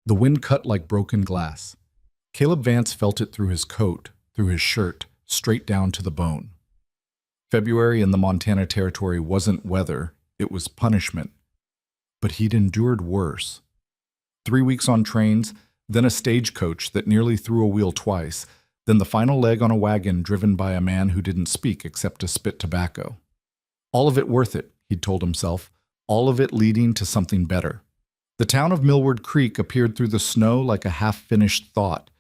The wind cut like broken glass. Caleb Vance felt it through his coat, through his shirt, straight down to the bone. February in the Montana Territory wasn't weather, it was punishment. But he'd endured worse. 3 weeks on trains, then a stagecoach that nearly threw a wheel twice, then the final leg on a wagon driven by a man who didn't speak except to spit tobacco. All of it worth it, he'd told himself, all of it leading to something better. The town of Millward Creek appeared through the snow like a half-finished thought.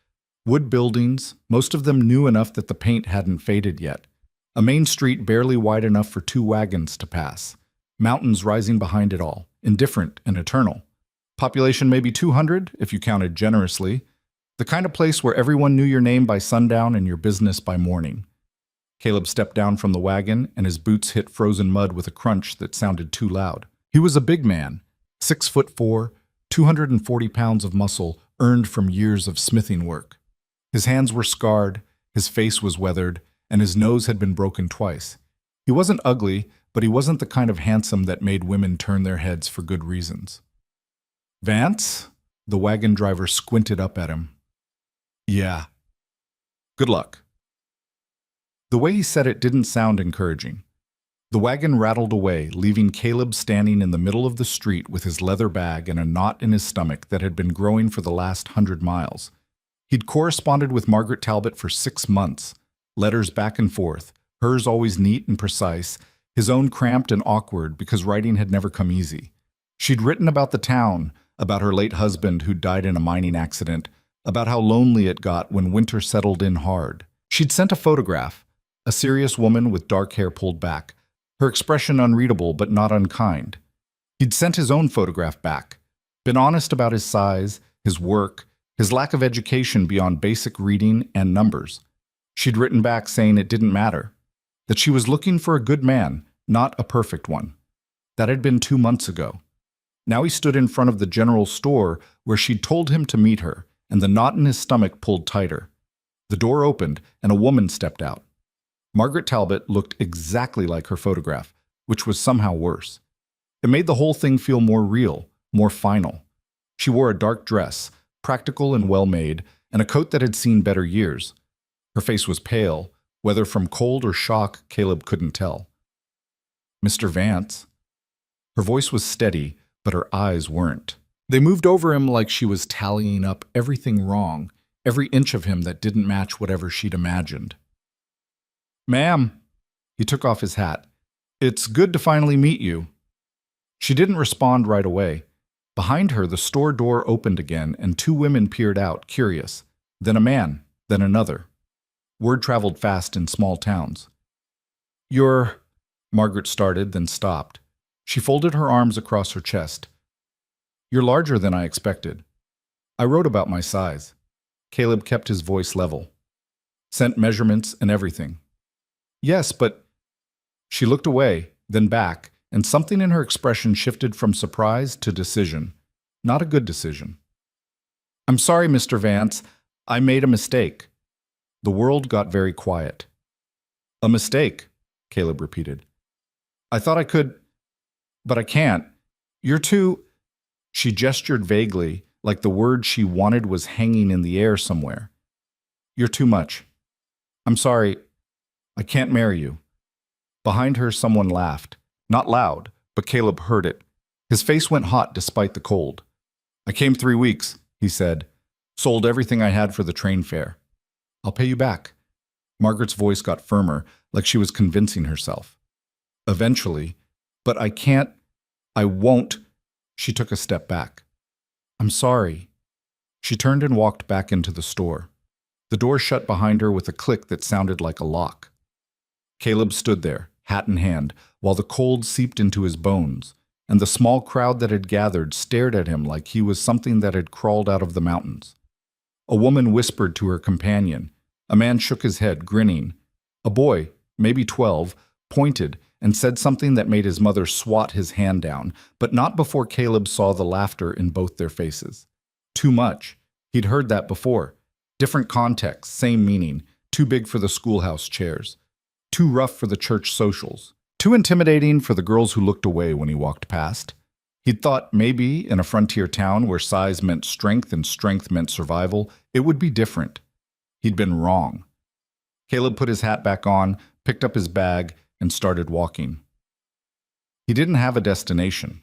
Wood buildings, most of them new enough that the paint hadn't faded yet. A main street barely wide enough for 2 wagons to pass. Mountains rising behind it all, indifferent and eternal. Population maybe 200, if you counted generously. The kind of place where everyone knew your name by sundown and your business by morning. Caleb stepped down from the wagon, and his boots hit frozen mud with a crunch that sounded too loud. He was a big man, 6'4", 240 pounds of muscle earned from years of smithing work. His hands were scarred, his face was weathered, and his nose had been broken twice. He wasn't ugly, but he wasn't the kind of handsome that made women turn their heads for good reasons. "Vance?" The wagon driver squinted up at him. "Yeah. Good luck." The way he said it didn't sound encouraging. The wagon rattled away, leaving Caleb standing in the middle of the street with his leather bag and a knot in his stomach that had been growing for the last 100 miles. He'd corresponded with Margaret Talbot for 6 months, letters back and forth, hers always neat and precise, his own cramped and awkward because writing had never come easy. She'd written about the town, about her late husband who'd died in a mining accident, about how lonely it got when winter settled in hard. She'd sent a photograph, a serious woman with dark hair pulled back, her expression unreadable but not unkind. He'd sent his own photograph back, been honest about his size, his work, his lack of education beyond basic reading and numbers. She'd written back saying it didn't matter, that she was looking for a good man, not a perfect one. That had been 2 months ago. Now he stood in front of the general store where she'd told him to meet her, and the knot in his stomach pulled tighter. The door opened, and a woman stepped out. Margaret Talbot looked exactly like her photograph, which was somehow worse. It made the whole thing feel more real, more final. She wore a dark dress, practical and well-made, and a coat that had seen better years. Her face was pale, whether from cold or shock, Caleb couldn't tell. "Mr. Vance." Her voice was steady, but her eyes weren't. They moved over him like she was tallying up everything wrong, every inch of him that didn't match whatever she'd imagined. "Ma'am." He took off his hat. "It's good to finally meet you." She didn't respond right away. Behind her, the store door opened again, and 2 women peered out, curious. Then a man, then another. Word traveled fast in small towns. "You're—" Margaret started, then stopped. She folded her arms across her chest. "You're larger than I expected. I wrote about my size." Caleb kept his voice level. "Sent measurements and everything." "Yes, but—" She looked away, then back, and something in her expression shifted from surprise to decision. Not a good decision. "I'm sorry, Mr. Vance. I made a mistake." The world got very quiet. "A mistake," Caleb repeated. "I thought I could, but I can't. You're too—" She gestured vaguely, like the word she wanted was hanging in the air somewhere. "You're too much. I'm sorry. I can't marry you." Behind her, someone laughed. Not loud, but Caleb heard it. His face went hot despite the cold. "I came 3 weeks," he said. "Sold everything I had for the train fare. I'll pay you back." Margaret's voice got firmer, like she was convincing herself. "Eventually. But I can't. I won't." She took a step back. "I'm sorry." She turned and walked back into the store. The door shut behind her with a click that sounded like a lock. Caleb stood there, hat in hand, while the cold seeped into his bones, and the small crowd that had gathered stared at him like he was something that had crawled out of the mountains. A woman whispered to her companion. A man shook his head, grinning. A boy, maybe 12, pointed and said something that made his mother swat his hand down, but not before Caleb saw the laughter in both their faces. Too much. He'd heard that before. Different context, same meaning. Too big for the schoolhouse chairs. Too rough for the church socials. Too intimidating for the girls who looked away when he walked past. He'd thought maybe in a frontier town where size meant strength and strength meant survival, it would be different. He'd been wrong. Caleb put his hat back on, picked up his bag, and started walking. He didn't have a destination,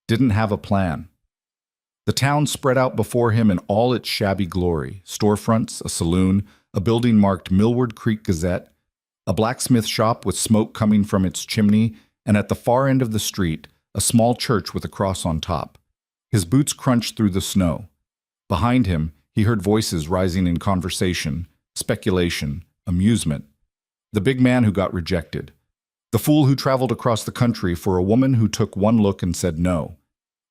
didn't have a plan. The town spread out before him in all its shabby glory: storefronts, a saloon, a building marked Millward Creek Gazette, a blacksmith shop with smoke coming from its chimney, and at the far end of the street, a small church with a cross on top. His boots crunched through the snow. Behind him, he heard voices rising in conversation, speculation, amusement. The big man who got rejected. The fool who traveled across the country for a woman who took one look and said no.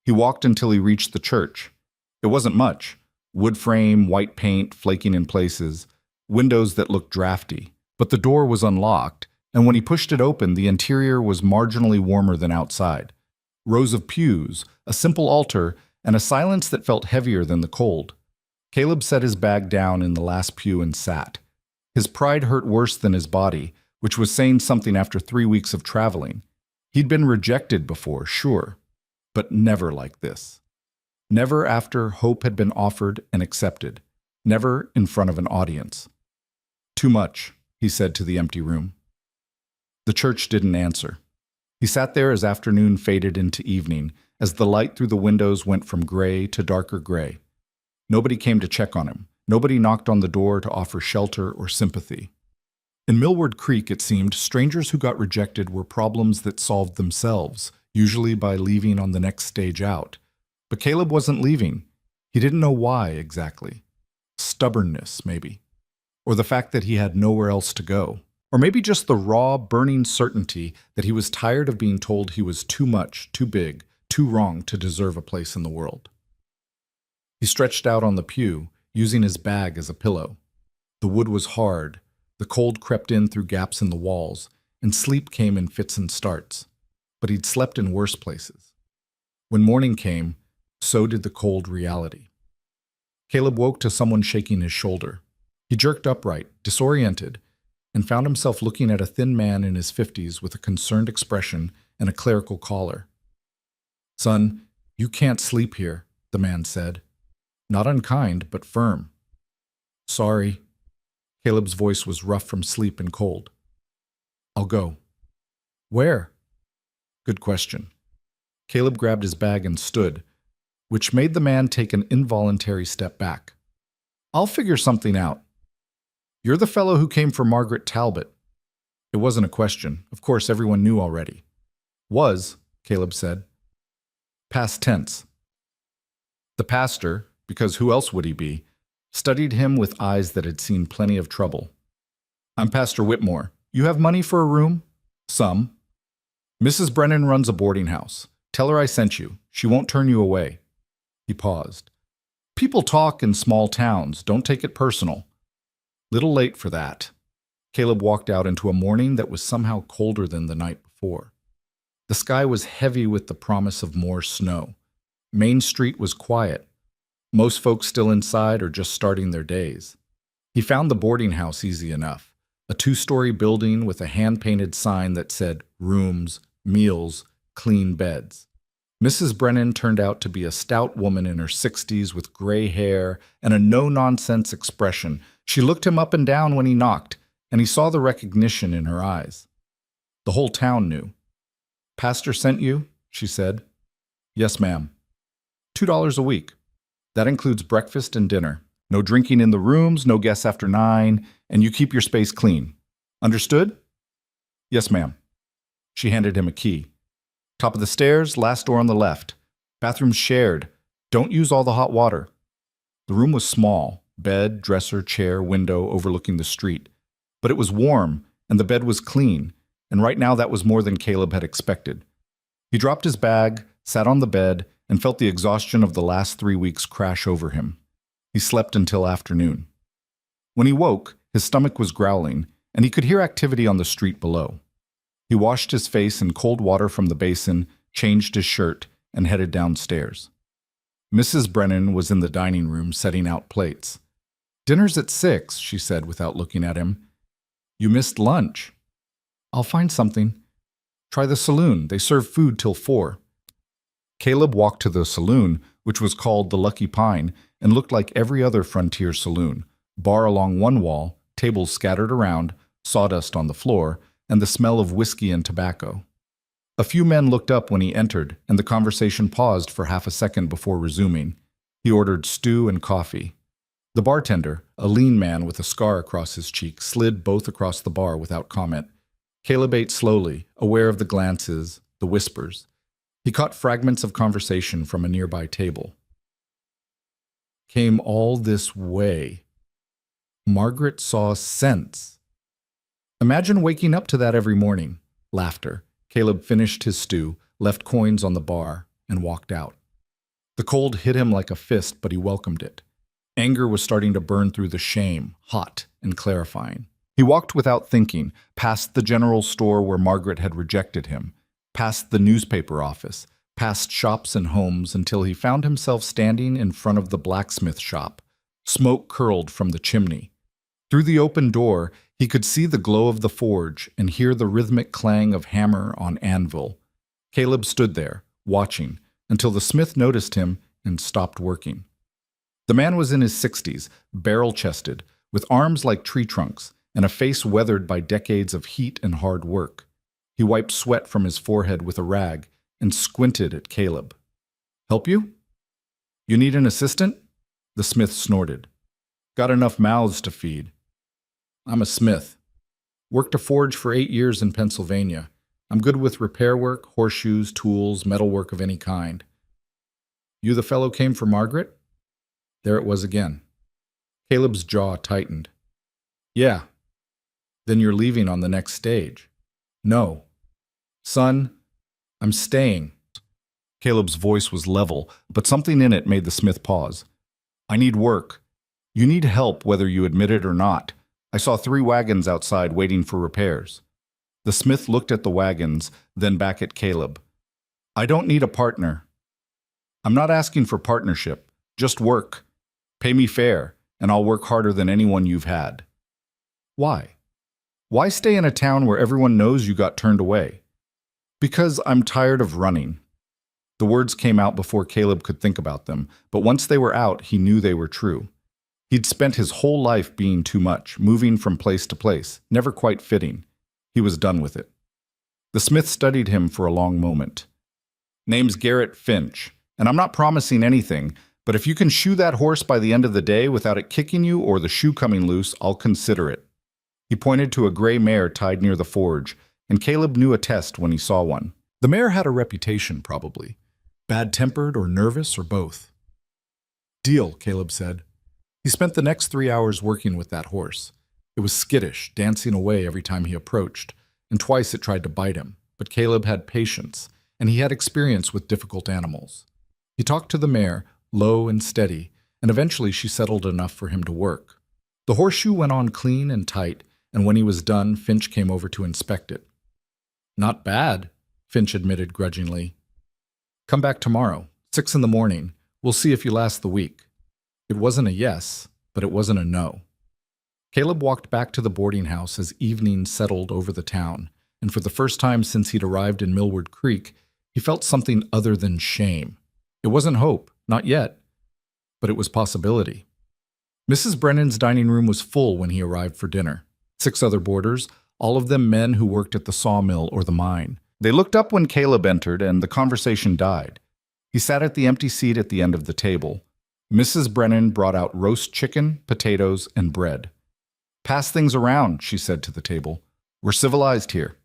He walked until he reached the church. It wasn't much. Wood frame, white paint, flaking in places, windows that looked drafty. But the door was unlocked, and when he pushed it open, the interior was marginally warmer than outside. Rows of pews, a simple altar, and a silence that felt heavier than the cold. Caleb set his bag down in the last pew and sat. His pride hurt worse than his body, which was saying something after 3 weeks of traveling. He'd been rejected before, sure, but never like this. Never after hope had been offered and accepted. Never in front of an audience. "Too much," he said to the empty room. The church didn't answer. He sat there as afternoon faded into evening, as the light through the windows went from gray to darker gray. Nobody came to check on him. Nobody knocked on the door to offer shelter or sympathy. In Millward Creek, it seemed, strangers who got rejected were problems that solved themselves, usually by leaving on the next stage out. But Caleb wasn't leaving. He didn't know why exactly. Stubbornness, maybe. Or the fact that he had nowhere else to go. Or maybe just the raw, burning certainty that he was tired of being told he was too much, too big, too wrong to deserve a place in the world. He stretched out on the pew, using his bag as a pillow. The wood was hard, the cold crept in through gaps in the walls, and sleep came in fits and starts. But he'd slept in worse places. When morning came, so did the cold reality. Caleb woke to someone shaking his shoulder. He jerked upright, disoriented, and found himself looking at a thin man in his 50s with a concerned expression and a clerical collar. "Son, you can't sleep here," the man said. Not unkind, but firm. "Sorry." Caleb's voice was rough from sleep and cold. "I'll go." "Where?" Good question. Caleb grabbed his bag and stood, which made the man take an involuntary step back. "I'll figure something out. You're the fellow who came for Margaret Talbot." It wasn't a question. Of course, everyone knew already. "Was," Caleb said. Past tense. The pastor, because who else would he be, studied him with eyes that had seen plenty of trouble. "I'm Pastor Whitmore. You have money for a room?" "Some." "Mrs. Brennan runs a boarding house. Tell her I sent you. She won't turn you away." He paused. "People talk in small towns. Don't take it personal." Little late for that. Caleb walked out into a morning that was somehow colder than the night before. The sky was heavy with the promise of more snow. Main Street was quiet. Most folks still inside or just starting their days. He found the boarding house easy enough. A 2-story building with a hand-painted sign that said rooms, meals, clean beds. Mrs. Brennan turned out to be a stout woman in her 60s with gray hair and a no-nonsense expression. She looked him up and down when he knocked, and he saw the recognition in her eyes. The whole town knew. "Pastor sent you?" she said. "Yes, ma'am." $2 a week. That includes breakfast and dinner. No drinking in the rooms, no guests after 9, and you keep your space clean. Understood? "Yes, ma'am." She handed him a key. "Top of the stairs, last door on the left. Bathroom's shared. Don't use all the hot water." The room was small, bed, dresser, chair, window overlooking the street. But it was warm, and the bed was clean, and right now that was more than Caleb had expected. He dropped his bag, sat on the bed, and felt the exhaustion of the last 3 weeks crash over him. He slept until afternoon. When he woke, his stomach was growling, and he could hear activity on the street below. He washed his face in cold water from the basin, changed his shirt, and headed downstairs. Mrs. Brennan was in the dining room setting out plates. "Dinner's at 6, she said without looking at him. "You missed lunch." "I'll find something." "Try the saloon. They serve food till 4. Caleb walked to the saloon, which was called the Lucky Pine, and looked like every other frontier saloon. Bar along one wall, tables scattered around, sawdust on the floor, and the smell of whiskey and tobacco. A few men looked up when he entered, and the conversation paused for half a second before resuming. He ordered stew and coffee. The bartender, a lean man with a scar across his cheek, slid both across the bar without comment. Caleb ate slowly, aware of the glances, the whispers. He caught fragments of conversation from a nearby table. Came all this way. Margaret saw sense. Imagine waking up to that every morning. Laughter. Caleb finished his stew, left coins on the bar, and walked out. The cold hit him like a fist, but he welcomed it. Anger was starting to burn through the shame, hot and clarifying. He walked without thinking, past the general store where Margaret had rejected him, past the newspaper office, past shops and homes until he found himself standing in front of the blacksmith shop. Smoke curled from the chimney. Through the open door, he could see the glow of the forge and hear the rhythmic clang of hammer on anvil. Caleb stood there, watching, until the smith noticed him and stopped working. The man was in his 60s, barrel-chested, with arms like tree trunks, and a face weathered by decades of heat and hard work. He wiped sweat from his forehead with a rag and squinted at Caleb. "Help you? You need an assistant?" The smith snorted. "Got enough mouths to feed." "I'm a smith. Worked a forge for 8 years in Pennsylvania. I'm good with repair work, horseshoes, tools, metalwork of any kind." "You the fellow came for Margaret?" There it was again. Caleb's jaw tightened. "Yeah." "Then you're leaving on the next stage." "No." "Son, I'm staying." Caleb's voice was level, but something in it made the smith pause. "I need work. You need help whether you admit it or not. I saw 3 wagons outside waiting for repairs." The smith looked at the wagons, then back at Caleb. "I don't need a partner. I'm not asking for partnership. Just work. Pay me fair, and I'll work harder than anyone you've had." "Why? Why stay in a town where everyone knows you got turned away?" "Because I'm tired of running." The words came out before Caleb could think about them, but once they were out, he knew they were true. He'd spent his whole life being too much, moving from place to place, never quite fitting. He was done with it. The smith studied him for a long moment. "Name's Garrett Finch, and I'm not promising anything, but if you can shoe that horse by the end of the day without it kicking you or the shoe coming loose, I'll consider it." He pointed to a gray mare tied near the forge, and Caleb knew a test when he saw one. The mare had a reputation, probably. Bad-tempered or nervous or both. "Deal," Caleb said. He spent the next 3 hours working with that horse. It was skittish, dancing away every time he approached, and twice it tried to bite him. But Caleb had patience, and he had experience with difficult animals. He talked to the mare, low and steady, and eventually she settled enough for him to work. The horseshoe went on clean and tight, and when he was done, Finch came over to inspect it. "Not bad," Finch admitted grudgingly. "Come back tomorrow, 6 in the morning. We'll see if you last the week." It wasn't a yes, but it wasn't a no. Caleb walked back to the boarding house as evening settled over the town, and for the first time since he'd arrived in Millward Creek, he felt something other than shame. It wasn't hope, not yet, but it was possibility. Mrs. Brennan's dining room was full when he arrived for dinner. 6 other boarders, all of them men who worked at the sawmill or the mine. They looked up when Caleb entered, and the conversation died. He sat at the empty seat at the end of the table. Mrs. Brennan brought out roast chicken, potatoes, and bread. "Pass things around," she said to the table. "We're civilized here."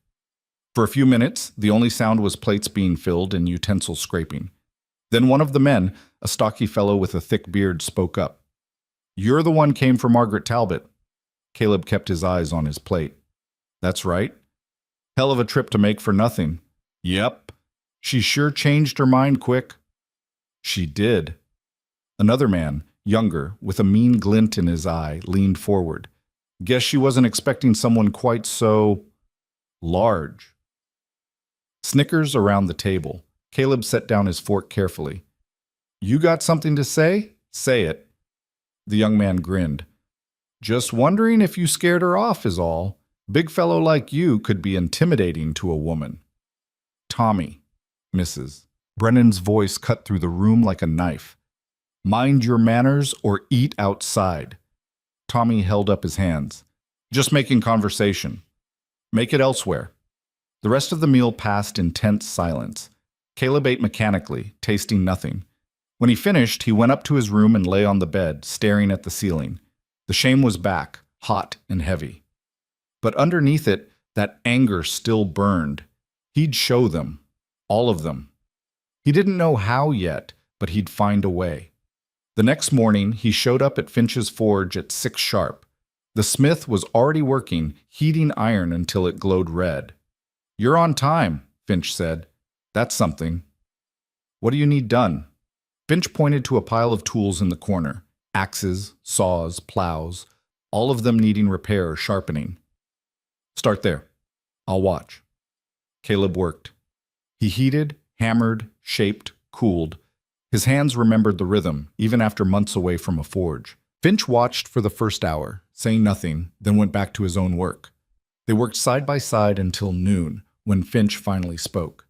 For a few minutes, the only sound was plates being filled and utensils scraping. Then one of the men, a stocky fellow with a thick beard, spoke up. "You're the one came for Margaret Talbot." Caleb kept his eyes on his plate. "That's right. Hell of a trip to make for nothing." "Yep. She sure changed her mind quick." "She did." Another man, younger, with a mean glint in his eye, leaned forward. "Guess she wasn't expecting someone quite so large." Snickers around the table. Caleb set down his fork carefully. "You got something to say? Say it." The young man grinned. "Just wondering if you scared her off is all. Big fellow like you could be intimidating to a woman." "Tommy, Mrs." Brennan's voice cut through the room like a knife. Mind your manners or eat outside. Tommy held up his hands. Just making conversation. Make it elsewhere. The rest of the meal passed in tense silence. Caleb ate mechanically, tasting nothing. When he finished, he went up to his room and lay on the bed, staring at the ceiling. The shame was back, hot and heavy. But underneath it, that anger still burned. He'd show them. All of them. He didn't know how yet, but he'd find a way. The next morning, he showed up at Finch's forge at 6 sharp. The smith was already working, heating iron until it glowed red. "You're on time," Finch said. "That's something." "What do you need done?" Finch pointed to a pile of tools in the corner. Axes, saws, plows, all of them needing repair or sharpening. "Start there. I'll watch." Caleb worked. He heated, hammered, shaped, cooled. His hands remembered the rhythm, even after months away from a forge. Finch watched for the first hour, saying nothing, then went back to his own work. They worked side by side until noon, when Finch finally spoke.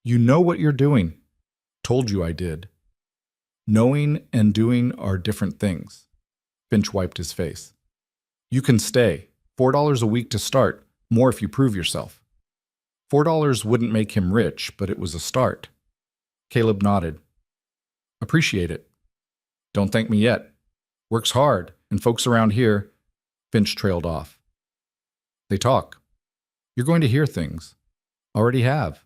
"You know what you're doing." "Told you I did." "Knowing and doing are different things." Finch wiped his face. "You can stay. $4 a week to start, more if you prove yourself." $4 wouldn't make him rich, but it was a start. Caleb nodded. "Appreciate it." "Don't thank me yet. Works hard, and folks around here—" Finch trailed off. "They talk. You're going to hear things. Already have.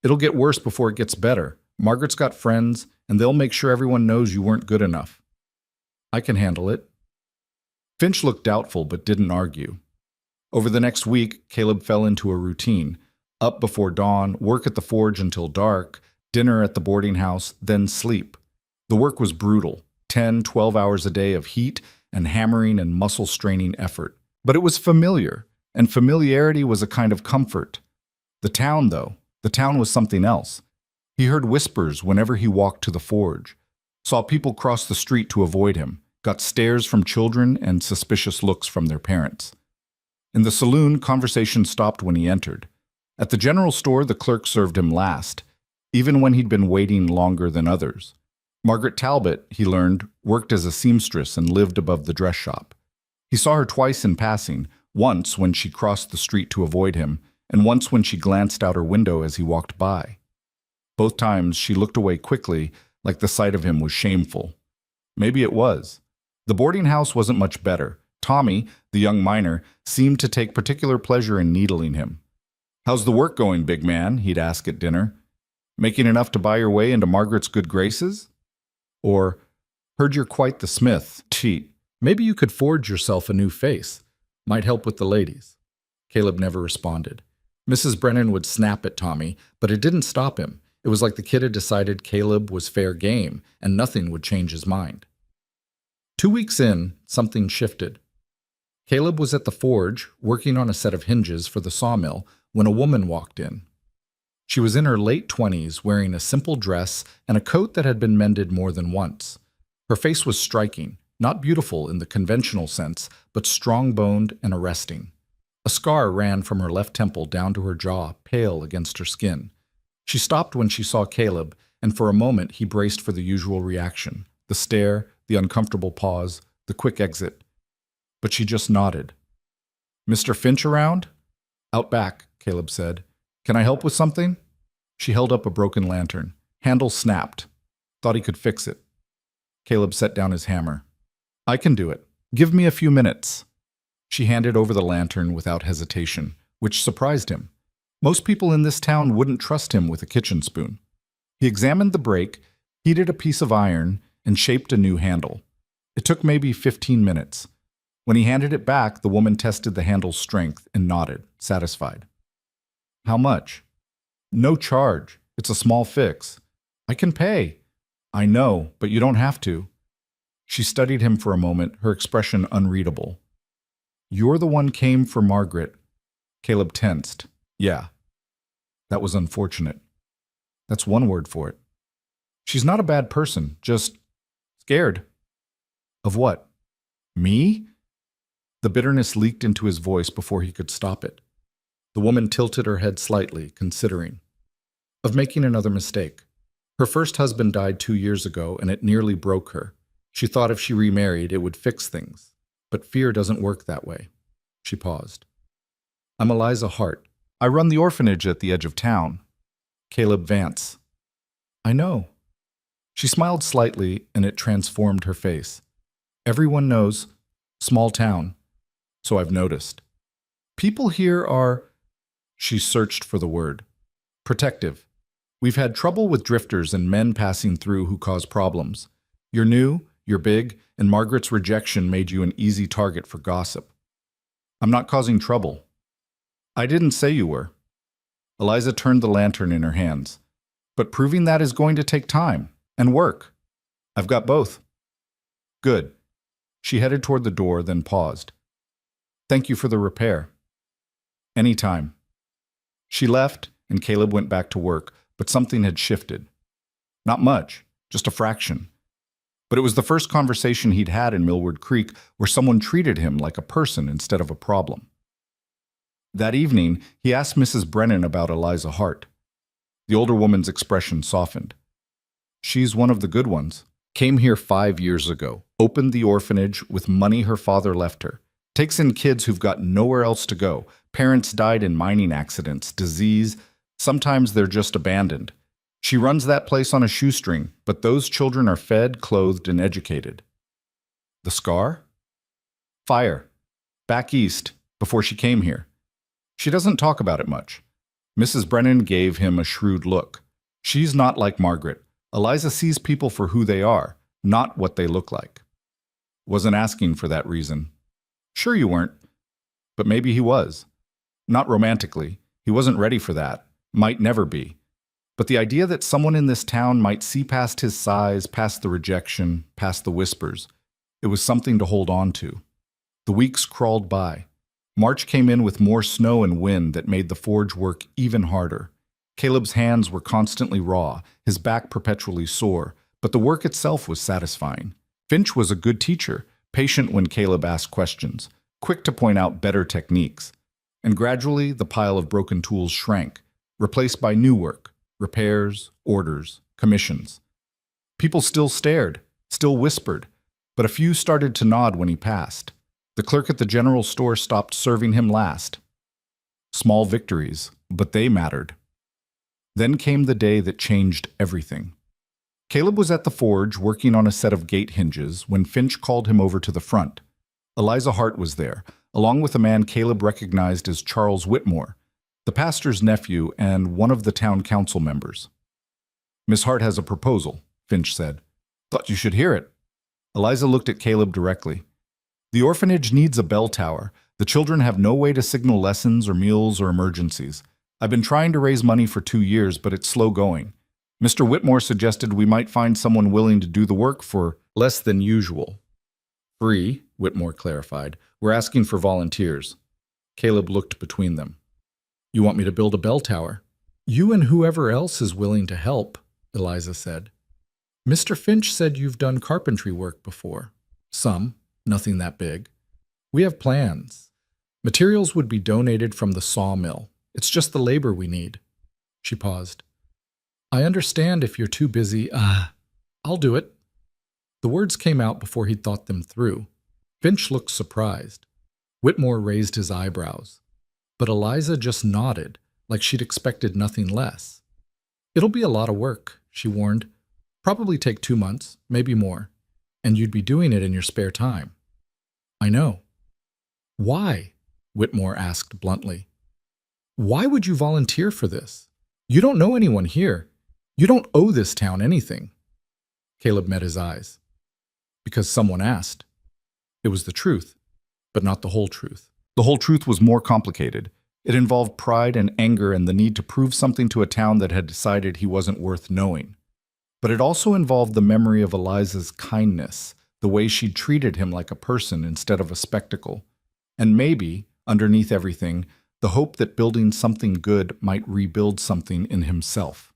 It'll get worse before it gets better. Margaret's got friends, and they'll make sure everyone knows you weren't good enough." "I can handle it." Finch looked doubtful but didn't argue. Over the next week, Caleb fell into a routine. Up before dawn, work at the forge until dark, dinner at the boarding house, then sleep. The work was brutal, 10, 12 hours a day of heat and hammering and muscle-straining effort. But it was familiar, and familiarity was a kind of comfort. The town, though, the town was something else. He heard whispers whenever he walked to the forge, saw people cross the street to avoid him, got stares from children and suspicious looks from their parents. In the saloon, conversation stopped when he entered. At the general store, the clerk served him last, even when he'd been waiting longer than others. Margaret Talbot, he learned, worked as a seamstress and lived above the dress shop. He saw her twice in passing, once when she crossed the street to avoid him, and once when she glanced out her window as he walked by. Both times she looked away quickly, like the sight of him was shameful. Maybe it was. The boarding house wasn't much better. Tommy, the young miner, seemed to take particular pleasure in needling him. "How's the work going, big man?" he'd ask at dinner. "Making enough to buy your way into Margaret's good graces?" Or, "Heard you're quite the smith. Cheat. Maybe you could forge yourself a new face. Might help with the ladies." Caleb never responded. Mrs. Brennan would snap at Tommy, but it didn't stop him. It was like the kid had decided Caleb was fair game, and nothing would change his mind. 2 weeks in, something shifted. Caleb was at the forge, working on a set of hinges for the sawmill, when a woman walked in. She was in her late 20s, wearing a simple dress and a coat that had been mended more than once. Her face was striking, not beautiful in the conventional sense, but strong-boned and arresting. A scar ran from her left temple down to her jaw, pale against her skin. She stopped when she saw Caleb, and for a moment he braced for the usual reaction, the stare, the uncomfortable pause, the quick exit. But she just nodded. "Mr. Finch around?" "Out back," Caleb said. "Can I help with something?" She held up a broken lantern. Handle snapped. Thought he could fix it. Caleb set down his hammer. "I can do it. Give me a few minutes." She handed over the lantern without hesitation, which surprised him. Most people in this town wouldn't trust him with a kitchen spoon. He examined the break, heated a piece of iron, and shaped a new handle. It took maybe 15 minutes. When he handed it back, the woman tested the handle's strength and nodded, satisfied. "How much?" "No charge. It's a small fix." "I can pay." "I know, but you don't have to." She studied him for a moment, her expression unreadable. "You're the one came for Margaret." Caleb tensed. "Yeah." That was unfortunate. That's one word for it. "She's not a bad person, just scared." "Of what? Me?" The bitterness leaked into his voice before he could stop it. The woman tilted her head slightly, considering. of making another mistake. Her first husband died 2 years ago, and it nearly broke her. She thought if she remarried, it would fix things. But fear doesn't work that way. She paused. I'm Eliza Hart. I run the orphanage at the edge of town. Caleb Vance. I know. She smiled slightly, and it transformed her face. Everyone knows. Small town. So I've noticed. People here are... She searched for the word. Protective. We've had trouble with drifters and men passing through who cause problems. You're new, you're big, and Margaret's rejection made you an easy target for gossip. I'm not causing trouble. I didn't say you were. Eliza turned the lantern in her hands. But proving that is going to take time and work. I've got both. Good. She headed toward the door, then paused. Thank you for the repair. Anytime. She left, and Caleb went back to work, but something had shifted. Not much, just a fraction. But it was the first conversation he'd had in Millward Creek where someone treated him like a person instead of a problem. That evening, he asked Mrs. Brennan about Eliza Hart. The older woman's expression softened. She's one of the good ones. Came here 5 years ago, opened the orphanage with money her father left her. Takes in kids who've got nowhere else to go. Parents died in mining accidents, disease. Sometimes they're just abandoned. She runs that place on a shoestring, but those children are fed, clothed, and educated. The scar? Fire. Back east, before she came here. She doesn't talk about it much. Mrs. Brennan gave him a shrewd look. She's not like Margaret. Eliza sees people for who they are, not what they look like. Wasn't asking for that reason. Sure you weren't. But maybe he was. Not romantically. He wasn't ready for that. Might never be. But the idea that someone in this town might see past his size, past the rejection, past the whispers, it was something to hold on to. The weeks crawled by. March came in with more snow and wind that made the forge work even harder. Caleb's hands were constantly raw, his back perpetually sore, but the work itself was satisfying. Finch was a good teacher, patient when Caleb asked questions, quick to point out better techniques. And gradually, the pile of broken tools shrank, replaced by new work, repairs, orders, commissions. People still stared, still whispered, but a few started to nod when he passed. The clerk at the general store stopped serving him last. Small victories, but they mattered. Then came the day that changed everything. Caleb was at the forge working on a set of gate hinges when Finch called him over to the front. Eliza Hart was there, along with a man Caleb recognized as Charles Whitmore, the pastor's nephew and one of the town council members. Miss Hart has a proposal, Finch said. Thought you should hear it. Eliza looked at Caleb directly. The orphanage needs a bell tower. The children have no way to signal lessons or meals or emergencies. I've been trying to raise money for 2 years, but it's slow going. Mr. Whitmore suggested we might find someone willing to do the work for less than usual. Free, Whitmore clarified. We're asking for volunteers. Caleb looked between them. You want me to build a bell tower? You and whoever else is willing to help, Eliza said. Mr. Finch said you've done carpentry work before. Some, nothing that big. We have plans. Materials would be donated from the sawmill. It's just the labor we need. She paused. I understand if you're too busy. I'll do it. The words came out before he'd thought them through. Finch looked surprised. Whitmore raised his eyebrows. But Eliza just nodded, like she'd expected nothing less. It'll be a lot of work, she warned. Probably take 2 months, maybe more. And you'd be doing it in your spare time. I know. Why? Whitmore asked bluntly. Why would you volunteer for this? You don't know anyone here. You don't owe this town anything. Caleb met his eyes. Because someone asked. It was the truth, but not the whole truth. The whole truth was more complicated. It involved pride and anger and the need to prove something to a town that had decided he wasn't worth knowing. But it also involved the memory of Eliza's kindness, the way she'd treated him like a person instead of a spectacle. And maybe, underneath everything, the hope that building something good might rebuild something in himself.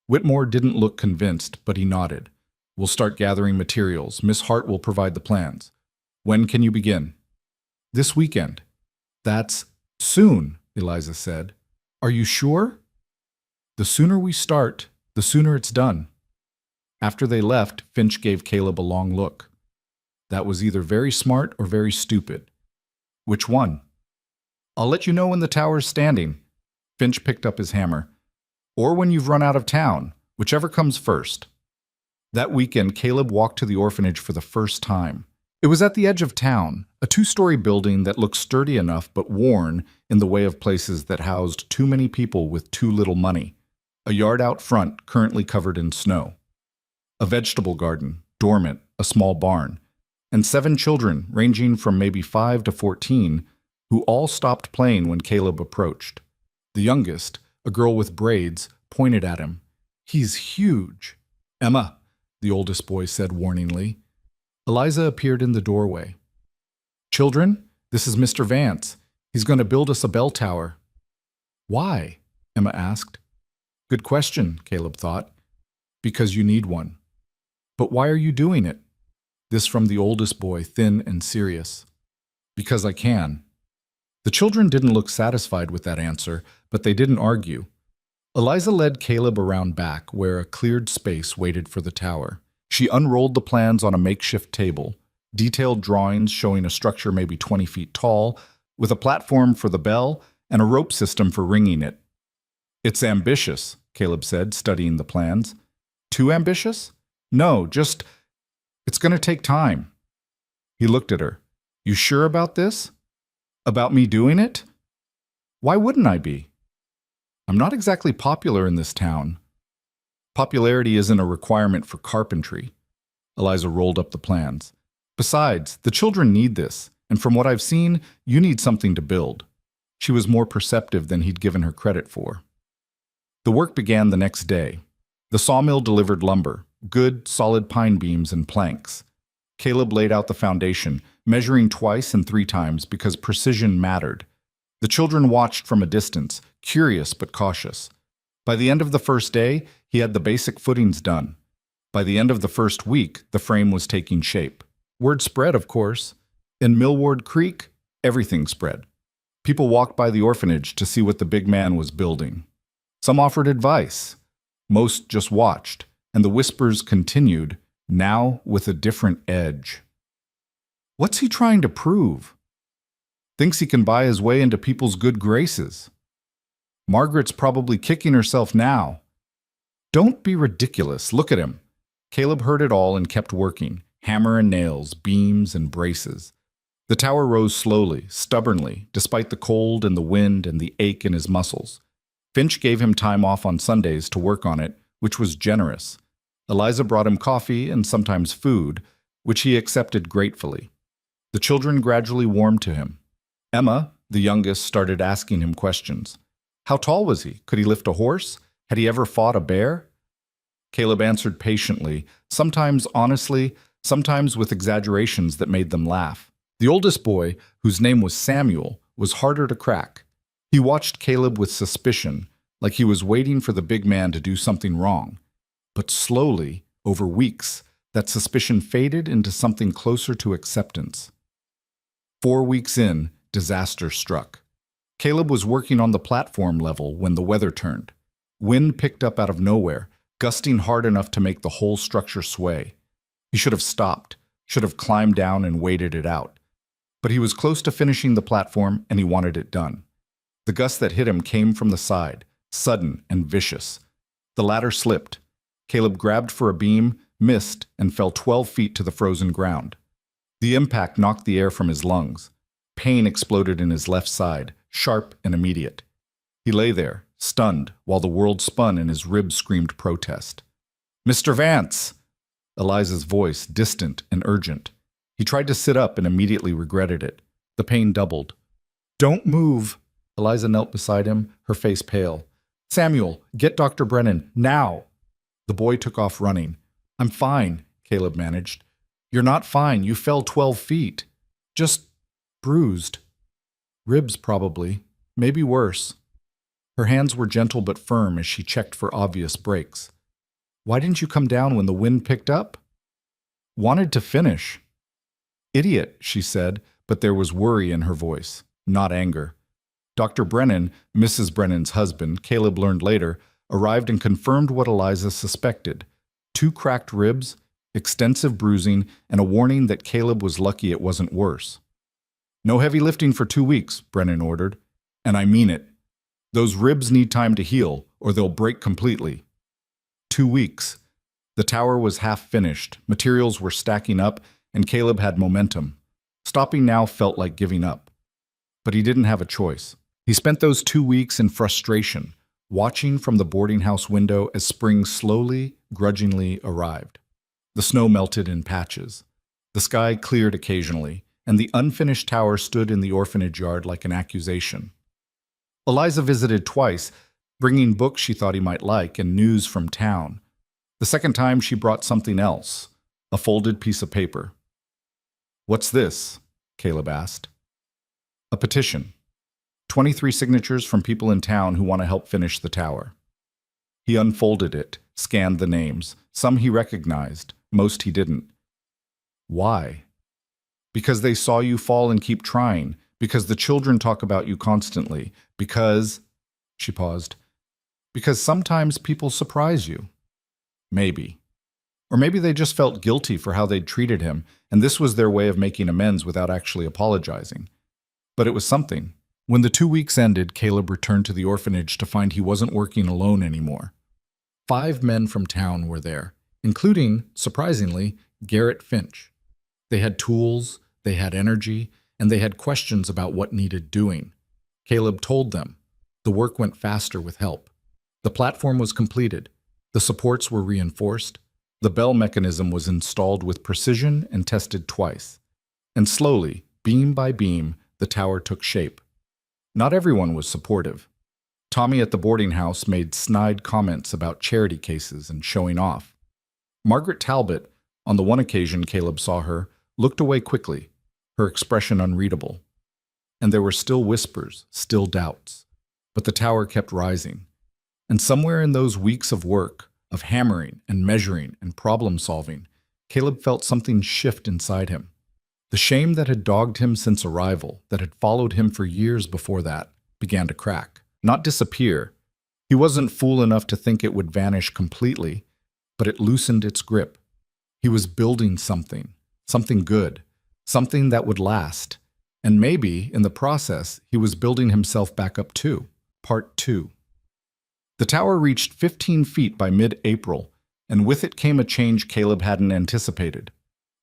Whitmore didn't look convinced, but he nodded. We'll start gathering materials. Miss Hart will provide the plans. When can you begin? This weekend. That's soon, Eliza said. Are you sure? The sooner we start, the sooner it's done. After they left, Finch gave Caleb a long look. That was either very smart or very stupid. Which one? I'll let you know when the tower's standing. Finch picked up his hammer. Or when you've run out of town, whichever comes first. That weekend, Caleb walked to the orphanage for the first time. It was at the edge of town, a 2-story building that looked sturdy enough but worn in the way of places that housed too many people with too little money. A yard out front currently covered in snow. A vegetable garden, dormant, a small barn, and 7 children ranging from maybe 5 to 14 who all stopped playing when Caleb approached. The youngest, a girl with braids, pointed at him. He's huge. Emma, the oldest boy said warningly. Eliza appeared in the doorway. Children, this is Mr. Vance. He's going to build us a bell tower. Why? Emma asked. Good question, Caleb thought. Because you need one. But why are you doing it? This from the oldest boy, thin and serious. Because I can. The children didn't look satisfied with that answer, but they didn't argue. Eliza led Caleb around back, where a cleared space waited for the tower. She unrolled the plans on a makeshift table, detailed drawings showing a structure maybe 20 feet tall, with a platform for the bell and a rope system for ringing it. It's ambitious, Caleb said, studying the plans. Too ambitious? No, just, it's going to take time. He looked at her. You sure about this? About me doing it? Why wouldn't I be? I'm not exactly popular in this town. Popularity isn't a requirement for carpentry. Eliza rolled up the plans. Besides, the children need this, and from what I've seen, you need something to build. She was more perceptive than he'd given her credit for. The work began the next day. The sawmill delivered lumber, good, solid pine beams and planks. Caleb laid out the foundation, measuring twice and 3 times because precision mattered. The children watched from a distance, curious but cautious. By the end of the first day, he had the basic footings done. By the end of the first week, the frame was taking shape. Word spread, of course. In Millward Creek, everything spread. People walked by the orphanage to see what the big man was building. Some offered advice. Most just watched, and the whispers continued, now with a different edge. What's he trying to prove? Thinks he can buy his way into people's good graces. Margaret's probably kicking herself now. Don't be ridiculous. Look at him. Caleb heard it all and kept working, hammer and nails, beams and braces. The tower rose slowly, stubbornly, despite the cold and the wind and the ache in his muscles. Finch gave him time off on Sundays to work on it, which was generous. Eliza brought him coffee and sometimes food, which he accepted gratefully. The children gradually warmed to him. Emma, the youngest, started asking him questions. How tall was he? Could he lift a horse? Had he ever fought a bear? Caleb answered patiently, sometimes honestly, sometimes with exaggerations that made them laugh. The oldest boy, whose name was Samuel, was harder to crack. He watched Caleb with suspicion, like he was waiting for the big man to do something wrong. But slowly, over weeks, that suspicion faded into something closer to acceptance. 4 weeks in, disaster struck. Caleb was working on the platform level when the weather turned. Wind picked up out of nowhere, gusting hard enough to make the whole structure sway. He should have stopped, should have climbed down and waited it out. But he was close to finishing the platform and he wanted it done. The gust that hit him came from the side, sudden and vicious. The ladder slipped. Caleb grabbed for a beam, missed, and fell 12 feet to the frozen ground. The impact knocked the air from his lungs. Pain exploded in his left side, sharp and immediate. He lay there, stunned, while the world spun and his ribs screamed protest. Mr. Vance! Eliza's voice, distant and urgent. He tried to sit up and immediately regretted it. The pain doubled. Don't move! Eliza knelt beside him, her face pale. Samuel, get Dr. Brennan, now! The boy took off running. I'm fine, Caleb managed. You're not fine. You fell 12 feet. Just bruised. Ribs, probably. Maybe worse. Her hands were gentle but firm as she checked for obvious breaks. Why didn't you come down when the wind picked up? Wanted to finish. Idiot, she said, but there was worry in her voice, not anger. Dr. Brennan, Mrs. Brennan's husband, Caleb learned later, arrived and confirmed what Eliza suspected: 2 cracked ribs, extensive bruising, and a warning that Caleb was lucky it wasn't worse. "No heavy lifting for 2 weeks," Brennan ordered. "And I mean it. Those ribs need time to heal, or they'll break completely." 2 weeks. The tower was half finished, materials were stacking up, and Caleb had momentum. Stopping now felt like giving up. But he didn't have a choice. He spent those 2 weeks in frustration, watching from the boarding house window as spring slowly, grudgingly arrived. The snow melted in patches. The sky cleared occasionally, and the unfinished tower stood in the orphanage yard like an accusation. Eliza visited twice, bringing books she thought he might like and news from town. The second time she brought something else, a folded piece of paper. "What's this?" Caleb asked. "A petition. 23 signatures from people in town who want to help finish the tower." He unfolded it, scanned the names. Some he recognized, most he didn't. "Why?" "Because they saw you fall and keep trying. Because the children talk about you constantly. Because—" She paused. "Because sometimes people surprise you." Maybe. Or maybe they just felt guilty for how they'd treated him, and this was their way of making amends without actually apologizing. But it was something. When the 2 weeks ended, Caleb returned to the orphanage to find he wasn't working alone anymore. 5 men from town were there, including, surprisingly, Garrett Finch. They had tools, they had energy, and they had questions about what needed doing. Caleb told them. The work went faster with help. The platform was completed. The supports were reinforced. The bell mechanism was installed with precision and tested twice. And slowly, beam by beam, the tower took shape. Not everyone was supportive. Tommy at the boarding house made snide comments about charity cases and showing off. Margaret Talbot, on the one occasion Caleb saw her, looked away quickly, her expression unreadable. And there were still whispers, still doubts. But the tower kept rising. And somewhere in those weeks of work, of hammering and measuring and problem-solving, Caleb felt something shift inside him. The shame that had dogged him since arrival, that had followed him for years before that, began to crack, not disappear. He wasn't fool enough to think it would vanish completely, but it loosened its grip. He was building something good, something that would last. And maybe, in the process, he was building himself back up too. Part 2. The tower reached 15 feet by mid-April, and with it came a change Caleb hadn't anticipated.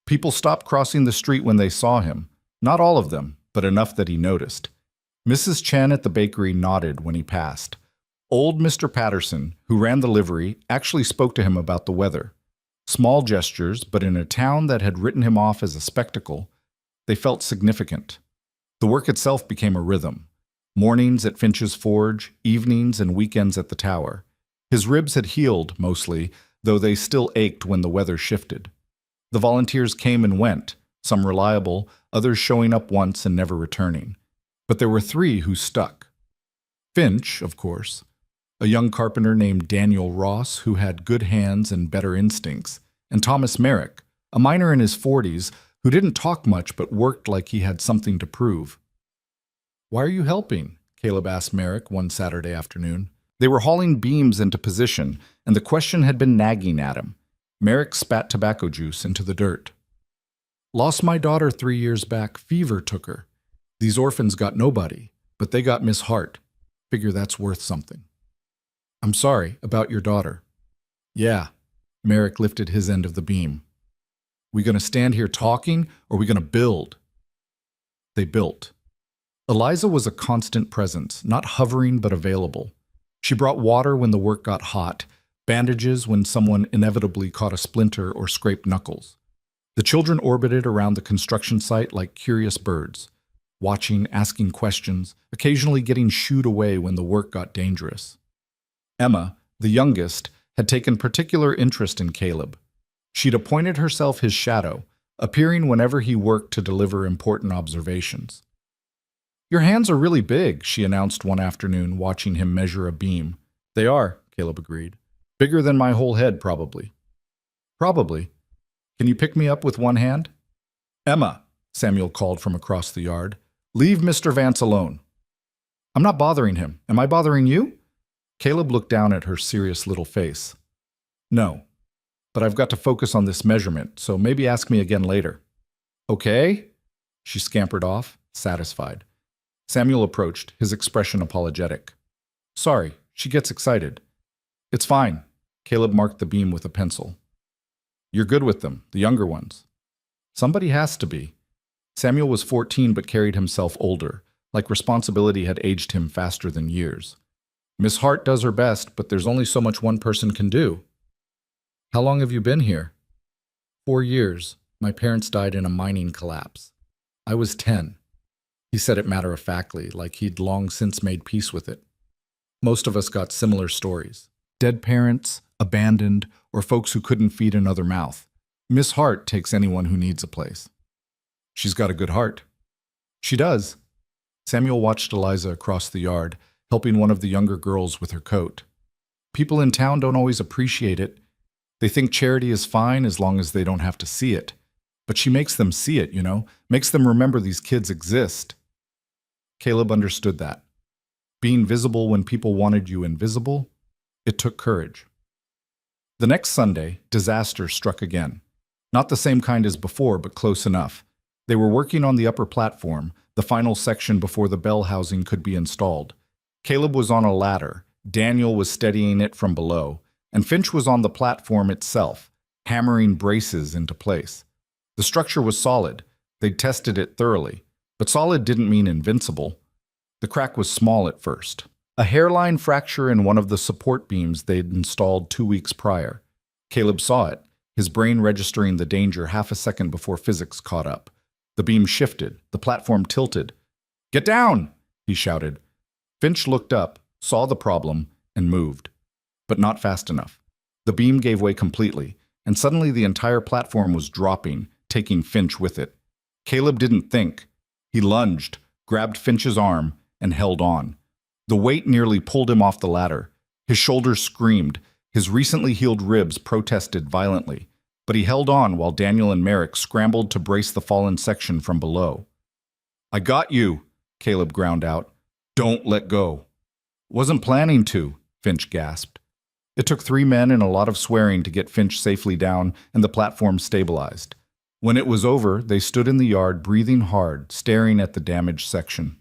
People stopped crossing the street when they saw him. Not all of them, but enough that he noticed. Mrs. Chen at the bakery nodded when he passed. Old Mr. Patterson, who ran the livery, actually spoke to him about the weather. Small gestures, but in a town that had written him off as a spectacle, they felt significant. The work itself became a rhythm. Mornings at Finch's forge, evenings and weekends at the tower. His ribs had healed, mostly, though they still ached when the weather shifted. The volunteers came and went, some reliable, others showing up once and never returning. But there were 3 who stuck. Finch, of course, a young carpenter named Daniel Ross who had good hands and better instincts, and Thomas Merrick, a miner in his 40s who didn't talk much but worked like he had something to prove. "Why are you helping?" Caleb asked Merrick one Saturday afternoon. They were hauling beams into position, and the question had been nagging at him. Merrick spat tobacco juice into the dirt. "Lost my daughter 3 years back. Fever took her. These orphans got nobody, but they got Miss Hart. Figure that's worth something." "I'm sorry about your daughter." "Yeah." Merrick lifted his end of the beam. "We gonna stand here talking, or we gonna build?" They built. Eliza was a constant presence, not hovering but available. She brought water when the work got hot, bandages when someone inevitably caught a splinter or scraped knuckles. The children orbited around the construction site like curious birds, watching, asking questions, occasionally getting shooed away when the work got dangerous. Emma, the youngest, had taken particular interest in Caleb. She'd appointed herself his shadow, appearing whenever he worked to deliver important observations. "Your hands are really big," she announced one afternoon, watching him measure a beam. "They are," Caleb agreed. "Bigger than my whole head, probably." "Probably. Can you pick me up with one hand?" "Emma," Samuel called from across the yard, "leave Mr. Vance alone." "I'm not bothering him. Am I bothering you?" Caleb looked down at her serious little face. No, but I've got to focus on this measurement, so maybe ask me again later. Okay? She scampered off, satisfied. Samuel approached, his expression apologetic. Sorry, she gets excited. It's fine. Caleb marked the beam with a pencil. You're good with them, the younger ones. Somebody has to be. Samuel was 14 but carried himself older, like responsibility had aged him faster than years. Miss Hart does her best, but there's only so much one person can do. How long have you been here? 4 years. My parents died in a mining collapse. I was 10. He said it matter-of-factly, like he'd long since made peace with it. Most of us got similar stories. Dead parents, abandoned, or folks who couldn't feed another mouth. Miss Hart takes anyone who needs a place. She's got a good heart. She does. Samuel watched Eliza across the yard, helping one of the younger girls with her coat. People in town don't always appreciate it. They think charity is fine as long as they don't have to see it. But she makes them see it, makes them remember these kids exist. Caleb understood that. Being visible when people wanted you invisible, it took courage. The next Sunday, disaster struck again. Not the same kind as before, but close enough. They were working on the upper platform, the final section before the bell housing could be installed. Caleb was on a ladder, Daniel was steadying it from below, and Finch was on the platform itself, hammering braces into place. The structure was solid. They'd tested it thoroughly, but solid didn't mean invincible. The crack was small at first. A hairline fracture in one of the support beams they'd installed 2 weeks prior. Caleb saw it, his brain registering the danger half a second before physics caught up. The beam shifted, the platform tilted. "Get down!" he shouted. Finch looked up, saw the problem, and moved. But not fast enough. The beam gave way completely, and suddenly the entire platform was dropping, taking Finch with it. Caleb didn't think. He lunged, grabbed Finch's arm, and held on. The weight nearly pulled him off the ladder. His shoulders screamed. His recently healed ribs protested violently. But he held on while Daniel and Merrick scrambled to brace the fallen section from below. "I got you," Caleb ground out. "Don't let go." "Wasn't planning to," Finch gasped. It took 3 men and a lot of swearing to get Finch safely down and the platform stabilized. When it was over, they stood in the yard breathing hard, staring at the damaged section.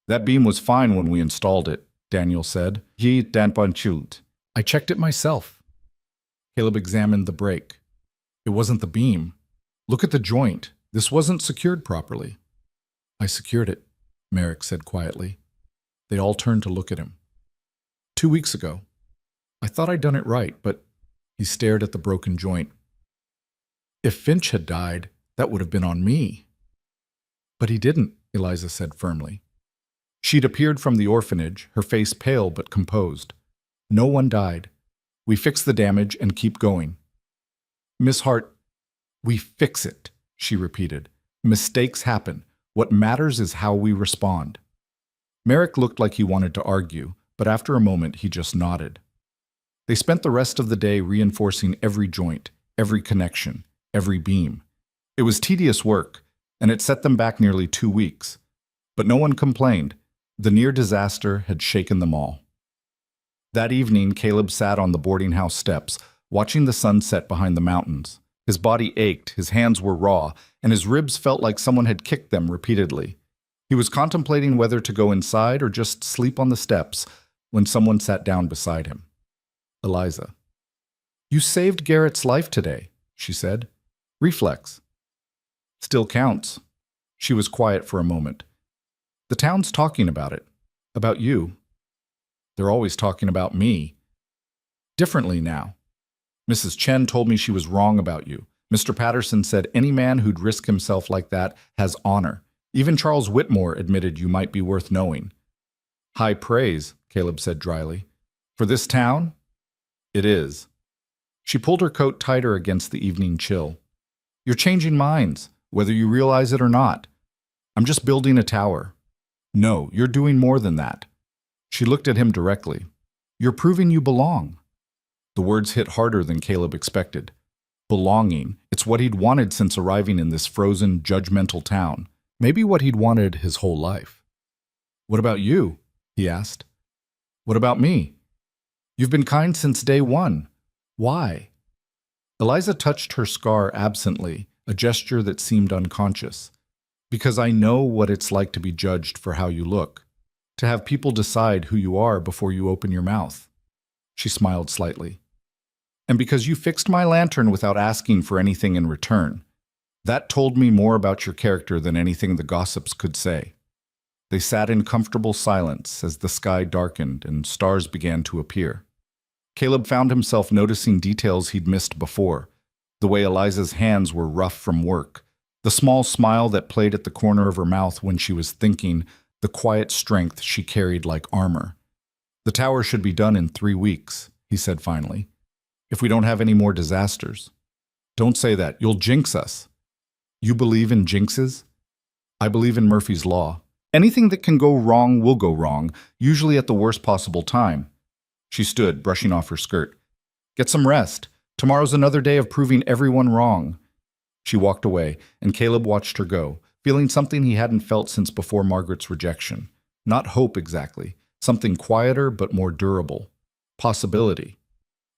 "That beam was fine when we installed it," Daniel said. "I checked it myself." Caleb examined the break. It wasn't the beam. Look at the joint. This wasn't secured properly. "I secured it," Merrick said quietly. They all turned to look at him. 2 weeks ago. I thought I'd done it right, but he stared at the broken joint. If Finch had died, that would have been on me. But he didn't, Eliza said firmly. She'd appeared from the orphanage, her face pale but composed. No one died. We fix the damage and keep going. Miss Hart, we fix it, she repeated. Mistakes happen. What matters is how we respond. Merrick looked like he wanted to argue, but after a moment he just nodded. They spent the rest of the day reinforcing every joint, every connection, every beam. It was tedious work, and it set them back nearly 2 weeks. But no one complained. The near disaster had shaken them all. That evening, Caleb sat on the boarding house steps, watching the sun set behind the mountains. His body ached, his hands were raw, and his ribs felt like someone had kicked them repeatedly. He was contemplating whether to go inside or just sleep on the steps when someone sat down beside him. Eliza. You saved Garrett's life today, she said. Reflex. Still counts. She was quiet for a moment. The town's talking about it. About you. They're always talking about me. Differently now. Mrs. Chen told me she was wrong about you. Mr. Patterson said any man who'd risk himself like that has honor. Even Charles Whitmore admitted you might be worth knowing. High praise, Caleb said dryly. For this town? It is. She pulled her coat tighter against the evening chill. You're changing minds, whether you realize it or not. I'm just building a tower. No, you're doing more than that. She looked at him directly. You're proving you belong. The words hit harder than Caleb expected. Belonging, it's what he'd wanted since arriving in this frozen, judgmental town. Maybe what he'd wanted his whole life. What about you? He asked. What about me? You've been kind since day one. Why? Eliza touched her scar absently, a gesture that seemed unconscious. Because I know what it's like to be judged for how you look, to have people decide who you are before you open your mouth. She smiled slightly. And because you fixed my lantern without asking for anything in return. That told me more about your character than anything the gossips could say. They sat in comfortable silence as the sky darkened and stars began to appear. Caleb found himself noticing details he'd missed before, the way Eliza's hands were rough from work, the small smile that played at the corner of her mouth when she was thinking, the quiet strength she carried like armor. The tower should be done in 3 weeks, he said finally, if we don't have any more disasters. Don't say that, you'll jinx us. You believe in jinxes? I believe in Murphy's Law. Anything that can go wrong will go wrong, usually at the worst possible time. She stood, brushing off her skirt. Get some rest. Tomorrow's another day of proving everyone wrong. She walked away, and Caleb watched her go, feeling something he hadn't felt since before Margaret's rejection. Not hope exactly, something quieter but more durable. Possibility.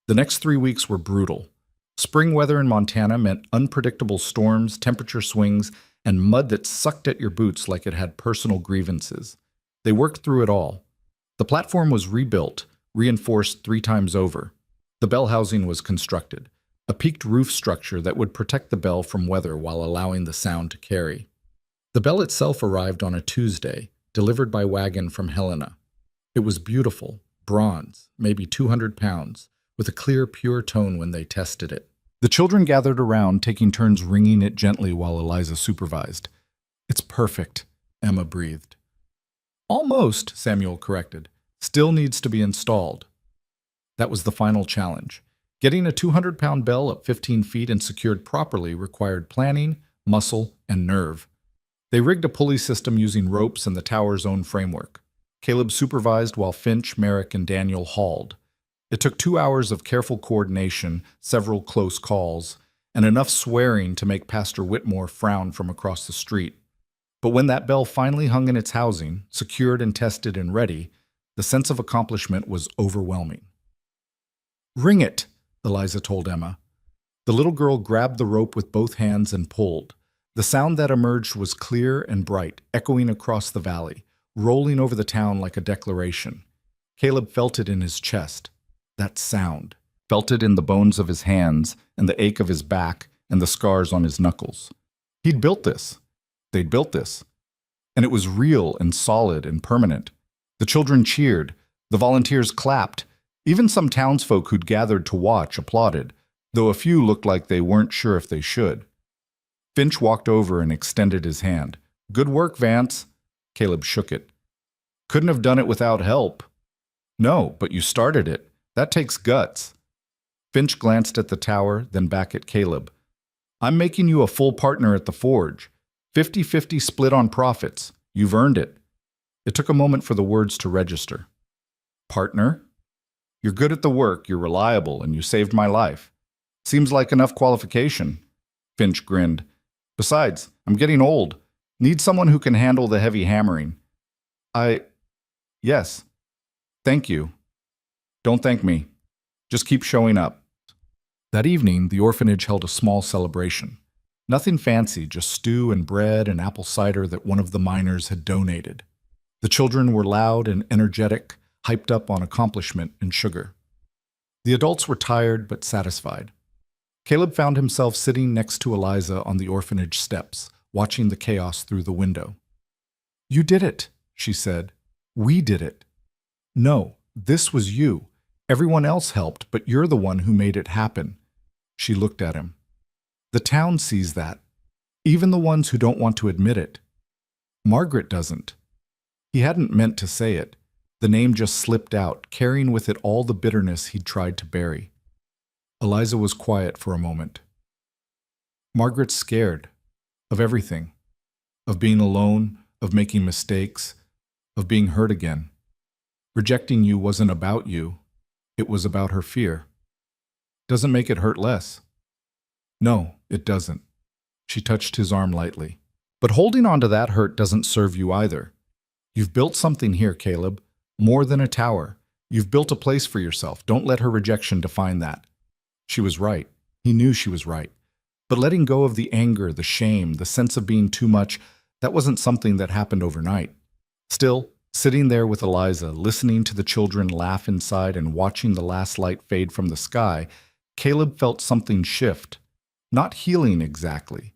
The next 3 weeks were brutal. Spring weather in Montana meant unpredictable storms, temperature swings, and mud that sucked at your boots like it had personal grievances. They worked through it all. The platform was rebuilt, reinforced 3 times over. The bell housing was constructed, a peaked roof structure that would protect the bell from weather while allowing the sound to carry. The bell itself arrived on a Tuesday, delivered by wagon from Helena. It was beautiful, bronze, maybe 200 pounds, with a clear, pure tone when they tested it. The children gathered around, taking turns ringing it gently while Eliza supervised. It's perfect, Emma breathed. Almost, Samuel corrected. Still needs to be installed. That was the final challenge. Getting a 200-pound bell up 15 feet and secured properly required planning, muscle, and nerve. They rigged a pulley system using ropes and the tower's own framework. Caleb supervised while Finch, Merrick, and Daniel hauled. It took 2 hours of careful coordination, several close calls, and enough swearing to make Pastor Whitmore frown from across the street. But when that bell finally hung in its housing, secured and tested and ready, the sense of accomplishment was overwhelming. Ring it, Eliza told Emma. The little girl grabbed the rope with both hands and pulled. The sound that emerged was clear and bright, echoing across the valley, rolling over the town like a declaration. Caleb felt it in his chest. That sound. Felt it in the bones of his hands and the ache of his back and the scars on his knuckles. He'd built this. They'd built this. And it was real and solid and permanent. The children cheered. The volunteers clapped. Even some townsfolk who'd gathered to watch applauded, though a few looked like they weren't sure if they should. Finch walked over and extended his hand. Good work, Vance. Caleb shook it. Couldn't have done it without help. No, but you started it. That takes guts. Finch glanced at the tower, then back at Caleb. I'm making you a full partner at the forge. 50-50 split on profits. You've earned it. It took a moment for the words to register. Partner? You're good at the work, you're reliable, and you saved my life. Seems like enough qualification. Finch grinned. Besides, I'm getting old. Need someone who can handle the heavy hammering. Yes. Thank you. Don't thank me. Just keep showing up. That evening, the orphanage held a small celebration. Nothing fancy, just stew and bread and apple cider that one of the miners had donated. The children were loud and energetic, hyped up on accomplishment and sugar. The adults were tired but satisfied. Caleb found himself sitting next to Eliza on the orphanage steps, watching the chaos through the window. You did it, she said. We did it. No, this was you. Everyone else helped, but you're the one who made it happen. She looked at him. The town sees that, even the ones who don't want to admit it. Margaret doesn't. He hadn't meant to say it. The name just slipped out, carrying with it all the bitterness he'd tried to bury. Eliza was quiet for a moment. Margaret's scared. Of everything. Of being alone, of making mistakes, of being hurt again. Rejecting you wasn't about you. It was about her fear. Doesn't make it hurt less. No, it doesn't. She touched his arm lightly. But holding on to that hurt doesn't serve you either. You've built something here, Caleb. More than a tower. You've built a place for yourself. Don't let her rejection define that. She was right. He knew she was right. But letting go of the anger, the shame, the sense of being too much, that wasn't something that happened overnight. Still, sitting there with Eliza, listening to the children laugh inside and watching the last light fade from the sky, Caleb felt something shift. Not healing exactly,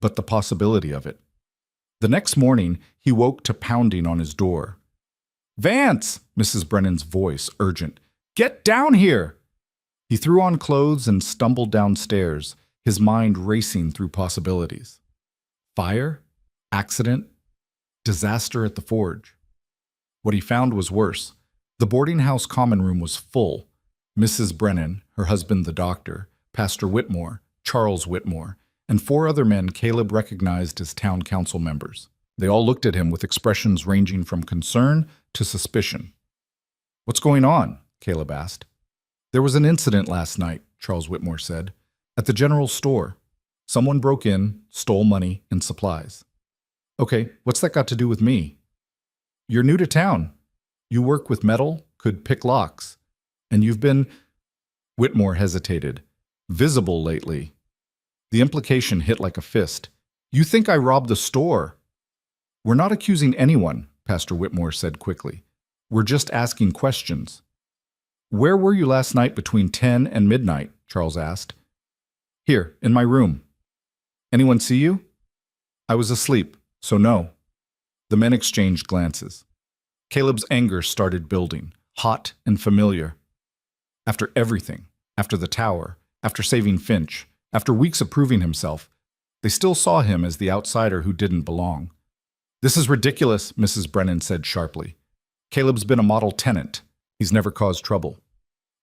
but the possibility of it. The next morning, he woke to pounding on his door. "Vance!" Mrs. Brennan's voice, urgent. "Get down here!" He threw on clothes and stumbled downstairs, his mind racing through possibilities. Fire? Accident? Disaster at the forge? What he found was worse. The boarding house common room was full. Mrs. Brennan, her husband the doctor, Pastor Whitmore, Charles Whitmore, and 4 other men Caleb recognized as town council members. They all looked at him with expressions ranging from concern to suspicion. "What's going on?" Caleb asked. "There was an incident last night," Charles Whitmore said, "at the general store. Someone broke in, stole money and supplies." "Okay, what's that got to do with me?" "You're new to town. You work with metal, could pick locks, and you've been—" Whitmore hesitated. "Visible lately." The implication hit like a fist. "You think I robbed the store?" "We're not accusing anyone," Pastor Whitmore said quickly. "We're just asking questions." "Where were you last night between 10 and midnight?" Charles asked. "Here, in my room." "Anyone see you?" "I was asleep, so no." The men exchanged glances. Caleb's anger started building, hot and familiar. After everything, after the tower, after saving Finch, after weeks of proving himself, they still saw him as the outsider who didn't belong. "This is ridiculous," Mrs. Brennan said sharply. "Caleb's been a model tenant. He's never caused trouble."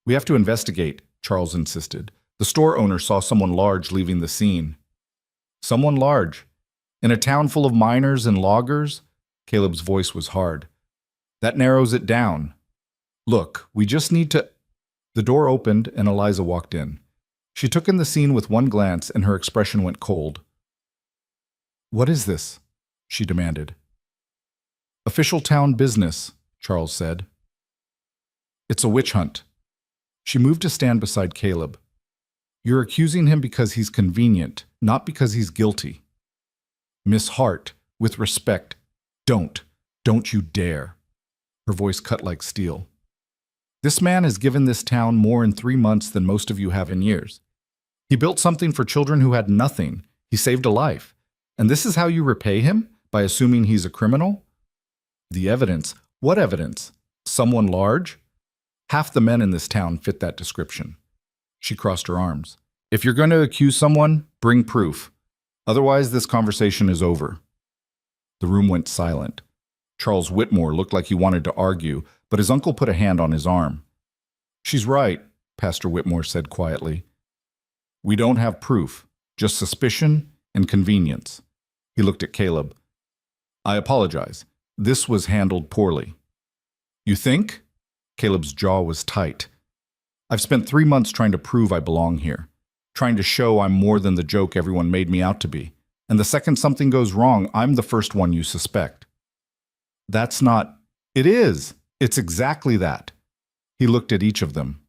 "We have to investigate," Charles insisted. "The store owner saw someone large leaving the scene." "Someone large? In a town full of miners and loggers?" Caleb's voice was hard. "That narrows it down. Look, we just need to—" The door opened and Eliza walked in. She took in the scene with one glance and her expression went cold. "What is this?" she demanded. "Official town business," Charles said. "It's a witch hunt." She moved to stand beside Caleb. "You're accusing him because he's convenient, not because he's guilty." "Miss Hart, with respect, don't you dare." Her voice cut like steel. "This man has given this town more in 3 months than most of you have in years. He built something for children who had nothing. He saved a life. And this is how you repay him? By assuming he's a criminal?" "The evidence." "What evidence? Someone large?" "Half the men in this town fit that description." She crossed her arms. "If you're going to accuse someone, bring proof. Otherwise, this conversation is over." The room went silent. Charles Whitmore looked like he wanted to argue, but his uncle put a hand on his arm. "She's right," Pastor Whitmore said quietly. "We don't have proof, just suspicion and convenience." He looked at Caleb. "I apologize. This was handled poorly." "You think?" Caleb's jaw was tight. "I've spent 3 months trying to prove I belong here, trying to show I'm more than the joke everyone made me out to be. And the second something goes wrong, I'm the first one you suspect." "That's not—" "It is. It's exactly that." He looked at each of them.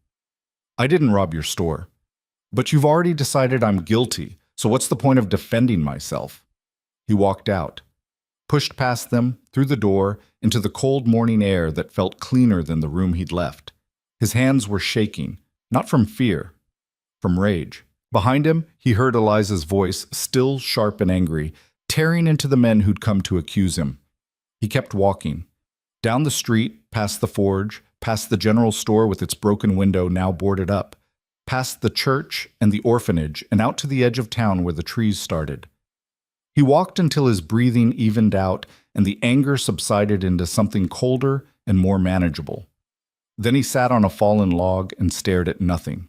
"I didn't rob your store. But you've already decided I'm guilty, so what's the point of defending myself?" He walked out, pushed past them, through the door, into the cold morning air that felt cleaner than the room he'd left. His hands were shaking, not from fear, from rage. Behind him, he heard Eliza's voice, still sharp and angry, tearing into the men who'd come to accuse him. He kept walking. Down the street, past the forge, past the general store with its broken window now boarded up, past the church and the orphanage, and out to the edge of town where the trees started. He walked until his breathing evened out and the anger subsided into something colder and more manageable. Then he sat on a fallen log and stared at nothing.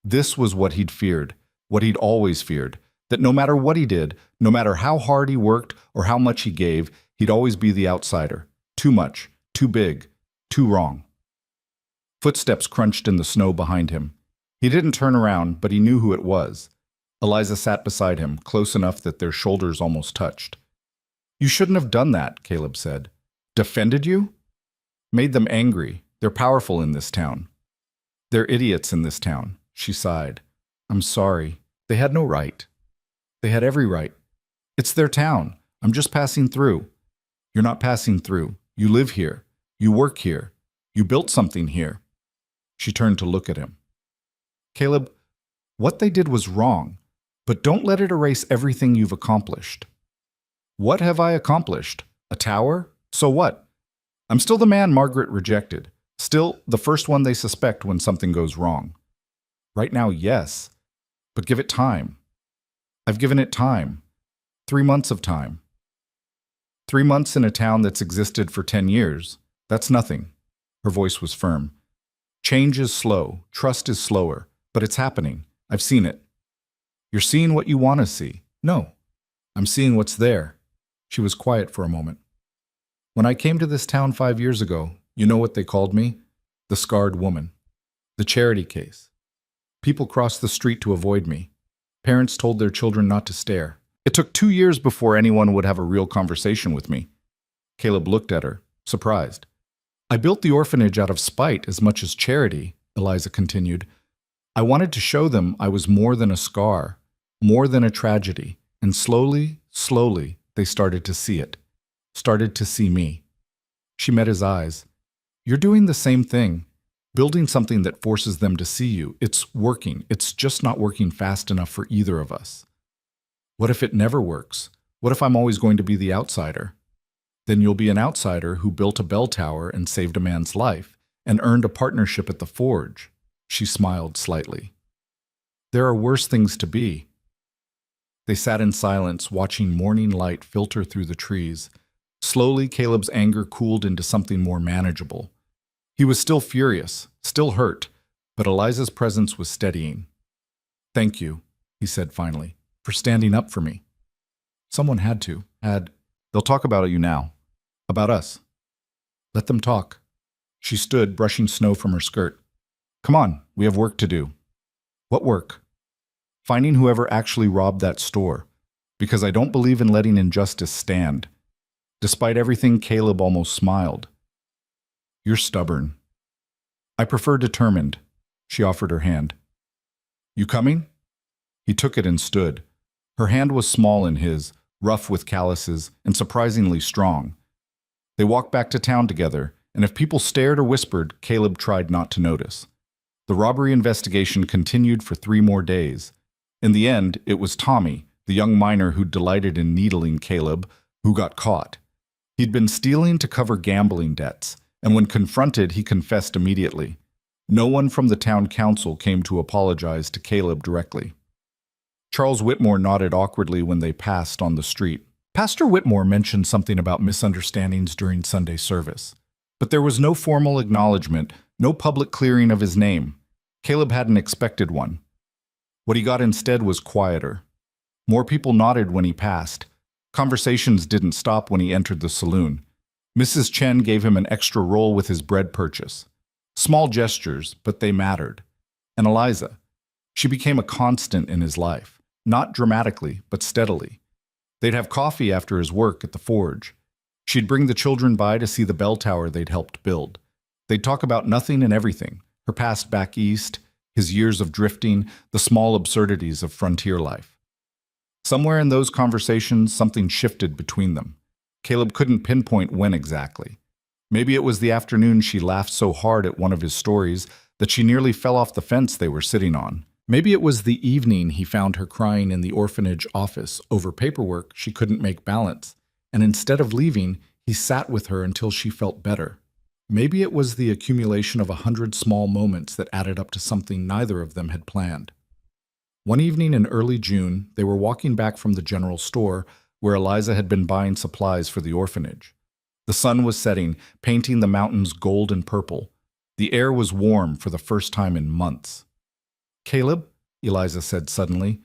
This was what he'd feared, what he'd always feared, that no matter what he did, no matter how hard he worked or how much he gave, he'd always be the outsider. Too much, too big, too wrong. Footsteps crunched in the snow behind him. He didn't turn around, but he knew who it was. Eliza sat beside him, close enough that their shoulders almost touched. "You shouldn't have done that," Caleb said. "Defended you?" "Made them angry. They're powerful in this town. They're idiots in this town, she sighed. I'm sorry. They had no right. They had every right. It's their town. I'm just passing through. You're not passing through. You live here. You work here. You built something here. She turned to look at him. Caleb, what they did was wrong, but don't let it erase everything you've accomplished. What have I accomplished? A tower? So what? I'm still the man Margaret rejected. Still the first one they suspect when something goes wrong. Right now, yes, but give it time. I've given it time. 3 months of time. 3 months in a town that's existed for 10 years. That's nothing. Her voice was firm. Change is slow. Trust is slower. But it's happening. I've seen it. You're seeing what you want to see. No. I'm seeing what's there. She was quiet for a moment. When I came to this town 5 years ago, you know what they called me? The scarred woman. The charity case. People crossed the street to avoid me. Parents told their children not to stare. It took 2 years before anyone would have a real conversation with me. Caleb looked at her, surprised. I built the orphanage out of spite as much as charity, Eliza continued. I wanted to show them I was more than a scar, more than a tragedy, and slowly, they started to see it, started to see me. She met his eyes. You're doing the same thing, building something that forces them to see you. It's working. It's just not working fast enough for either of us. What if it never works? What if I'm always going to be the outsider? Then you'll be an outsider who built a bell tower and saved a man's life and earned a partnership at the forge. She smiled slightly. There are worse things to be. They sat in silence, watching morning light filter through the trees. Slowly, Caleb's anger cooled into something more manageable. He was still furious, still hurt, but Eliza's presence was steadying. Thank you, he said finally, for standing up for me. Someone had to. They'll talk about you now. About us. Let them talk. She stood, brushing snow from her skirt. Come on, we have work to do. What work? Finding whoever actually robbed that store. Because I don't believe in letting injustice stand. Despite everything, Caleb almost smiled. You're stubborn. I prefer determined. She offered her hand. You coming? He took it and stood. Her hand was small in his, rough with calluses, and surprisingly strong. They walked back to town together, and if people stared or whispered, Caleb tried not to notice. The robbery investigation continued for 3 more days. In the end, it was Tommy, the young miner who delighted in needling Caleb, who got caught. He'd been stealing to cover gambling debts, and when confronted, he confessed immediately. No one from the town council came to apologize to Caleb directly. Charles Whitmore nodded awkwardly when they passed on the street. Pastor Whitmore mentioned something about misunderstandings during Sunday service, but there was no formal acknowledgement, no public clearing of his name. Caleb hadn't expected one. What he got instead was quieter. More people nodded when he passed. Conversations didn't stop when he entered the saloon. Mrs. Chen gave him an extra roll with his bread purchase. Small gestures, but they mattered. And Eliza. She became a constant in his life, not dramatically, but steadily. They'd have coffee after his work at the forge. She'd bring the children by to see the bell tower they'd helped build. They'd talk about nothing and everything, her past back east, his years of drifting, the small absurdities of frontier life. Somewhere in those conversations, something shifted between them. Caleb couldn't pinpoint when exactly. Maybe it was the afternoon she laughed so hard at one of his stories that she nearly fell off the fence they were sitting on. Maybe it was the evening he found her crying in the orphanage office over paperwork she couldn't make balance, and instead of leaving, he sat with her until she felt better. Maybe it was the accumulation of 100 small moments that added up to something neither of them had planned. One evening in early June, they were walking back from the general store where Eliza had been buying supplies for the orphanage. The sun was setting, painting the mountains gold and purple. The air was warm for the first time in months. Caleb, Eliza said suddenly,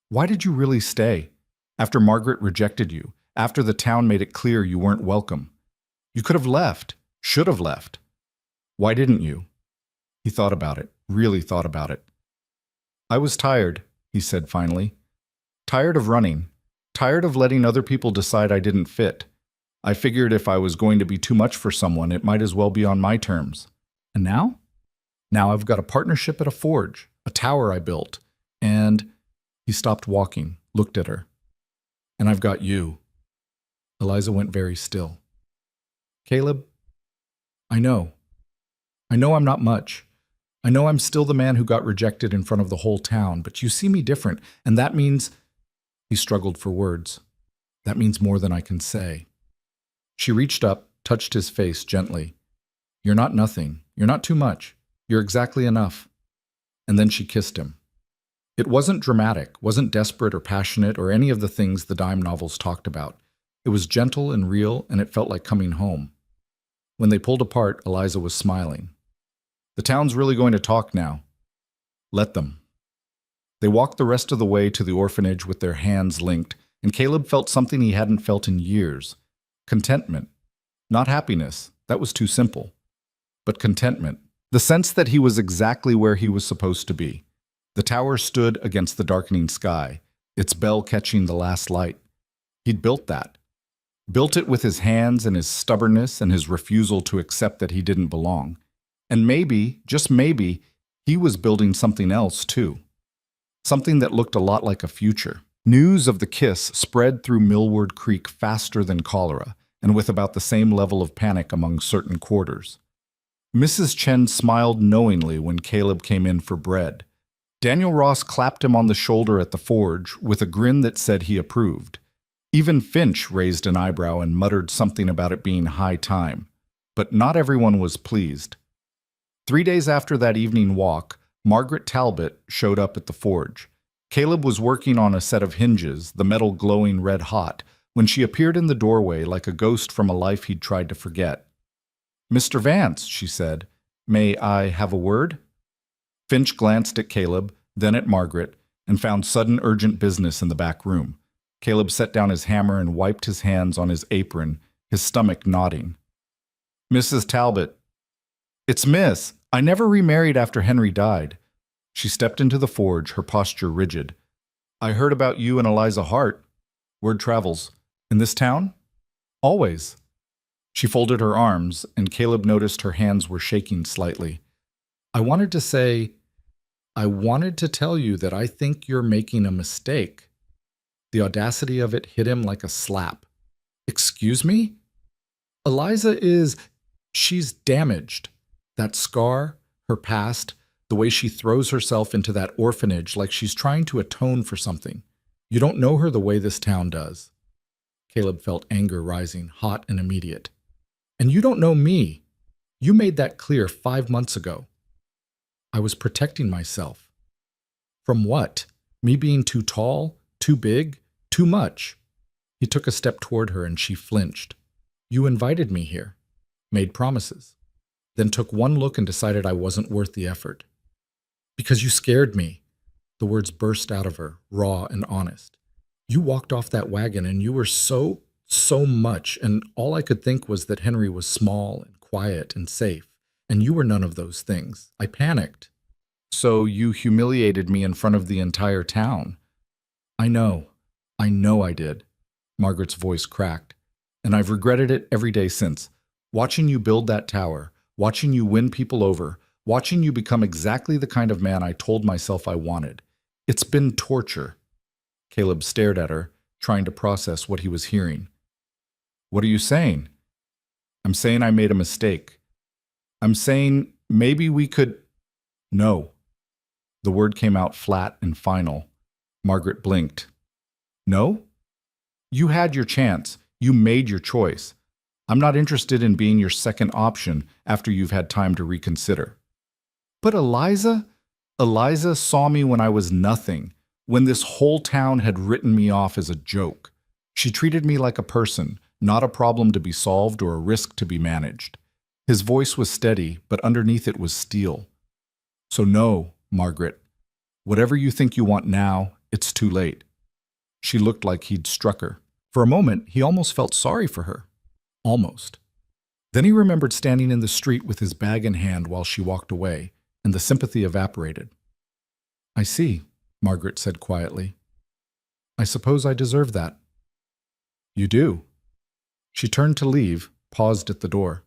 why did you really stay? After Margaret rejected you, after the town made it clear you weren't welcome. You could have left, should have left. Why didn't you? He thought about it, really thought about it. I was tired, he said finally. Tired of running, tired of letting other people decide I didn't fit. I figured if I was going to be too much for someone, it might as well be on my terms. And now? Now I've got a partnership at a forge, a tower I built, and he stopped walking, looked at her. And I've got you. Eliza went very still. Caleb, I know. I know I'm not much. I know I'm still the man who got rejected in front of the whole town, but you see me different, and that means... He struggled for words. That means more than I can say. She reached up, touched his face gently. You're not nothing. You're not too much. You're exactly enough. And then she kissed him. It wasn't dramatic, wasn't desperate or passionate or any of the things the dime novels talked about. It was gentle and real, and it felt like coming home. When they pulled apart, Eliza was smiling. The town's really going to talk now. Let them. They walked the rest of the way to the orphanage with their hands linked, and Caleb felt something he hadn't felt in years. Contentment. Not happiness. That was too simple. But contentment. The sense that he was exactly where he was supposed to be. The tower stood against the darkening sky, its bell catching the last light. He'd built that. Built it with his hands and his stubbornness and his refusal to accept that he didn't belong. And maybe, just maybe, he was building something else too. Something that looked a lot like a future. News of the kiss spread through Millward Creek faster than cholera, and with about the same level of panic among certain quarters. Mrs. Chen smiled knowingly when Caleb came in for bread. Daniel Ross clapped him on the shoulder at the forge with a grin that said he approved. Even Finch raised an eyebrow and muttered something about it being high time. But not everyone was pleased. 3 days after that evening walk, Margaret Talbot showed up at the forge. Caleb was working on a set of hinges, the metal glowing red hot, when she appeared in the doorway like a ghost from a life he'd tried to forget. "Mr. Vance," she said, "may I have a word?" Finch glanced at Caleb, then at Margaret, and found sudden urgent business in the back room. Caleb set down his hammer and wiped his hands on his apron, his stomach nodding. "Mrs. Talbot." "It's Miss. I never remarried after Henry died." She stepped into the forge, her posture rigid. "I heard about you and Eliza Hart. Word travels. In this town?" "Always." She folded her arms, and Caleb noticed her hands were shaking slightly. I wanted to tell you that I think you're making a mistake." The audacity of it hit him like a slap. "Excuse me?" She's damaged. That scar, her past, the way she throws herself into that orphanage like she's trying to atone for something. You don't know her the way this town does." Caleb felt anger rising, hot and immediate. "And you don't know me. You made that clear 5 months ago." "I was protecting myself." "From what? Me being too tall? Too big? Too much?" He took a step toward her and she flinched. "You invited me here, made promises, then took one look and decided I wasn't worth the effort." "Because you scared me." The words burst out of her, raw and honest. "You walked off that wagon and you were so much, and all I could think was that Henry was small and quiet and safe, and you were none of those things. I panicked." "So you humiliated me in front of the entire town." I know I did." Margaret's voice cracked. "And I've regretted it every day since. Watching you build that tower, watching you win people over, watching you become exactly the kind of man I told myself I wanted. It's been torture." Caleb stared at her, trying to process what he was hearing. "What are you saying?" "I'm saying I made a mistake. I'm saying maybe we could—" "No." The word came out flat and final. Margaret blinked. "No? You had your chance. You made your choice. I'm not interested in being your second option after you've had time to reconsider." "But Eliza saw me when I was nothing, when this whole town had written me off as a joke. She treated me like a person, not a problem to be solved or a risk to be managed." His voice was steady, but underneath it was steel. "So no, Margaret. Whatever you think you want now, it's too late." She looked like he'd struck her. For a moment, he almost felt sorry for her. Almost. Then he remembered standing in the street with his bag in hand while she walked away, and the sympathy evaporated. "I see," Margaret said quietly. "I suppose I deserve that." "You do." She turned to leave, paused at the door.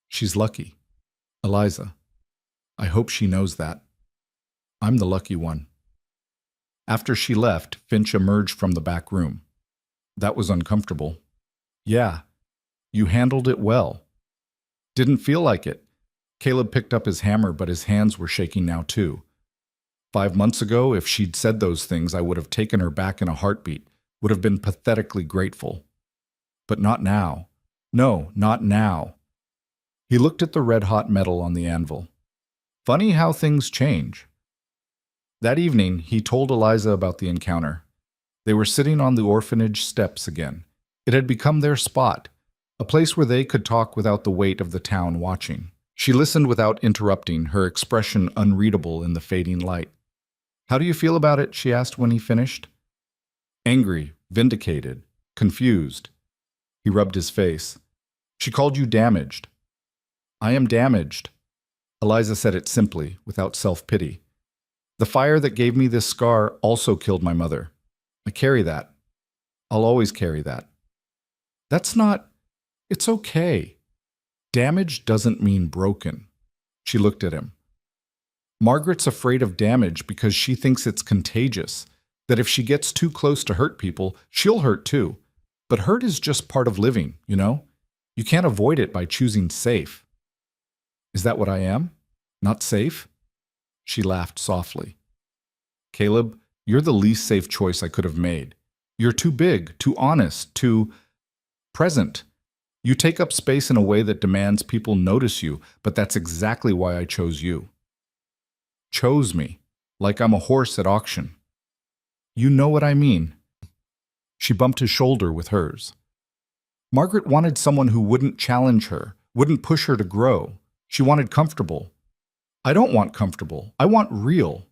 "She's lucky." Eliza, I hope she knows that. I'm the lucky one. After she left, Finch emerged from the back room. That was uncomfortable. Yeah, you handled it well. Didn't feel like it. Caleb picked up his hammer, but his hands were shaking now too. 5 months ago, if she'd said those things, I would have taken her back in a heartbeat, would have been pathetically grateful. But not now. No, not now. He looked at the red-hot metal on the anvil. Funny how things change. That evening, he told Eliza about the encounter. They were sitting on the orphanage steps again. It had become their spot, a place where they could talk without the weight of the town watching. She listened without interrupting, her expression unreadable in the fading light. How do you feel about it? She asked when he finished. Angry, vindicated, confused. He rubbed his face. She called you damaged. I am damaged. Eliza said it simply, without self-pity. The fire that gave me this scar also killed my mother. I carry that. I'll always carry that. That's not... It's okay. Damage doesn't mean broken. She looked at him. Margaret's afraid of damage because she thinks it's contagious, that if she gets too close to hurt people, she'll hurt too. But hurt is just part of living, you know? You can't avoid it by choosing safe. Is that what I am? Not safe? She laughed softly. Caleb, you're the least safe choice I could have made. You're too big, too honest, too present. You take up space in a way that demands people notice you, but that's exactly why I chose you. Chose me, like I'm a horse at auction. You know what I mean. She bumped his shoulder with hers. Margaret wanted someone who wouldn't challenge her, wouldn't push her to grow. She wanted comfortable. I don't want comfortable. I want real.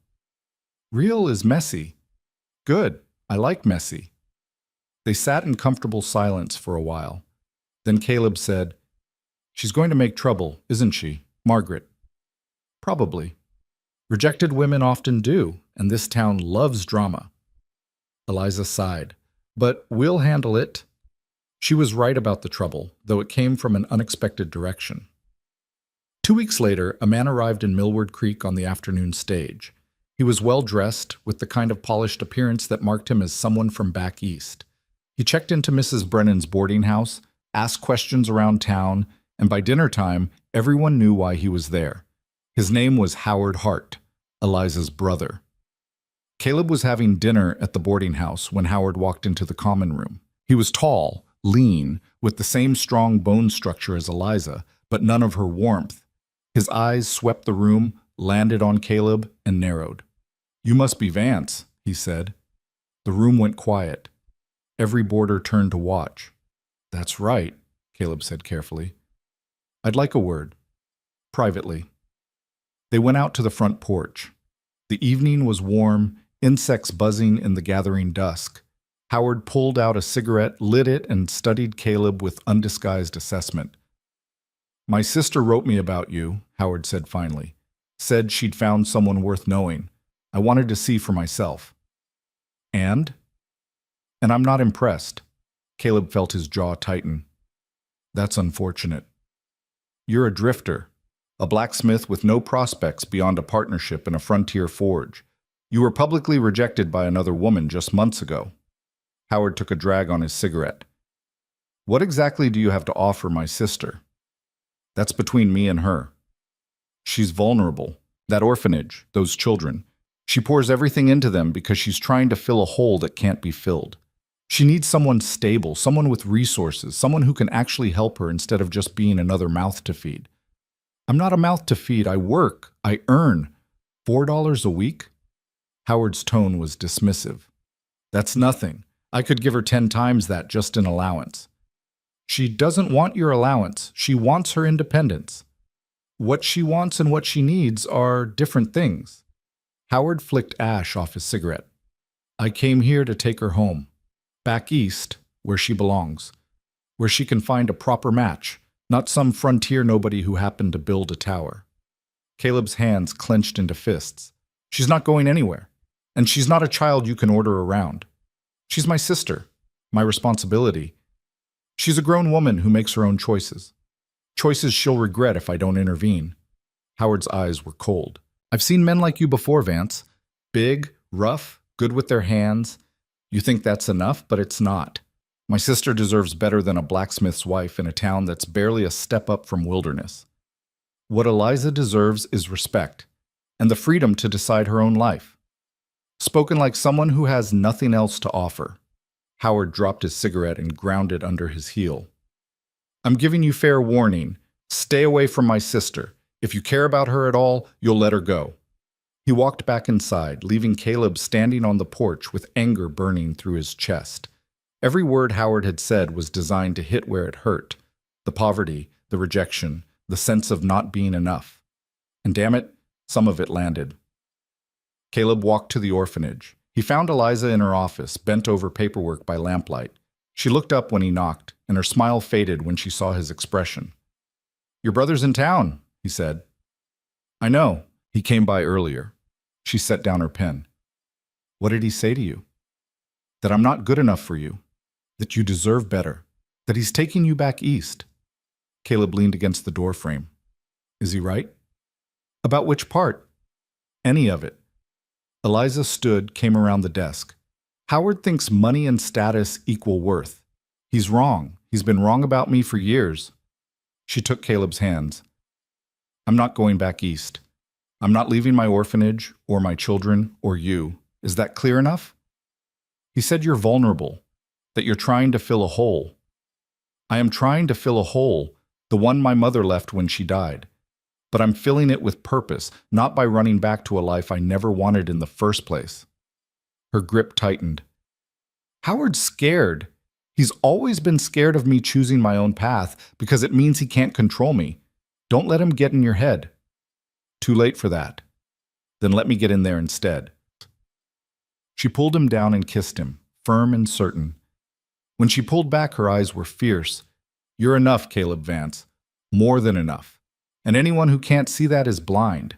Real is messy. Good. I like messy. They sat in comfortable silence for a while. Then Caleb said, She's going to make trouble, isn't she, Margaret? Probably. Rejected women often do, and this town loves drama. Eliza sighed. But we'll handle it. She was right about the trouble, though it came from an unexpected direction. 2 weeks later, a man arrived in Millward Creek on the afternoon stage. He was well-dressed, with the kind of polished appearance that marked him as someone from back east. He checked into Mrs. Brennan's boarding house, asked questions around town, and by dinner time, everyone knew why he was there. His name was Howard Hart, Eliza's brother. Caleb was having dinner at the boarding house when Howard walked into the common room. He was tall, lean, with the same strong bone structure as Eliza, but none of her warmth. His eyes swept the room, landed on Caleb, and narrowed. You must be Vance, he said. The room went quiet. Every boarder turned to watch. That's right, Caleb said carefully. I'd like a word. Privately. They went out to the front porch. The evening was warm, insects buzzing in the gathering dusk. Howard pulled out a cigarette, lit it, and studied Caleb with undisguised assessment. My sister wrote me about you, Howard said finally. Said she'd found someone worth knowing. I wanted to see for myself. And? And I'm not impressed. Caleb felt his jaw tighten. That's unfortunate. You're a drifter, a blacksmith with no prospects beyond a partnership in a frontier forge. You were publicly rejected by another woman just months ago. Howard took a drag on his cigarette. What exactly do you have to offer my sister? That's between me and her. She's vulnerable. That orphanage, those children. She pours everything into them because she's trying to fill a hole that can't be filled. She needs someone stable, someone with resources, someone who can actually help her instead of just being another mouth to feed. I'm not a mouth to feed. I work. I earn. $4 a week? Howard's tone was dismissive. That's nothing. I could give her 10 times that just in allowance. She doesn't want your allowance. She wants her independence. What she wants and what she needs are different things. Howard flicked ash off his cigarette. I came here to take her home. Back east, where she belongs. Where she can find a proper match, not some frontier nobody who happened to build a tower. Caleb's hands clenched into fists. She's not going anywhere. And she's not a child you can order around. She's my sister, my responsibility. She's a grown woman who makes her own choices. Choices she'll regret if I don't intervene. Howard's eyes were cold. I've seen men like you before, Vance. Big, rough, good with their hands. You think that's enough, but it's not. My sister deserves better than a blacksmith's wife in a town that's barely a step up from wilderness. What Eliza deserves is respect, and the freedom to decide her own life. Spoken like someone who has nothing else to offer. Howard dropped his cigarette and ground it under his heel. I'm giving you fair warning. Stay away from my sister. If you care about her at all, you'll let her go. He walked back inside, leaving Caleb standing on the porch with anger burning through his chest. Every word Howard had said was designed to hit where it hurt. The poverty, the rejection, the sense of not being enough. And damn it, some of it landed. Caleb walked to the orphanage. He found Eliza in her office, bent over paperwork by lamplight. She looked up when he knocked, and her smile faded when she saw his expression. Your brother's in town, he said. I know. He came by earlier. She set down her pen. What did he say to you? That I'm not good enough for you. That you deserve better. That he's taking you back east. Caleb leaned against the doorframe. Is he right? About which part? Any of it. Eliza stood, came around the desk. Howard thinks money and status equal worth. He's wrong. He's been wrong about me for years. She took Caleb's hands. I'm not going back east. I'm not leaving my orphanage, or my children, or you. Is that clear enough? He said you're vulnerable, that you're trying to fill a hole. I am trying to fill a hole, the one my mother left when she died. But I'm filling it with purpose, not by running back to a life I never wanted in the first place. Her grip tightened. Howard's scared. He's always been scared of me choosing my own path because it means he can't control me. Don't let him get in your head. Too late for that. Then let me get in there instead. She pulled him down and kissed him, firm and certain. When she pulled back, her eyes were fierce. You're enough, Caleb Vance. More than enough. And anyone who can't see that is blind.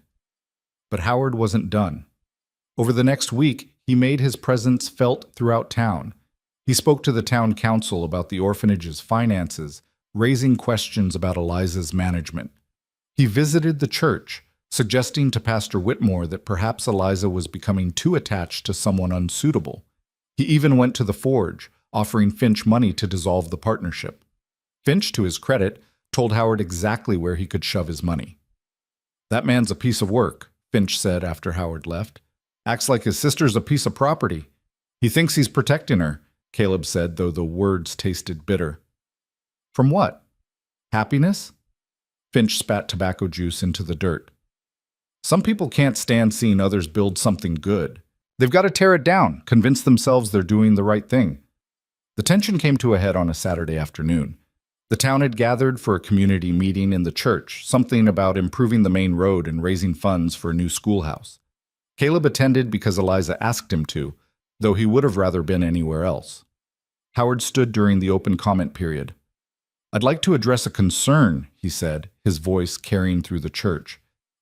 But Howard wasn't done. Over the next week, he made his presence felt throughout town. He spoke to the town council about the orphanage's finances, raising questions about Eliza's management. He visited the church, suggesting to Pastor Whitmore that perhaps Eliza was becoming too attached to someone unsuitable. He even went to the forge, offering Finch money to dissolve the partnership. Finch, to his credit, told Howard exactly where he could shove his money. That man's a piece of work, Finch said after Howard left. Acts like his sister's a piece of property. He thinks he's protecting her, Caleb said, though the words tasted bitter. From what? Happiness? Finch spat tobacco juice into the dirt. Some people can't stand seeing others build something good. They've got to tear it down, convince themselves they're doing the right thing. The tension came to a head on a Saturday afternoon. The town had gathered for a community meeting in the church, something about improving the main road and raising funds for a new schoolhouse. Caleb attended because Eliza asked him to, though he would have rather been anywhere else. Howard stood during the open comment period. I'd like to address a concern, he said, his voice carrying through the church.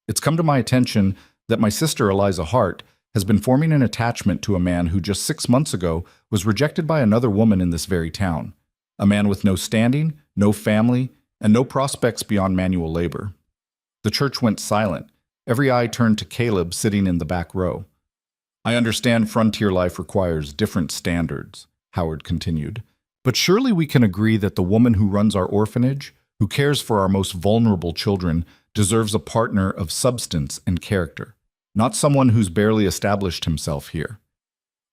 It's come to my attention that my sister Eliza Hart has been forming an attachment to a man who just 6 months ago was rejected by another woman in this very town. A man with no standing, no family, and no prospects beyond manual labor. The church went silent. Every eye turned to Caleb sitting in the back row. I understand frontier life requires different standards, Howard continued. But surely we can agree that the woman who runs our orphanage, who cares for our most vulnerable children, deserves a partner of substance and character, not someone who's barely established himself here.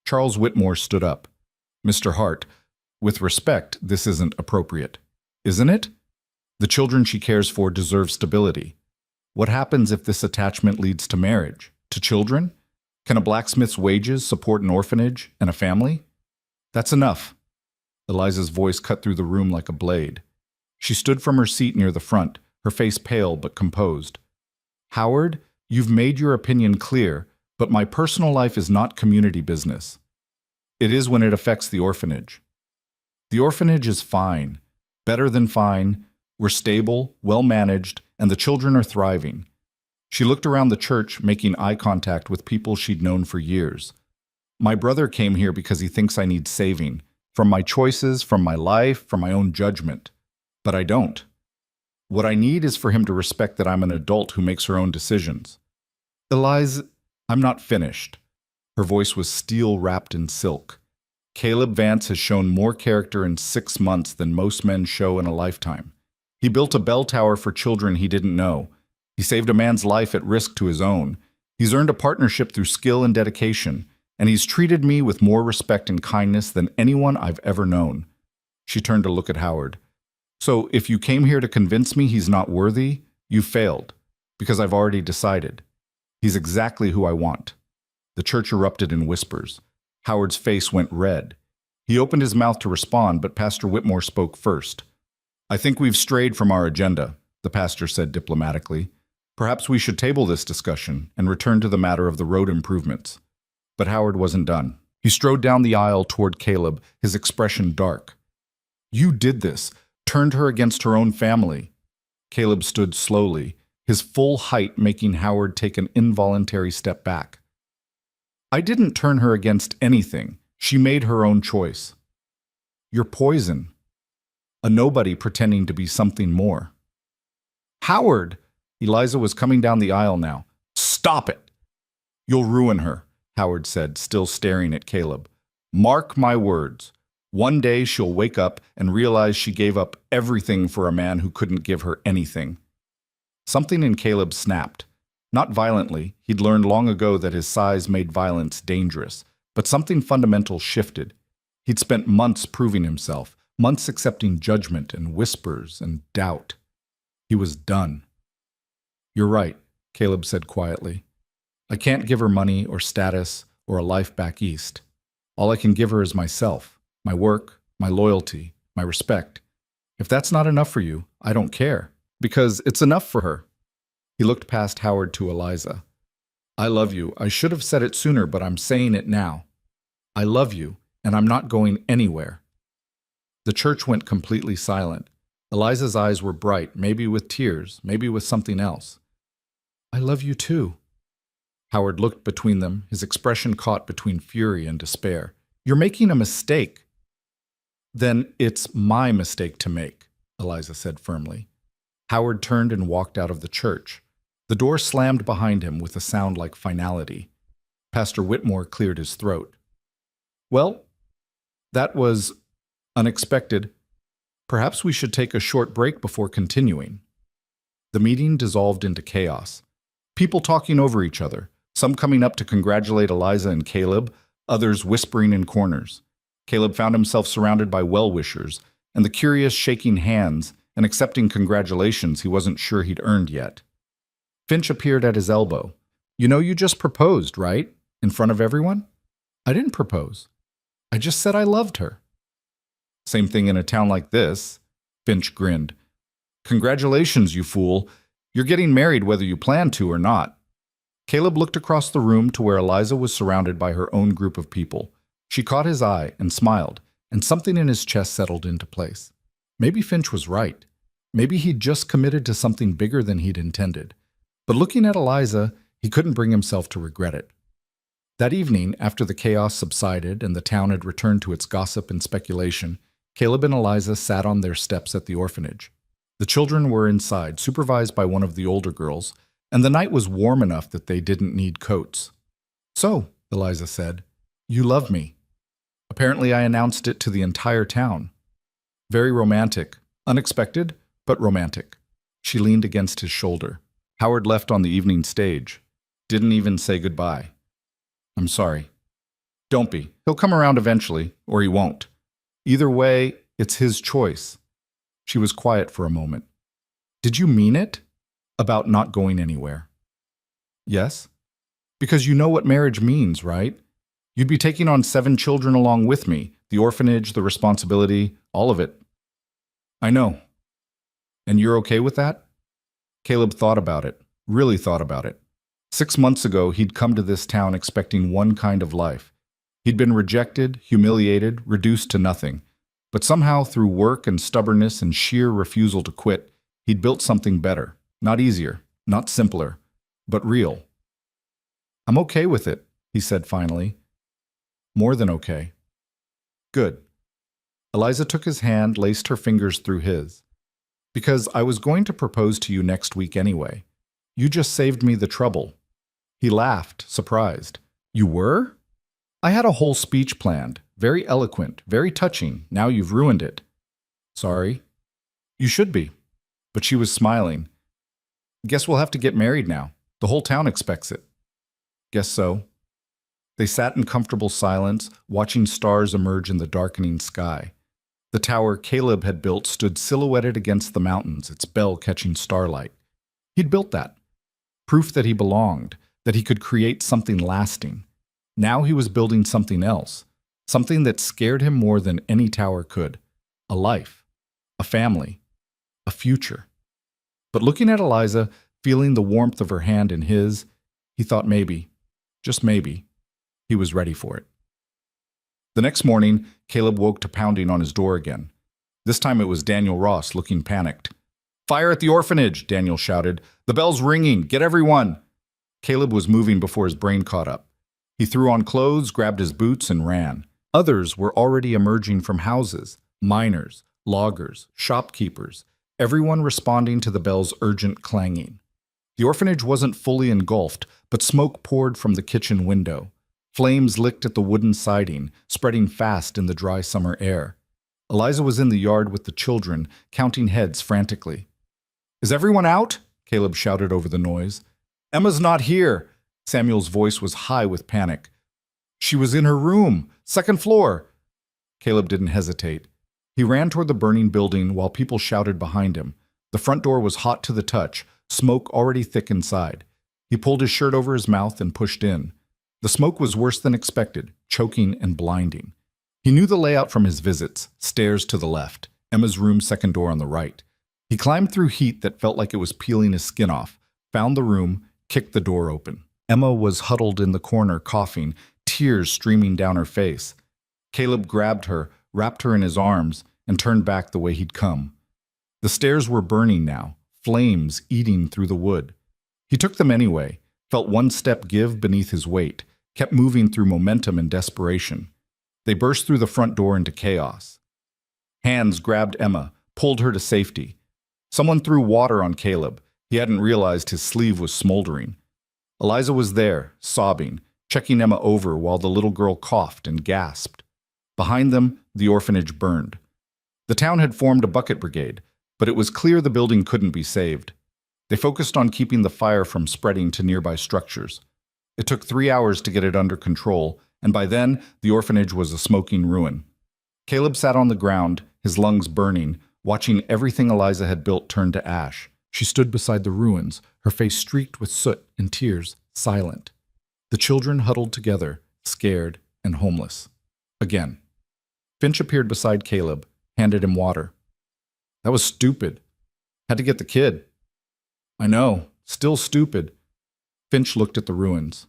Charles Whitmore stood up. Mr. Hart, with respect, this isn't appropriate. Isn't it? The children she cares for deserve stability. What happens if this attachment leads to marriage? To children? Can a blacksmith's wages support an orphanage and a family? That's enough. Eliza's voice cut through the room like a blade. She stood from her seat near the front, her face pale but composed. Howard, you've made your opinion clear, but my personal life is not community business. It is when it affects the orphanage. The orphanage is fine, better than fine. We're stable, well-managed, and the children are thriving. She looked around the church, making eye contact with people she'd known for years. My brother came here because he thinks I need saving, from my choices, from my life, from my own judgment. But I don't. What I need is for him to respect that I'm an adult who makes her own decisions. Eliza, I'm not finished. Her voice was steel wrapped in silk. Caleb Vance has shown more character in 6 months than most men show in a lifetime. He built a bell tower for children he didn't know. He saved a man's life at risk to his own. He's earned a partnership through skill and dedication, and he's treated me with more respect and kindness than anyone I've ever known. She turned to look at Howard. So if you came here to convince me he's not worthy, you failed, because I've already decided. He's exactly who I want. The church erupted in whispers. Howard's face went red. He opened his mouth to respond, but Pastor Whitmore spoke first. I think we've strayed from our agenda, the pastor said diplomatically. Perhaps we should table this discussion and return to the matter of the road improvements. But Howard wasn't done. He strode down the aisle toward Caleb, his expression dark. You did this, turned her against her own family. Caleb stood slowly, his full height making Howard take an involuntary step back. I didn't turn her against anything. She made her own choice. You're poison. A nobody pretending to be something more. Howard! Eliza was coming down the aisle now. Stop it! You'll ruin her, Howard said, still staring at Caleb. Mark my words. One day she'll wake up and realize she gave up everything for a man who couldn't give her anything. Something in Caleb snapped. Not violently, he'd learned long ago that his size made violence dangerous, but something fundamental shifted. He'd spent months proving himself, months accepting judgment and whispers and doubt. He was done. You're right, Caleb said quietly. I can't give her money or status or a life back east. All I can give her is myself, my work, my loyalty, my respect. If that's not enough for you, I don't care, because it's enough for her. He looked past Howard to Eliza. I love you. I should have said it sooner, but I'm saying it now. I love you, and I'm not going anywhere. The church went completely silent. Eliza's eyes were bright, maybe with tears, maybe with something else. I love you too. Howard looked between them, his expression caught between fury and despair. You're making a mistake. Then it's my mistake to make, Eliza said firmly. Howard turned and walked out of the church. The door slammed behind him with a sound like finality. Pastor Whitmore cleared his throat. Well, that was unexpected. Perhaps we should take a short break before continuing. The meeting dissolved into chaos. People talking over each other, some coming up to congratulate Eliza and Caleb, others whispering in corners. Caleb found himself surrounded by well-wishers, and the curious shaking hands and accepting congratulations he wasn't sure he'd earned yet. Finch appeared at his elbow. You know you just proposed, right? In front of everyone? I didn't propose. I just said I loved her. Same thing in a town like this. Finch grinned. Congratulations, you fool. You're getting married whether you plan to or not. Caleb looked across the room to where Eliza was surrounded by her own group of people. She caught his eye and smiled, and something in his chest settled into place. Maybe Finch was right. Maybe he'd just committed to something bigger than he'd intended. But looking at Eliza, he couldn't bring himself to regret it. That evening, after the chaos subsided and the town had returned to its gossip and speculation, Caleb and Eliza sat on their steps at the orphanage. The children were inside, supervised by one of the older girls, and the night was warm enough that they didn't need coats. So, Eliza said, you love me. Apparently I announced it to the entire town. Very romantic. Unexpected, but romantic. She leaned against his shoulder. Howard left on the evening stage. Didn't even say goodbye. I'm sorry. Don't be. He'll come around eventually, or he won't. Either way, it's his choice. She was quiet for a moment. Did you mean it? About not going anywhere? Yes. Because you know what marriage means, right? You'd be taking on 7 children along with me, the orphanage, the responsibility, all of it. I know. And you're okay with that? Caleb thought about it, really thought about it. 6 months ago, he'd come to this town expecting one kind of life. He'd been rejected, humiliated, reduced to nothing. But somehow, through work and stubbornness and sheer refusal to quit, he'd built something better. Not easier, not simpler, but real. I'm okay with it, he said finally. More than okay. Good. Eliza took his hand, laced her fingers through his. Because I was going to propose to you next week anyway. You just saved me the trouble. He laughed, surprised. You were? I had a whole speech planned. Very eloquent, very touching. Now you've ruined it. Sorry. You should be. But she was smiling. Guess we'll have to get married now. The whole town expects it. Guess so. They sat in comfortable silence, watching stars emerge in the darkening sky. The tower Caleb had built stood silhouetted against the mountains, its bell catching starlight. He'd built that. Proof that he belonged, that he could create something lasting. Now he was building something else, something that scared him more than any tower could. A life, a family, a future. But looking at Eliza, feeling the warmth of her hand in his, he thought maybe, just maybe, he was ready for it. The next morning, Caleb woke to pounding on his door again. This time it was Daniel Ross, looking panicked. "Fire at the orphanage," Daniel shouted. "The bell's ringing. Get everyone." Caleb was moving before his brain caught up. He threw on clothes, grabbed his boots, and ran. Others were already emerging from houses, miners, loggers, shopkeepers, everyone responding to the bell's urgent clanging. The orphanage wasn't fully engulfed, but smoke poured from the kitchen window. Flames licked at the wooden siding, spreading fast in the dry summer air. Eliza was in the yard with the children, counting heads frantically. "Is everyone out?" Caleb shouted over the noise. "Emma's not here." Samuel's voice was high with panic. "She was in her room, second floor." Caleb didn't hesitate. He ran toward the burning building while people shouted behind him. The front door was hot to the touch, smoke already thick inside. He pulled his shirt over his mouth and pushed in. The smoke was worse than expected, choking and blinding. He knew the layout from his visits: stairs to the left, Emma's room second door on the right. He climbed through heat that felt like it was peeling his skin off, found the room, kicked the door open. Emma was huddled in the corner, coughing, tears streaming down her face. Caleb grabbed her, wrapped her in his arms, and turned back the way he'd come. The stairs were burning now, flames eating through the wood. He took them anyway, felt one step give beneath his weight, kept moving through momentum and desperation. They burst through the front door into chaos. Hands grabbed Emma, pulled her to safety. Someone threw water on Caleb. He hadn't realized his sleeve was smoldering. Eliza was there, sobbing, checking Emma over while the little girl coughed and gasped. Behind them, the orphanage burned. The town had formed a bucket brigade, but it was clear the building couldn't be saved. They focused on keeping the fire from spreading to nearby structures. It took 3 hours to get it under control, and by then, the orphanage was a smoking ruin. Caleb sat on the ground, his lungs burning, watching everything Eliza had built turn to ash. She stood beside the ruins, her face streaked with soot and tears, silent. The children huddled together, scared and homeless. Again. Finch appeared beside Caleb, handed him water. "That was stupid. Had to get the kid." "I know. Still stupid." Finch looked at the ruins.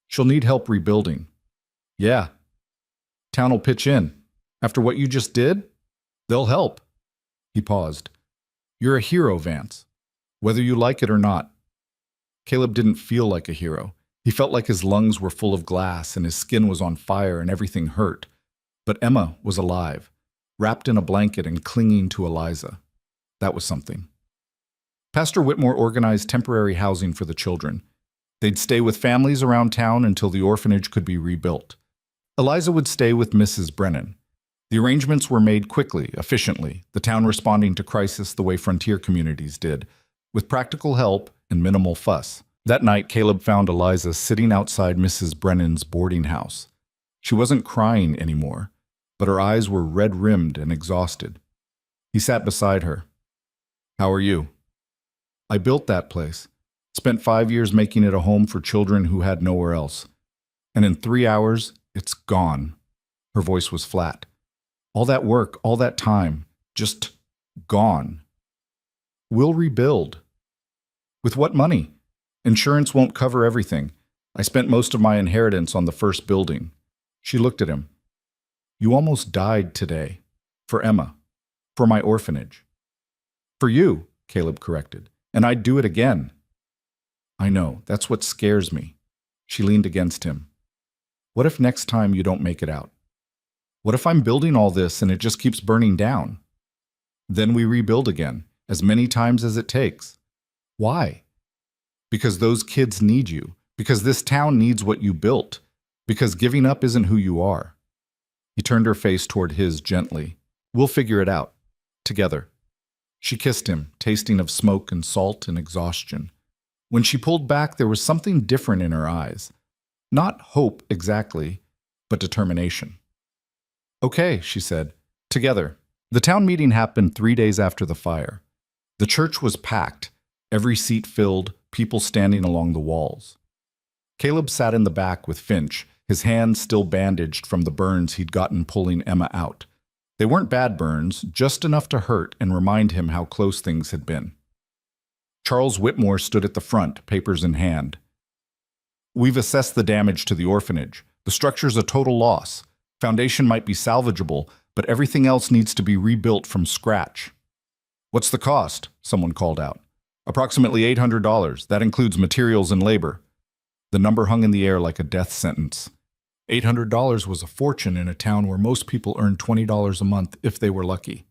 "She'll need help rebuilding." "Yeah. Town will pitch in. After what you just did, they'll help." He paused. "You're a hero, Vance. Whether you like it or not." Caleb didn't feel like a hero. He felt like his lungs were full of glass and his skin was on fire and everything hurt. But Emma was alive, wrapped in a blanket and clinging to Eliza. That was something. Pastor Whitmore organized temporary housing for the children. They'd stay with families around town until the orphanage could be rebuilt. Eliza would stay with Mrs. Brennan. The arrangements were made quickly, efficiently, the town responding to crisis the way frontier communities did, with practical help and minimal fuss. That night, Caleb found Eliza sitting outside Mrs. Brennan's boarding house. She wasn't crying anymore, but her eyes were red-rimmed and exhausted. He sat beside her. "How are you?" "I built that place. Spent 5 years making it a home for children who had nowhere else. And in 3 hours, it's gone." Her voice was flat. "All that work, all that time, just gone." "We'll rebuild." "With what money? Insurance won't cover everything. I spent most of my inheritance on the first building." She looked at him. "You almost died today. For Emma. For my orphanage." "For you," Caleb corrected. "And I'd do it again." "I know. That's what scares me." She leaned against him. "What if next time you don't make it out? What if I'm building all this and it just keeps burning down?" "Then we rebuild again. as many times as it takes. Why? Because those kids need you. Because this town needs what you built. Because giving up isn't who you are. He turned her face toward his gently. We'll figure it out. Together. She kissed him, tasting of smoke and salt and exhaustion. When she pulled back, there was something different in her eyes. Not hope exactly, but determination. Okay, she said. Together. The town meeting happened 3 days after the fire. The church was packed, every seat filled, people standing along the walls. Caleb sat in the back with Finch, his hands still bandaged from the burns he'd gotten pulling Emma out. They weren't bad burns, just enough to hurt and remind him how close things had been. Charles Whitmore stood at the front, papers in hand. We've assessed the damage to the orphanage. The structure's a total loss. Foundation might be salvageable, but everything else needs to be rebuilt from scratch. What's the cost? Someone called out. Approximately $800. That includes materials and labor. The number hung in the air like a death sentence. $800 was a fortune in a town where most people earned $20 a month if they were lucky.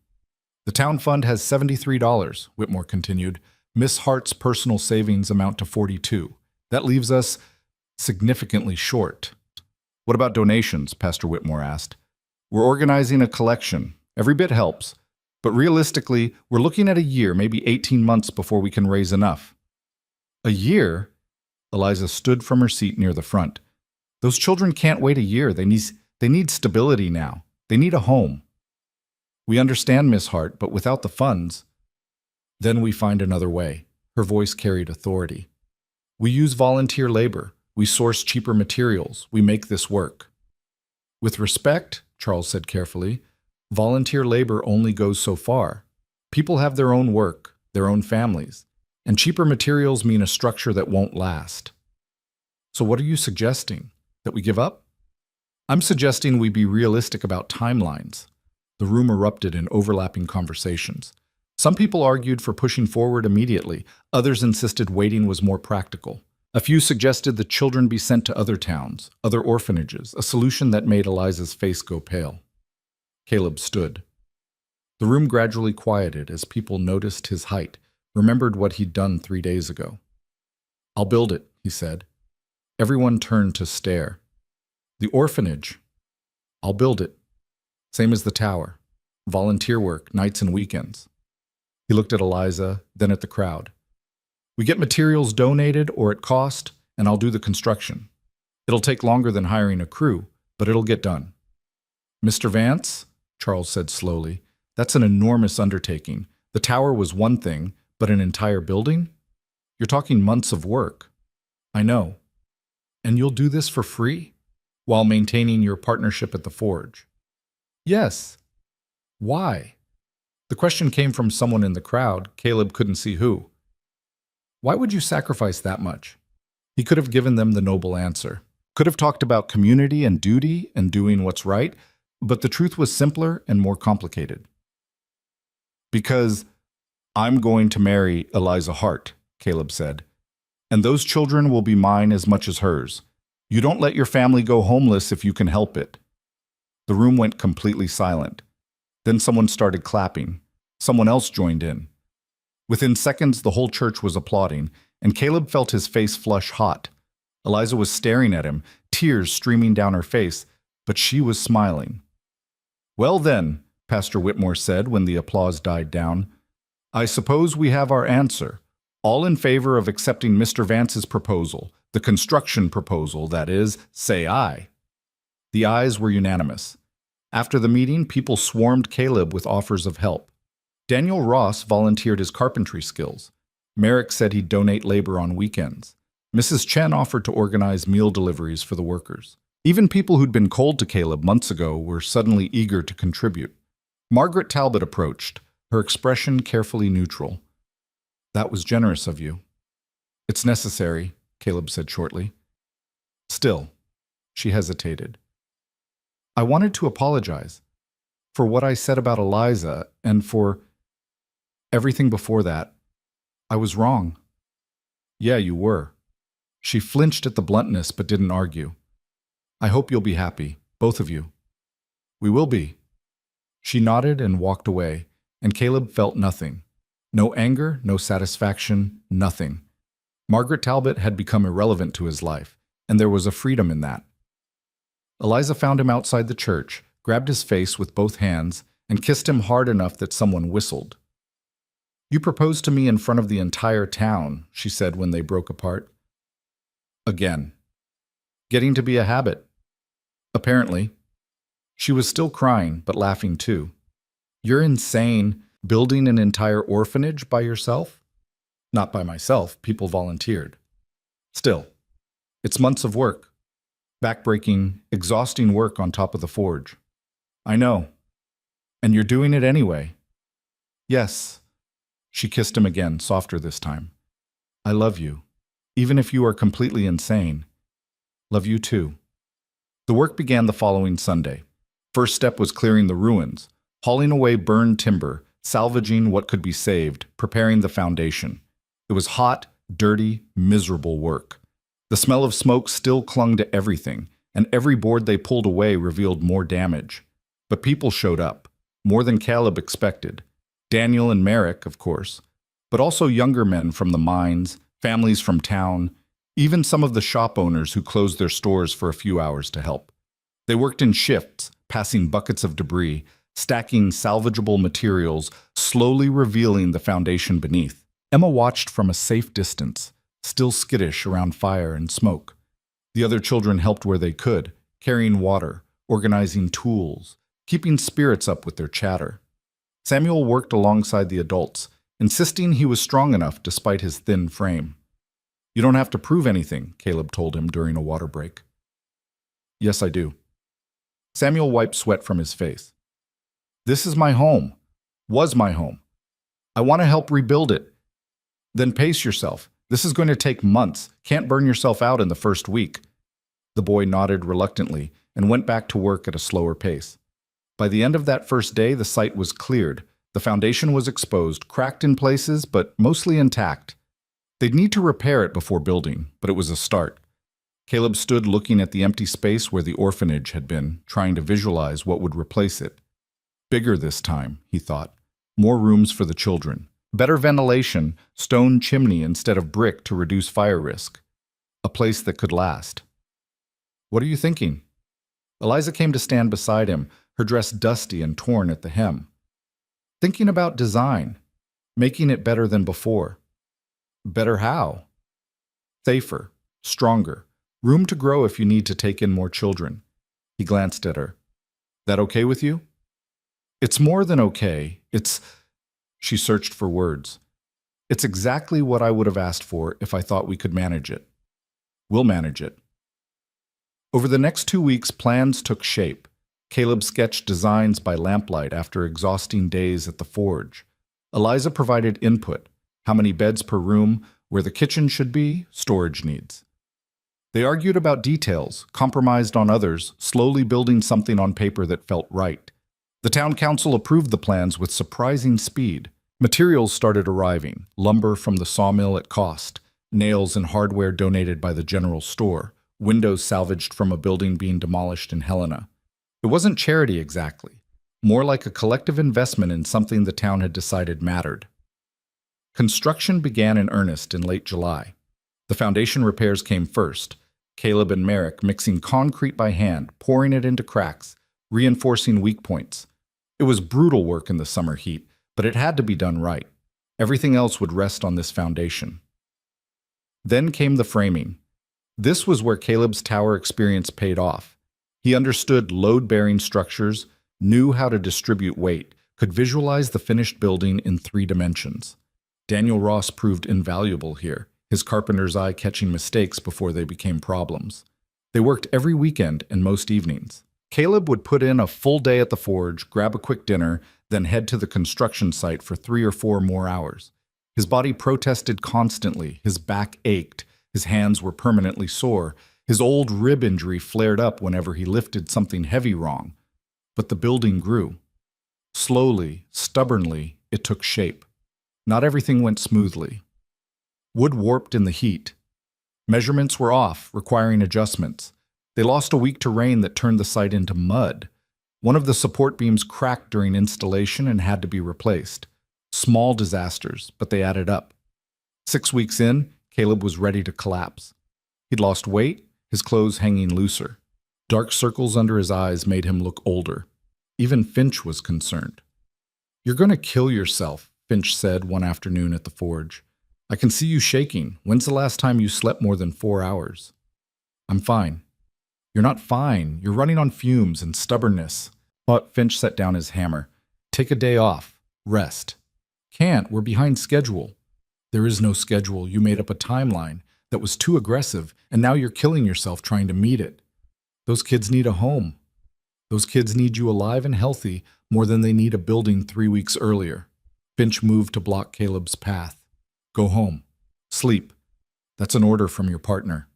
The town fund has $73, Whitmore continued. Miss Hart's personal savings amount to $42. That leaves us significantly short. What about donations? Pastor Whitmore asked. We're organizing a collection. Every bit helps. But realistically, we're looking at a year, maybe 18 months before we can raise enough. A year? Eliza stood from her seat near the front. Those children can't wait a year. They need stability now. They need a home. We understand, Miss Hart, but without the funds, then we find another way. Her voice carried authority. We use volunteer labor. We source cheaper materials. We make this work. With respect, Charles said carefully, volunteer labor only goes so far. People have their own work, their own families, and cheaper materials mean a structure that won't last. So what are you suggesting? That we give up? I'm suggesting we be realistic about timelines. The room erupted in overlapping conversations. Some people argued for pushing forward immediately. Others insisted waiting was more practical. A few suggested the children be sent to other towns, other orphanages, a solution that made Eliza's face go pale. Caleb stood. The room gradually quieted as people noticed his height, remembered what he'd done 3 days ago. I'll build it, he said. Everyone turned to stare. The orphanage. I'll build it. Same as the tower. Volunteer work, nights and weekends. He looked at Eliza, then at the crowd. We get materials donated or at cost, and I'll do the construction. It'll take longer than hiring a crew, but it'll get done. Mr. Vance, Charles said slowly, that's an enormous undertaking. The tower was one thing, but an entire building? You're talking months of work. I know. And you'll do this for free? While maintaining your partnership at the forge? Yes. Why? The question came from someone in the crowd. Caleb couldn't see who. Why would you sacrifice that much? He could have given them the noble answer. Could have talked about community and duty and doing what's right, but the truth was simpler and more complicated. Because I'm going to marry Eliza Hart, Caleb said, and those children will be mine as much as hers. You don't let your family go homeless if you can help it. The room went completely silent. Then someone started clapping. Someone else joined in. Within seconds, the whole church was applauding, and Caleb felt his face flush hot. Eliza was staring at him, tears streaming down her face, but she was smiling. Well then, Pastor Whitmore said when the applause died down, I suppose we have our answer. All in favor of accepting Mr. Vance's proposal, the construction proposal, that is, say aye. The ayes were unanimous. After the meeting, people swarmed Caleb with offers of help. Daniel Ross volunteered his carpentry skills. Merrick said he'd donate labor on weekends. Mrs. Chen offered to organize meal deliveries for the workers. Even people who'd been cold to Caleb months ago were suddenly eager to contribute. Margaret Talbot approached, her expression carefully neutral. That was generous of you. It's necessary, Caleb said shortly. Still, she hesitated. I wanted to apologize for what I said about Eliza and for everything before that. I was wrong. Yeah, you were. She flinched at the bluntness but didn't argue. I hope you'll be happy, both of you. We will be. She nodded and walked away, and Caleb felt nothing. No anger, no satisfaction, nothing. Margaret Talbot had become irrelevant to his life, and there was a freedom in that. Eliza found him outside the church, grabbed his face with both hands, and kissed him hard enough that someone whistled. "You proposed to me in front of the entire town," she said when they broke apart. Again. Getting to be a habit. Apparently. She was still crying, but laughing too. "You're insane, building an entire orphanage by yourself?" "Not by myself, people volunteered." "Still, it's months of work. Backbreaking, exhausting work on top of the forge." "I know. And you're doing it anyway." "Yes." She kissed him again, softer this time. "I love you, even if you are completely insane. Love you too." The work began the following Sunday. First step was clearing the ruins, hauling away burned timber, salvaging what could be saved, preparing the foundation. It was hot, dirty, miserable work. The smell of smoke still clung to everything, and every board they pulled away revealed more damage. But people showed up, more than Caleb expected. Daniel and Merrick, of course, but also younger men from the mines, families from town, even some of the shop owners who closed their stores for a few hours to help. They worked in shifts, passing buckets of debris, stacking salvageable materials, slowly revealing the foundation beneath. Emma watched from a safe distance, still skittish around fire and smoke. The other children helped where they could, carrying water, organizing tools, keeping spirits up with their chatter. Samuel worked alongside the adults, insisting he was strong enough despite his thin frame. "You don't have to prove anything," Caleb told him during a water break. "Yes, I do." Samuel wiped sweat from his face. "This is my home. Was my home. I want to help rebuild it." "Then pace yourself. This is going to take months. Can't burn yourself out in the first week." The boy nodded reluctantly and went back to work at a slower pace. By the end of that first day, the site was cleared. The foundation was exposed, cracked in places, but mostly intact. They'd need to repair it before building, but it was a start. Caleb stood looking at the empty space where the orphanage had been, trying to visualize what would replace it. Bigger this time, he thought. More rooms for the children. Better ventilation, stone chimney instead of brick to reduce fire risk. A place that could last. "What are you thinking?" Eliza came to stand beside him, her dress dusty and torn at the hem. "Thinking about design. Making it better than before." "Better how?" "Safer. Stronger. Room to grow if you need to take in more children." He glanced at her. "That okay with you?" "It's more than okay. It's..." She searched for words. "It's exactly what I would have asked for if I thought we could manage it. We'll manage it." Over the next 2 weeks, plans took shape. Caleb sketched designs by lamplight after exhausting days at the forge. Eliza provided input: how many beds per room, where the kitchen should be, storage needs. They argued about details, compromised on others, slowly building something on paper that felt right. The town council approved the plans with surprising speed. Materials started arriving: lumber from the sawmill at cost, nails and hardware donated by the general store, windows salvaged from a building being demolished in Helena. It wasn't charity exactly, more like a collective investment in something the town had decided mattered. Construction began in earnest in late July. The foundation repairs came first, Caleb and Merrick mixing concrete by hand, pouring it into cracks, reinforcing weak points. It was brutal work in the summer heat, but it had to be done right. Everything else would rest on this foundation. Then came the framing. This was where Caleb's tower experience paid off. He understood load-bearing structures, knew how to distribute weight, could visualize the finished building in 3 dimensions. Daniel Ross proved invaluable here, his carpenter's eye catching mistakes before they became problems. They worked every weekend and most evenings. Caleb would put in a full day at the forge, grab a quick dinner, then head to the construction site for 3 or 4 more hours. His body protested constantly, his back ached, his hands were permanently sore, his old rib injury flared up whenever he lifted something heavy wrong. But the building grew. Slowly, stubbornly, it took shape. Not everything went smoothly. Wood warped in the heat. Measurements were off, requiring adjustments. They lost a week to rain that turned the site into mud. One of the support beams cracked during installation and had to be replaced. Small disasters, but they added up. 6 weeks in, Caleb was ready to collapse. He'd lost weight, his clothes hanging looser. Dark circles under his eyes made him look older. Even Finch was concerned. "You're going to kill yourself," Finch said one afternoon at the forge. "I can see you shaking. When's the last time you slept more than 4 hours?" "I'm fine." "You're not fine. You're running on fumes and stubbornness." But Finch set down his hammer. "Take a day off. Rest." "Can't. We're behind schedule." "There is no schedule. You made up a timeline that was too aggressive, and now you're killing yourself trying to meet it. Those kids need a home. Those kids need you alive and healthy more than they need a building 3 weeks earlier." Finch moved to block Caleb's path. "Go home. Sleep. That's an order from your partner."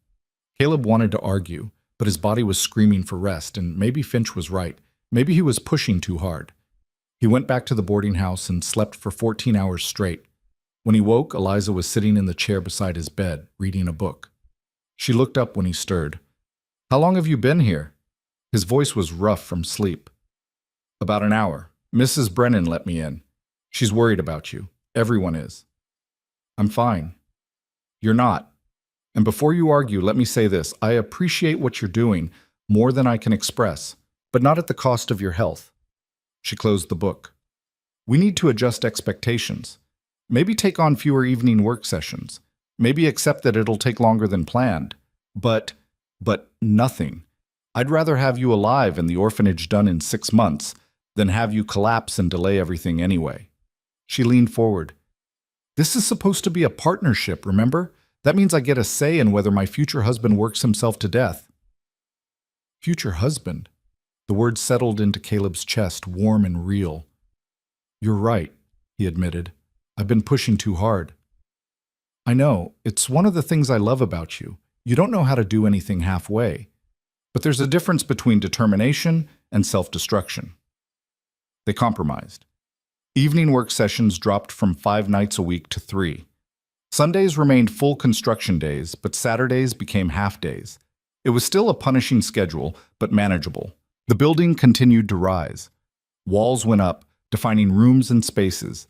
Caleb wanted to argue, but his body was screaming for rest, and maybe Finch was right. Maybe he was pushing too hard. He went back to the boarding house and slept for 14 hours straight. When he woke, Eliza was sitting in the chair beside his bed, reading a book. She looked up when he stirred. "How long have you been here?" His voice was rough from sleep. "About an hour. Mrs. Brennan let me in. She's worried about you. Everyone is." "I'm fine." "You're not. And before you argue, let me say this. I appreciate what you're doing more than I can express, but not at the cost of your health." She closed the book. "We need to adjust expectations. Maybe take on fewer evening work sessions. Maybe accept that it'll take longer than planned. But nothing. I'd rather have you alive and the orphanage done in 6 months than have you collapse and delay everything anyway." She leaned forward. "This is supposed to be a partnership, remember? That means I get a say in whether my future husband works himself to death." Future husband? The word settled into Caleb's chest, warm and real. "You're right," he admitted. "I've been pushing too hard." "I know. It's one of the things I love about you. You don't know how to do anything halfway. But there's a difference between determination and self-destruction." They compromised. Evening work sessions dropped from 5 nights a week to 3. Sundays remained full construction days, but Saturdays became half-days. It was still a punishing schedule, but manageable. The building continued to rise. Walls went up, defining rooms and spaces.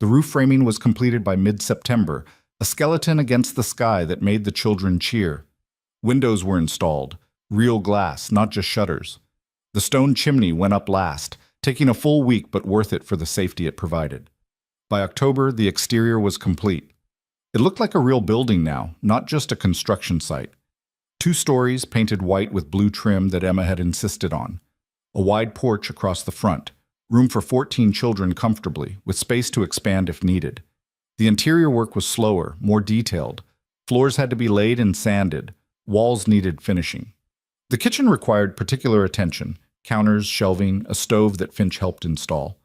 The roof framing was completed by mid-September, a skeleton against the sky that made the children cheer. Windows were installed, real glass, not just shutters. The stone chimney went up last, taking a full week but worth it for the safety it provided. By October, the exterior was complete. It looked like a real building now, not just a construction site. 2 stories painted white with blue trim that Emma had insisted on. A wide porch across the front, room for 14 children comfortably, with space to expand if needed. The interior work was slower, more detailed. Floors had to be laid and sanded. Walls needed finishing. The kitchen required particular attention: counters, shelving, a stove that Finch helped install.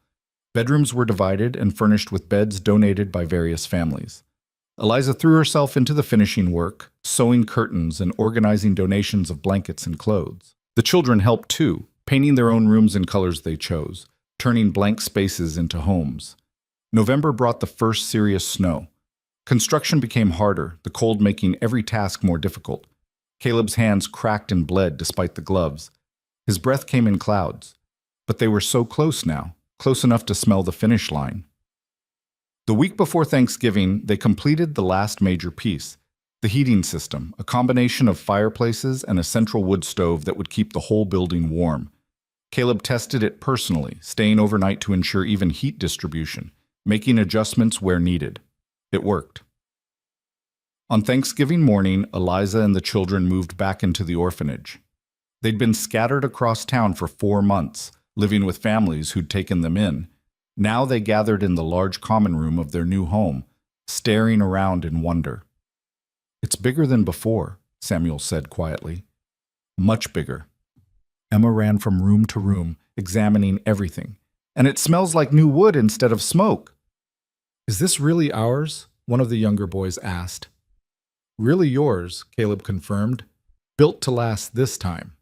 Bedrooms were divided and furnished with beds donated by various families. Eliza threw herself into the finishing work, sewing curtains and organizing donations of blankets and clothes. The children helped too, painting their own rooms in colors they chose, turning blank spaces into homes. November brought the first serious snow. Construction became harder, the cold making every task more difficult. Caleb's hands cracked and bled despite the gloves. His breath came in clouds. But they were so close now, close enough to smell the finish line. The week before Thanksgiving, they completed the last major piece: the heating system, a combination of fireplaces and a central wood stove that would keep the whole building warm. Caleb tested it personally, staying overnight to ensure even heat distribution, making adjustments where needed. It worked. On Thanksgiving morning, Eliza and the children moved back into the orphanage. They'd been scattered across town for 4 months, living with families who'd taken them in. Now they gathered in the large common room of their new home, staring around in wonder. "It's bigger than before," Samuel said quietly. "Much bigger." Emma ran from room to room, examining everything. "And it smells like new wood instead of smoke." "Is this really ours?" one of the younger boys asked. "Really yours," Caleb confirmed. "Built to last this time."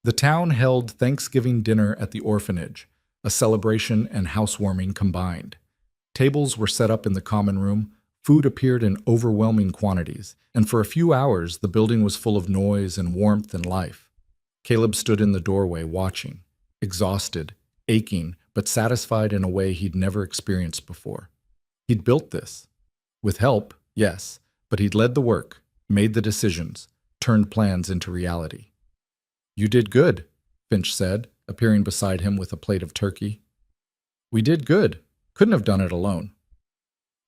The town held Thanksgiving dinner at the orphanage, a celebration and housewarming combined. Tables were set up in the common room, food appeared in overwhelming quantities, and for a few hours the building was full of noise and warmth and life. Caleb stood in the doorway watching, exhausted, aching, but satisfied in a way he'd never experienced before. He'd built this. With help, yes, but he'd led the work, made the decisions, turned plans into reality. "You did good," Finch said, appearing beside him with a plate of turkey. "We did good. Couldn't have done it alone."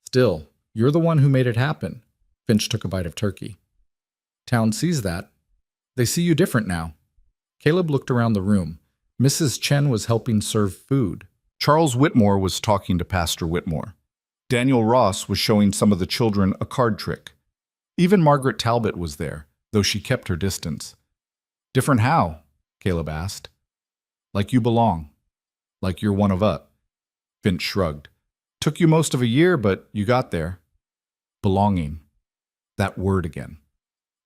"Still, you're the one who made it happen." Finch took a bite of turkey. "Town sees that. They see you different now." Caleb looked around the room. Mrs. Chen was helping serve food. Charles Whitmore was talking to Pastor Whitmore. Daniel Ross was showing some of the children a card trick. Even Margaret Talbot was there, though she kept her distance. "Different how?" Caleb asked. "Like you belong. Like you're one of us." Finch shrugged. "Took you most of a year, but you got there." Belonging. That word again.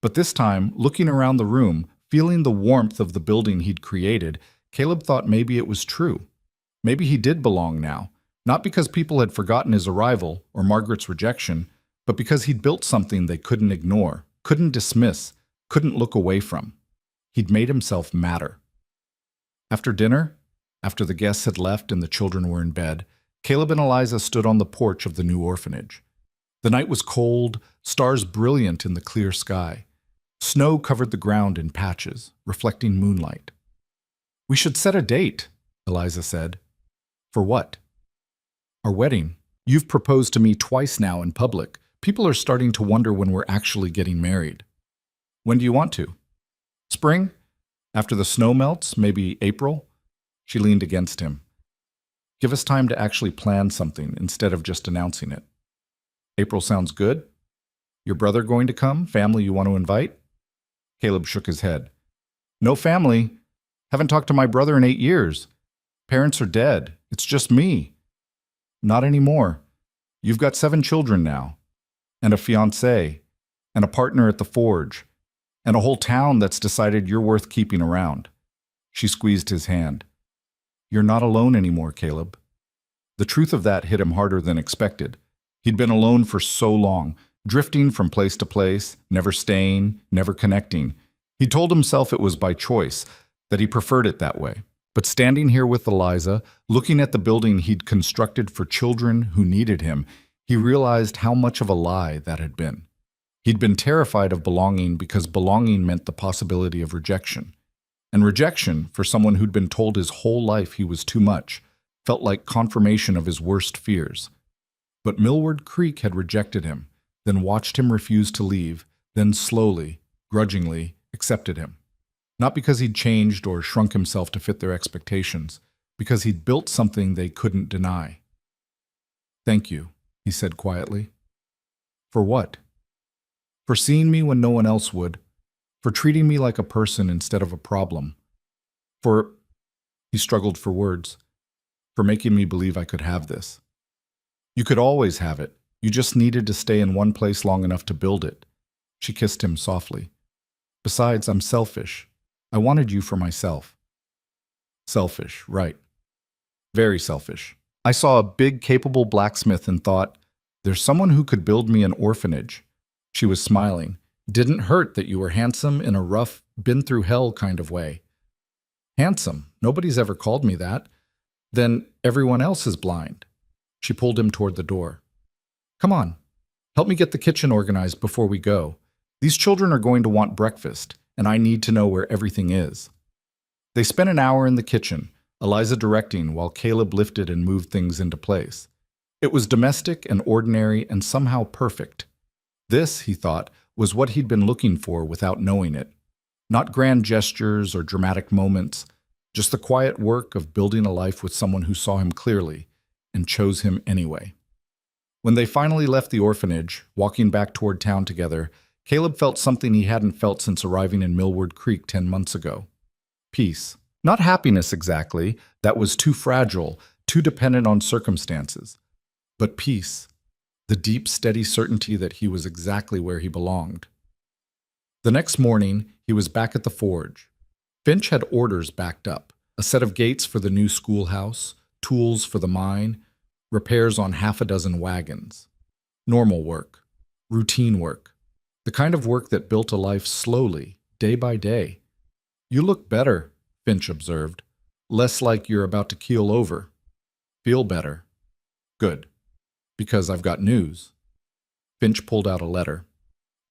But this time, looking around the room, feeling the warmth of the building he'd created, Caleb thought maybe it was true. Maybe he did belong now, not because people had forgotten his arrival or Margaret's rejection, but because he'd built something they couldn't ignore, couldn't dismiss, couldn't look away from. He'd made himself matter. After dinner, after the guests had left and the children were in bed, Caleb and Eliza stood on the porch of the new orphanage. The night was cold, stars brilliant in the clear sky. Snow covered the ground in patches, reflecting moonlight. "We should set a date," Eliza said. "For what?" "Our wedding. You've proposed to me twice now in public. People are starting to wonder when we're actually getting married." "When do you want to?" "Spring? After the snow melts, maybe April?" She leaned against him. "Give us time to actually plan something instead of just announcing it." "April sounds good. Your brother going to come? Family you want to invite?" Caleb shook his head. "No family. Haven't talked to my brother in 8 years. Parents are dead. It's just me." "Not anymore. You've got 7 children now, and a fiancé, and a partner at the forge, and a whole town that's decided you're worth keeping around." She squeezed his hand. "You're not alone anymore, Caleb." The truth of that hit him harder than expected. He'd been alone for so long, drifting from place to place, never staying, never connecting. He told himself it was by choice, that he preferred it that way. But standing here with Eliza, looking at the building he'd constructed for children who needed him, he realized how much of a lie that had been. He'd been terrified of belonging because belonging meant the possibility of rejection. And rejection, for someone who'd been told his whole life he was too much, felt like confirmation of his worst fears. But Millward Creek had rejected him, then watched him refuse to leave, then slowly, grudgingly, accepted him. Not because he'd changed or shrunk himself to fit their expectations, because he'd built something they couldn't deny. "Thank you," he said quietly. "For what?" "For seeing me when no one else would. For treating me like a person instead of a problem. For," he struggled for words, "for making me believe I could have this." "You could always have it. You just needed to stay in one place long enough to build it." She kissed him softly. "Besides, I'm selfish. I wanted you for myself." Selfish, right. Very selfish. I saw a big, capable blacksmith and thought, there's someone who could build me an orphanage. She was smiling. "Didn't hurt that you were handsome in a rough, been-through-hell kind of way." "Handsome? Nobody's ever called me that." "Then everyone else is blind." She pulled him toward the door. "Come on. Help me get the kitchen organized before we go. These children are going to want breakfast, and I need to know where everything is." They spent an hour in the kitchen, Eliza directing while Caleb lifted and moved things into place. It was domestic and ordinary and somehow perfect. This, he thought, was what he'd been looking for without knowing it. Not grand gestures or dramatic moments, just the quiet work of building a life with someone who saw him clearly and chose him anyway. When they finally left the orphanage, walking back toward town together, Caleb felt something he hadn't felt since arriving in Millward Creek 10 months ago. Peace. Not happiness exactly, that was too fragile, too dependent on circumstances. But peace. The deep, steady certainty that he was exactly where he belonged. The next morning, he was back at the forge. Finch had orders backed up, a set of gates for the new schoolhouse, tools for the mine, repairs on 6 wagons. Normal work. Routine work. The kind of work that built a life slowly, day by day. "You look better," Finch observed. "Less like you're about to keel over." Feel better. Good. Because I've got news. Finch pulled out a letter.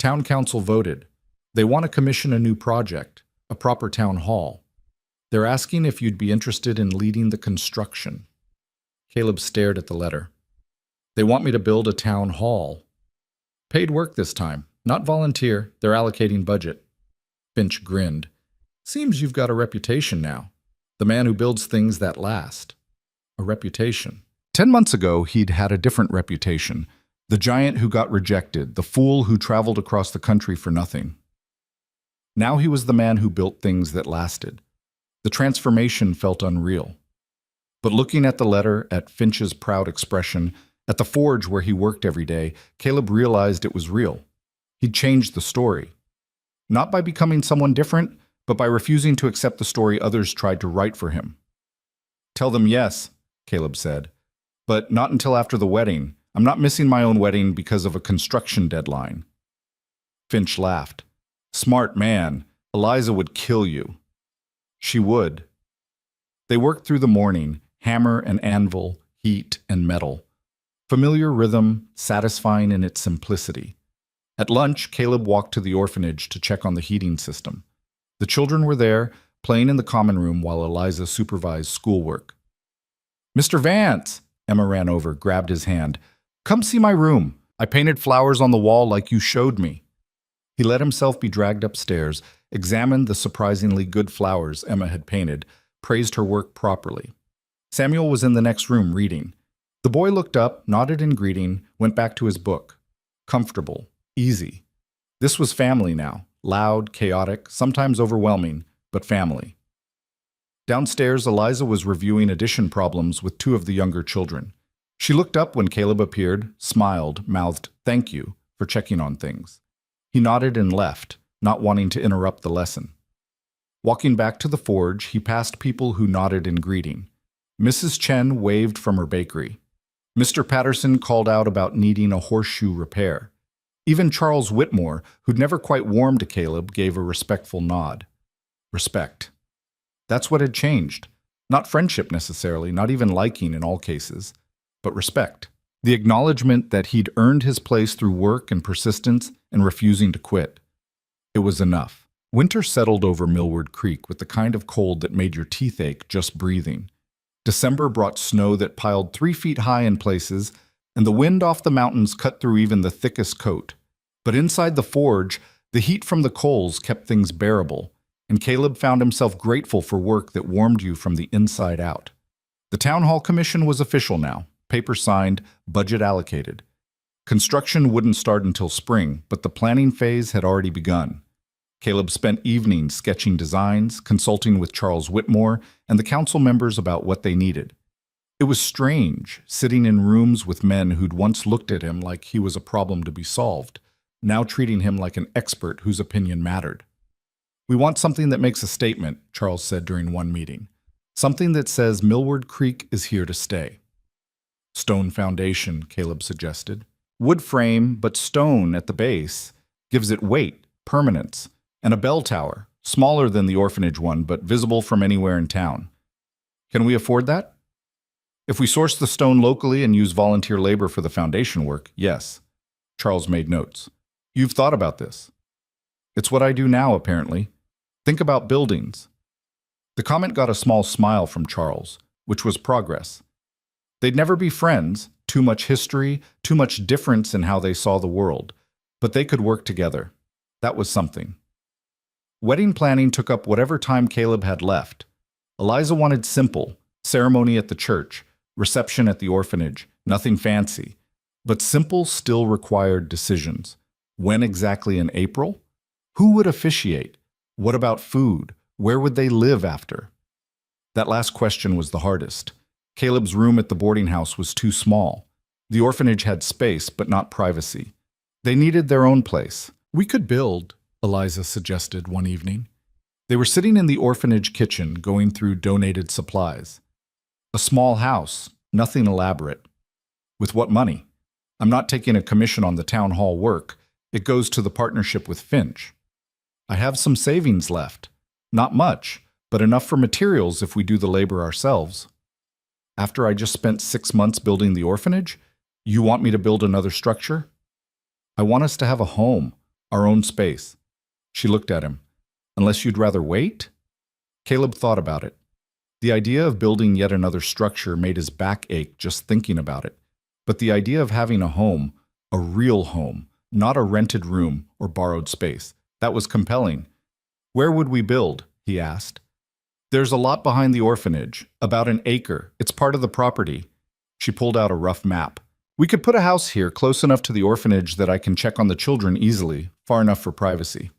Town council voted. They want to commission a new project, a proper town hall. They're asking if you'd be interested in leading the construction. Caleb stared at the letter. They want me to build a town hall. Paid work this time, not volunteer. They're allocating budget. Finch grinned. Seems you've got a reputation now. The man who builds things that last. A reputation. 10 months ago, he'd had a different reputation. The giant who got rejected, the fool who traveled across the country for nothing. Now he was the man who built things that lasted. The transformation felt unreal. But looking at the letter, at Finch's proud expression, at the forge where he worked every day, Caleb realized it was real. He'd changed the story. Not by becoming someone different, but by refusing to accept the story others tried to write for him. Tell them yes, Caleb said. But not until after the wedding. I'm not missing my own wedding because of a construction deadline. Finch laughed. Smart man. Eliza would kill you. She would. They worked through the morning, hammer and anvil, heat and metal. Familiar rhythm, satisfying in its simplicity. At lunch, Caleb walked to the orphanage to check on the heating system. The children were there, playing in the common room while Eliza supervised schoolwork. Mr. Vance! Emma ran over, grabbed his hand. Come see my room. I painted flowers on the wall like you showed me. He let himself be dragged upstairs, examined the surprisingly good flowers Emma had painted, praised her work properly. Samuel was in the next room reading. The boy looked up, nodded in greeting, went back to his book. Comfortable, easy. This was family now, loud, chaotic, sometimes overwhelming, but family. Downstairs, Eliza was reviewing addition problems with two of the younger children. She looked up when Caleb appeared, smiled, mouthed, "Thank you," for checking on things. He nodded and left, not wanting to interrupt the lesson. Walking back to the forge, he passed people who nodded in greeting. Mrs. Chen waved from her bakery. Mr. Patterson called out about needing a horseshoe repair. Even Charles Whitmore, who'd never quite warmed to Caleb, gave a respectful nod. Respect. That's what had changed. Not friendship necessarily, not even liking in all cases, but respect. The acknowledgement that he'd earned his place through work and persistence and refusing to quit. It was enough. Winter settled over Millward Creek with the kind of cold that made your teeth ache just breathing. December brought snow that piled 3 feet high in places, and the wind off the mountains cut through even the thickest coat. But inside the forge, the heat from the coals kept things bearable, and Caleb found himself grateful for work that warmed you from the inside out. The town hall commission was official now, paper signed, budget allocated. Construction wouldn't start until spring, but the planning phase had already begun. Caleb spent evenings sketching designs, consulting with Charles Whitmore and the council members about what they needed. It was strange, sitting in rooms with men who'd once looked at him like he was a problem to be solved, now treating him like an expert whose opinion mattered. We want something that makes a statement, Charles said during one meeting. Something that says Millward Creek is here to stay. Stone foundation, Caleb suggested. Wood frame, but stone at the base, gives it weight, permanence, and a bell tower, smaller than the orphanage one, but visible from anywhere in town. Can we afford that? If we source the stone locally and use volunteer labor for the foundation work, yes. Charles made notes. You've thought about this. It's what I do now, apparently. Think about buildings. The comment got a small smile from Charles, which was progress. They'd never be friends, too much history, too much difference in how they saw the world, but they could work together. That was something. Wedding planning took up whatever time Caleb had left. Eliza wanted simple, ceremony at the church, reception at the orphanage, nothing fancy. But simple still required decisions. When exactly in April? Who would officiate? What about food? Where would they live after? That last question was the hardest. Caleb's room at the boarding house was too small. The orphanage had space, but not privacy. They needed their own place. We could build, Eliza suggested one evening. They were sitting in the orphanage kitchen, going through donated supplies. A small house, nothing elaborate. With what money? I'm not taking a commission on the town hall work. It goes to the partnership with Finch. I have some savings left. Not much, but enough for materials if we do the labor ourselves. After I just spent 6 months building the orphanage, you want me to build another structure? I want us to have a home, our own space. She looked at him. Unless you'd rather wait? Caleb thought about it. The idea of building yet another structure made his back ache just thinking about it. But the idea of having a home, a real home, not a rented room or borrowed space, that was compelling. Where would we build? He asked. There's a lot behind the orphanage, about an acre. It's part of the property. She pulled out a rough map. We could put a house here close enough to the orphanage that I can check on the children easily, far enough for privacy.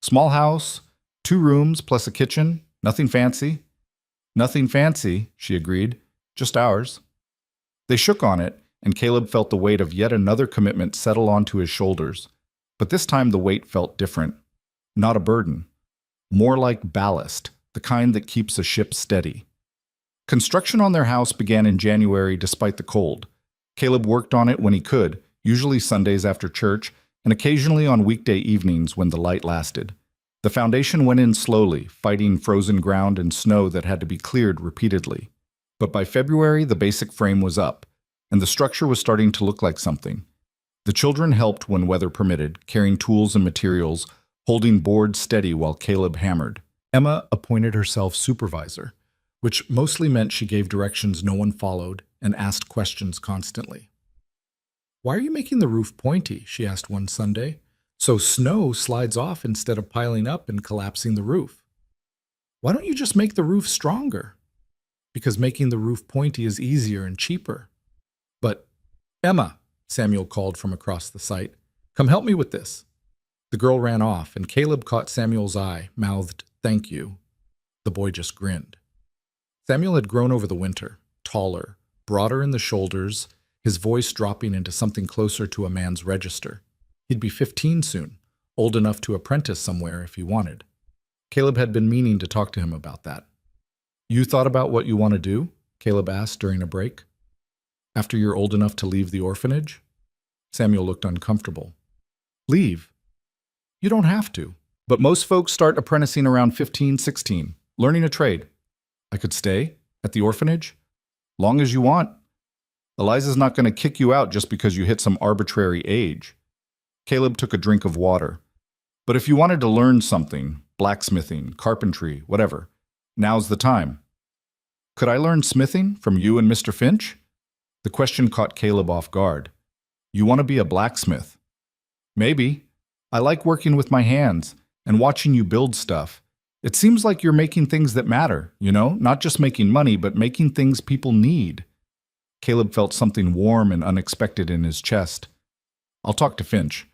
Small house, 2 rooms plus a kitchen, nothing fancy. Nothing fancy, she agreed, just ours. They shook on it, and Caleb felt the weight of yet another commitment settle onto his shoulders. But this time the weight felt different. Not a burden. More like ballast, the kind that keeps a ship steady. Construction on their house began in January despite the cold. Caleb worked on it when he could, usually Sundays after church, and occasionally on weekday evenings when the light lasted. The foundation went in slowly, fighting frozen ground and snow that had to be cleared repeatedly. But by February, the basic frame was up, and the structure was starting to look like something. The children helped when weather permitted, carrying tools and materials, holding boards steady while Caleb hammered. Emma appointed herself supervisor, which mostly meant she gave directions no one followed and asked questions constantly. "Why are you making the roof pointy?" she asked one Sunday. "So snow slides off instead of piling up and collapsing the roof." "Why don't you just make the roof stronger?" "Because making the roof pointy is easier and cheaper." "But, Emma," Samuel called from across the site, "come help me with this." The girl ran off, and Caleb caught Samuel's eye, mouthed, "Thank you." The boy just grinned. Samuel had grown over the winter, taller, broader in the shoulders, his voice dropping into something closer to a man's register. He'd be 15 soon, old enough to apprentice somewhere if he wanted. Caleb had been meaning to talk to him about that. "You thought about what you want to do?" Caleb asked during a break. "After you're old enough to leave the orphanage?" Samuel looked uncomfortable. "Leave? You don't have to. But most folks start apprenticing around 15, 16, learning a trade. I could stay at the orphanage? Long as you want. Eliza's not going to kick you out just because you hit some arbitrary age." Caleb took a drink of water. "But if you wanted to learn something, blacksmithing, carpentry, whatever, now's the time." "Could I learn smithing from you and Mr. Finch?" The question caught Caleb off guard. "You want to be a blacksmith?" "Maybe. I like working with my hands and watching you build stuff. It seems like you're making things that matter, not just making money, but making things people need." Caleb felt something warm and unexpected in his chest. "I'll talk to Finch.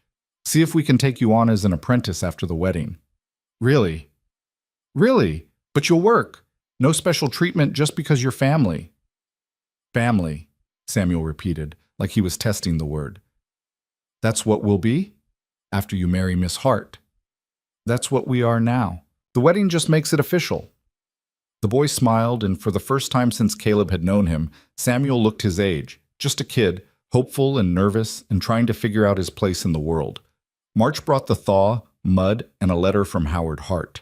See if we can take you on as an apprentice after the wedding." "Really?" "Really? But you'll work. No special treatment just because you're family." "Family," Samuel repeated, like he was testing the word. "That's what we'll be? After you marry Miss Hart." "That's what we are now. The wedding just makes it official." The boy smiled, and for the first time since Caleb had known him, Samuel looked his age, just a kid, hopeful and nervous and trying to figure out his place in the world. March brought the thaw, mud, and a letter from Howard Hart.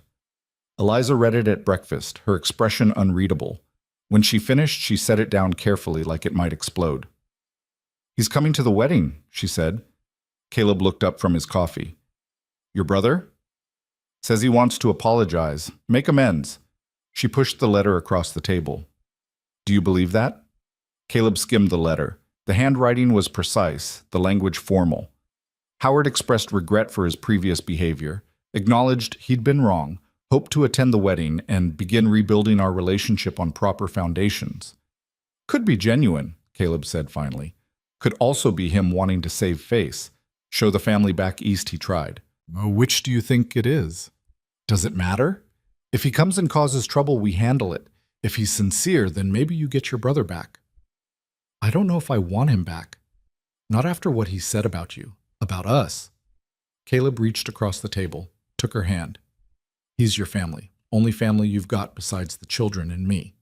Eliza read it at breakfast, her expression unreadable. When she finished, she set it down carefully like it might explode. "He's coming to the wedding," she said. Caleb looked up from his coffee. "Your brother?" "Says he wants to apologize, make amends." She pushed the letter across the table. "Do you believe that?" Caleb skimmed the letter. The handwriting was precise, the language formal. Howard expressed regret for his previous behavior, acknowledged he'd been wrong, hoped to attend the wedding and begin rebuilding our relationship on proper foundations. "Could be genuine," Caleb said finally. "Could also be him wanting to save face. Show the family back east he tried." "Which do you think it is?" "Does it matter? If he comes and causes trouble, we handle it. If he's sincere, then maybe you get your brother back." "I don't know if I want him back. Not after what he said about you, about us." Caleb reached across the table, took her hand. "He's your family, only family you've got besides the children and me.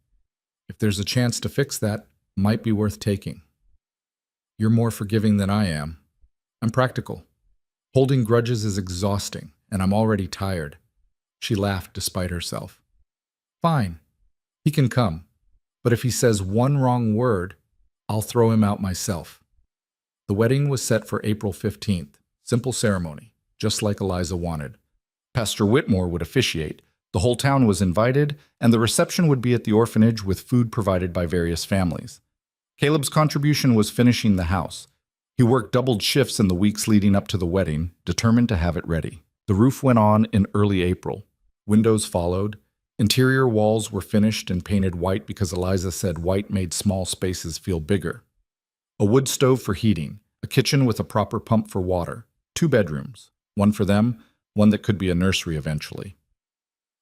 If there's a chance to fix that, might be worth taking. You're more forgiving than I am. I'm practical. Holding grudges is exhausting, and I'm already tired." She laughed despite herself. "Fine. He can come. But if he says one wrong word, I'll throw him out myself. The wedding was set for April 15th. Simple ceremony, just like Eliza wanted. Pastor Whitmore would officiate. The whole town was invited, and the reception would be at the orphanage with food provided by various families. Caleb's contribution was finishing the house. He worked doubled shifts in the weeks leading up to the wedding, determined to have it ready. The roof went on in early April. Windows followed. Interior walls were finished and painted white because Eliza said white made small spaces feel bigger. A wood stove for heating, a kitchen with a proper pump for water, 2 bedrooms, one for them, one that could be a nursery eventually.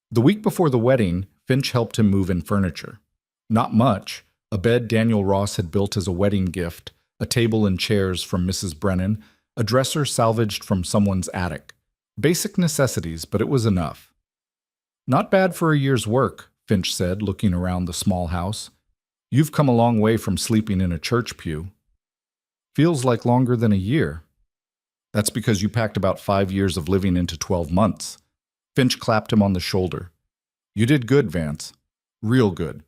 The week before the wedding, Finch helped him move in furniture. Not much, a bed Daniel Ross had built as a wedding gift, a table and chairs from Mrs. Brennan, a dresser salvaged from someone's attic. Basic necessities, but it was enough. Not bad for a year's work, Finch said, looking around the small house. You've come a long way from sleeping in a church pew. Feels like longer than a year. That's because you packed about 5 years of living into 12 months. Finch clapped him on the shoulder. You did good, Vance. Real good.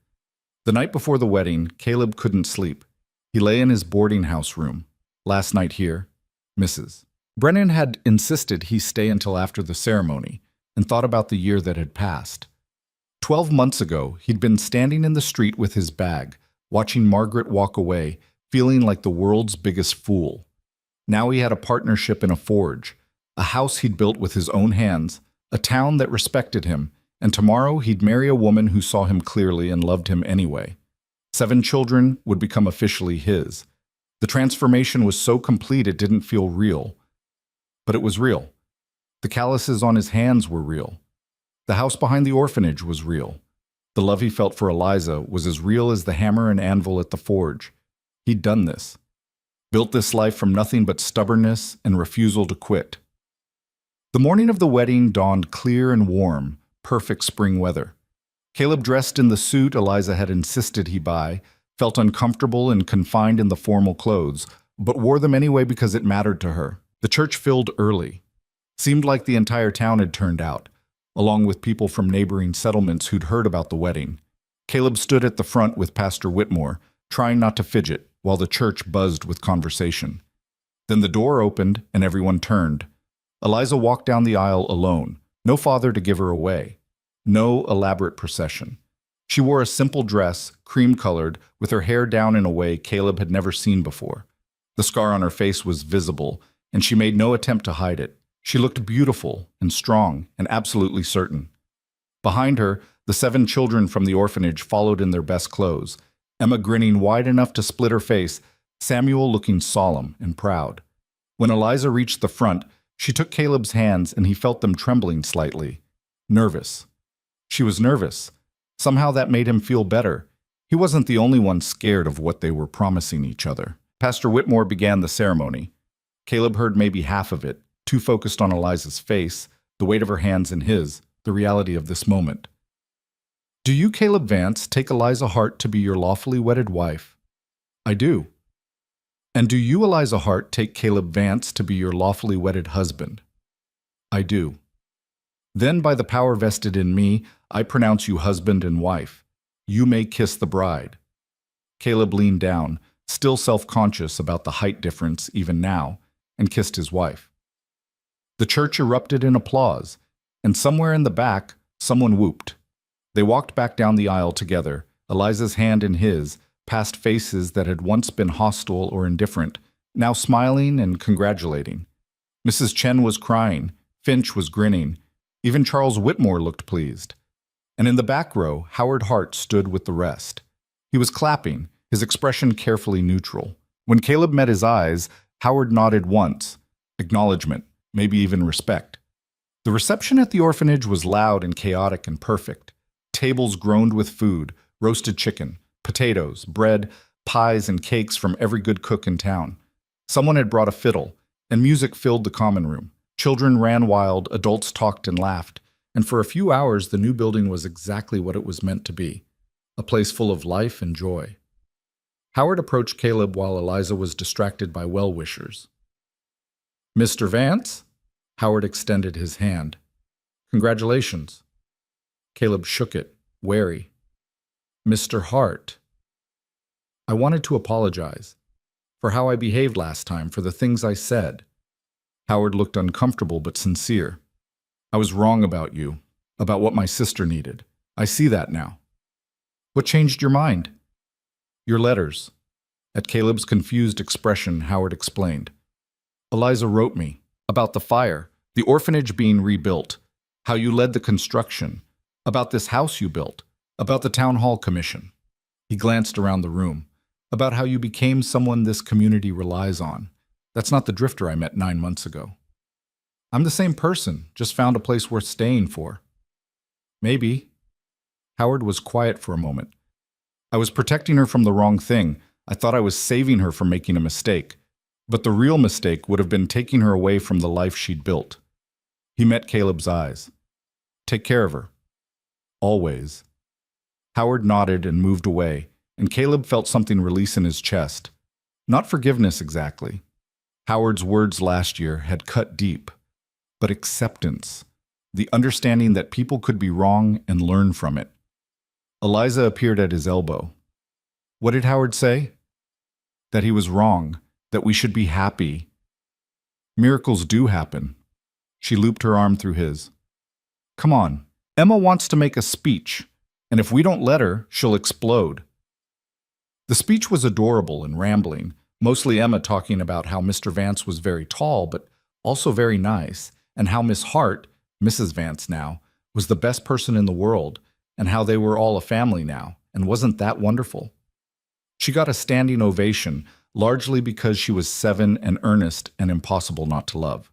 The night before the wedding, Caleb couldn't sleep. He lay in his boarding house room. Last night here, Mrs. Brennan had insisted he stay until after the ceremony, and thought about the year that had passed. 12 months ago, he'd been standing in the street with his bag, watching Margaret walk away, feeling like the world's biggest fool. Now he had a partnership in a forge, a house he'd built with his own hands, a town that respected him, and tomorrow he'd marry a woman who saw him clearly and loved him anyway. 7 children would become officially his. The transformation was so complete it didn't feel real. But it was real. The calluses on his hands were real. The house behind the orphanage was real. The love he felt for Eliza was as real as the hammer and anvil at the forge. He'd done this. Built this life from nothing but stubbornness and refusal to quit. The morning of the wedding dawned clear and warm, perfect spring weather. Caleb dressed in the suit Eliza had insisted he buy, felt uncomfortable and confined in the formal clothes, but wore them anyway because it mattered to her. The church filled early. Seemed like the entire town had turned out, along with people from neighboring settlements who'd heard about the wedding. Caleb stood at the front with Pastor Whitmore, trying not to fidget, while the church buzzed with conversation. Then the door opened and everyone turned. Eliza walked down the aisle alone, no father to give her away. No elaborate procession. She wore a simple dress, cream-colored, with her hair down in a way Caleb had never seen before. The scar on her face was visible, and she made no attempt to hide it. She looked beautiful and strong and absolutely certain. Behind her, the 7 children from the orphanage followed in their best clothes, Emma grinning wide enough to split her face, Samuel looking solemn and proud. When Eliza reached the front, she took Caleb's hands and he felt them trembling slightly. Nervous. She was nervous. Somehow that made him feel better. He wasn't the only one scared of what they were promising each other. Pastor Whitmore began the ceremony. Caleb heard maybe half of it, too focused on Eliza's face, the weight of her hands in his, the reality of this moment. Do you, Caleb Vance, take Eliza Hart to be your lawfully wedded wife? I do. And do you, Eliza Hart, take Caleb Vance to be your lawfully wedded husband? I do. Then, by the power vested in me, I pronounce you husband and wife. You may kiss the bride. Caleb leaned down, still self-conscious about the height difference even now, and kissed his wife. The church erupted in applause, and somewhere in the back, someone whooped. They walked back down the aisle together, Eliza's hand in his, past faces that had once been hostile or indifferent, now smiling and congratulating. Mrs. Chen was crying, Finch was grinning, even Charles Whitmore looked pleased. And in the back row, Howard Hart stood with the rest. He was clapping, his expression carefully neutral. When Caleb met his eyes, Howard nodded once, acknowledgement, maybe even respect. The reception at the orphanage was loud and chaotic and perfect. Tables groaned with food, roasted chicken, potatoes, bread, pies, and cakes from every good cook in town. Someone had brought a fiddle, and music filled the common room. Children ran wild, adults talked and laughed, and for a few hours the new building was exactly what it was meant to be, a place full of life and joy. Howard approached Caleb while Eliza was distracted by well-wishers. Mr. Vance? Howard extended his hand. Congratulations. Caleb shook it, wary. Mr. Hart, I wanted to apologize for how I behaved last time, for the things I said. Howard looked uncomfortable but sincere. I was wrong about you, about what my sister needed. I see that now. What changed your mind? Your letters. At Caleb's confused expression, Howard explained. Eliza wrote me about the fire, the orphanage being rebuilt, how you led the construction, about this house you built, about the town hall commission. He glanced around the room, about how you became someone this community relies on. That's not the drifter I met 9 months ago. I'm the same person, just found a place worth staying for. Maybe. Howard was quiet for a moment. I was protecting her from the wrong thing. I thought I was saving her from making a mistake. But the real mistake would have been taking her away from the life she'd built. He met Caleb's eyes. Take care of her. Always. Howard nodded and moved away, and Caleb felt something release in his chest. Not forgiveness exactly. Howard's words last year had cut deep, but acceptance, the understanding that people could be wrong and learn from it. Eliza appeared at his elbow. What did Howard say? That he was wrong, that we should be happy. Miracles do happen. She looped her arm through his. Come on, Emma wants to make a speech, and if we don't let her, she'll explode. The speech was adorable and rambling, mostly Emma talking about how Mr. Vance was very tall, but also very nice, and how Miss Hart, Mrs. Vance now, was the best person in the world, and how they were all a family now, and wasn't that wonderful? She got a standing ovation, largely because she was 7 and earnest and impossible not to love.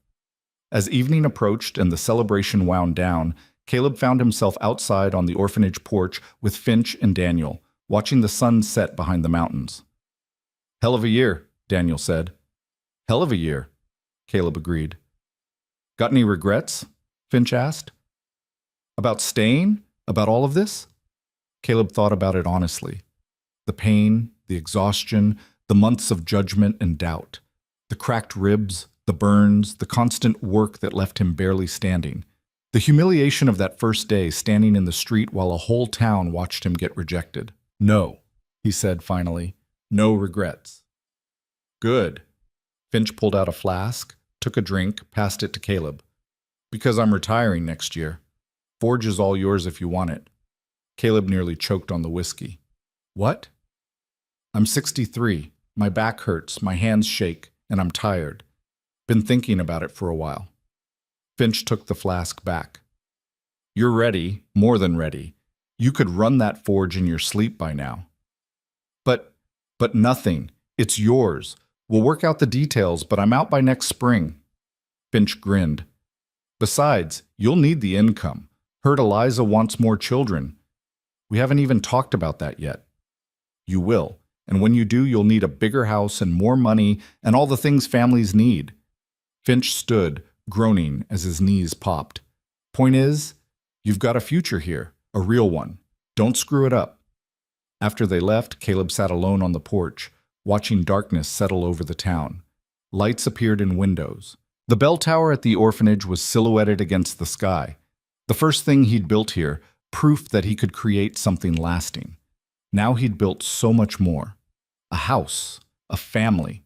As evening approached and the celebration wound down, Caleb found himself outside on the orphanage porch with Finch and Daniel, watching the sun set behind the mountains. Hell of a year, Daniel said. Hell of a year, Caleb agreed. Got any regrets? Finch asked. About staying? About all of this? Caleb thought about it honestly. The pain, the exhaustion, the months of judgment and doubt, the cracked ribs, the burns, the constant work that left him barely standing, the humiliation of that first day standing in the street while a whole town watched him get rejected. No, he said finally. No regrets. Good. Finch pulled out a flask, took a drink, passed it to Caleb. Because I'm retiring next year. Forge is all yours if you want it. Caleb nearly choked on the whiskey. What? I'm 63. My back hurts, my hands shake, and I'm tired. Been thinking about it for a while. Finch took the flask back. You're ready, more than ready. You could run that forge in your sleep by now. But nothing. It's yours. We'll work out the details, but I'm out by next spring. Finch grinned. Besides, you'll need the income. Heard Eliza wants more children. We haven't even talked about that yet. You will, and when you do, you'll need a bigger house and more money and all the things families need. Finch stood, groaning as his knees popped. Point is, you've got a future here, a real one. Don't screw it up. After they left, Caleb sat alone on the porch, watching darkness settle over the town. Lights appeared in windows. The bell tower at the orphanage was silhouetted against the sky. The first thing he'd built here, proof that he could create something lasting. Now he'd built so much more. A house, a family,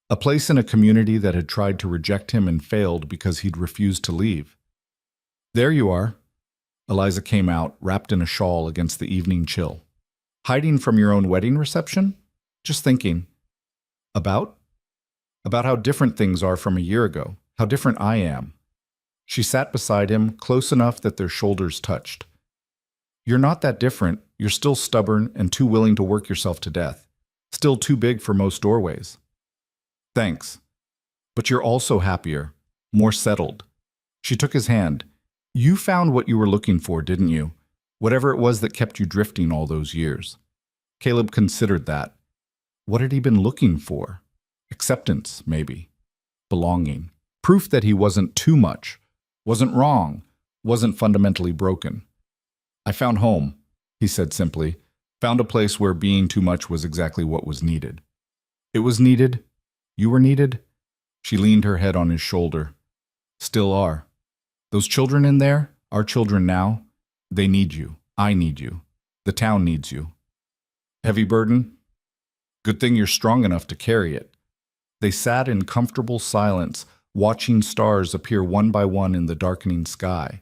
a place in a community that had tried to reject him and failed because he'd refused to leave. There you are. Eliza came out, wrapped in a shawl against the evening chill. Hiding from your own wedding reception? Just thinking. About? About how different things are from a year ago, how different I am. She sat beside him, close enough that their shoulders touched. You're not that different. You're still stubborn and too willing to work yourself to death. Still too big for most doorways. Thanks. But you're also happier, more settled. She took his hand. You found what you were looking for, didn't you? Whatever it was that kept you drifting all those years. Caleb considered that. What had he been looking for? Acceptance, maybe. Belonging. Proof that he wasn't too much, wasn't wrong, wasn't fundamentally broken. I found home, he said simply. Found a place where being too much was exactly what was needed. It was needed. You were needed. She leaned her head on his shoulder. Still are. Those children in there, our children now, they need you. I need you. The town needs you. Heavy burden? Good thing you're strong enough to carry it. They sat in comfortable silence, watching stars appear one by one in the darkening sky.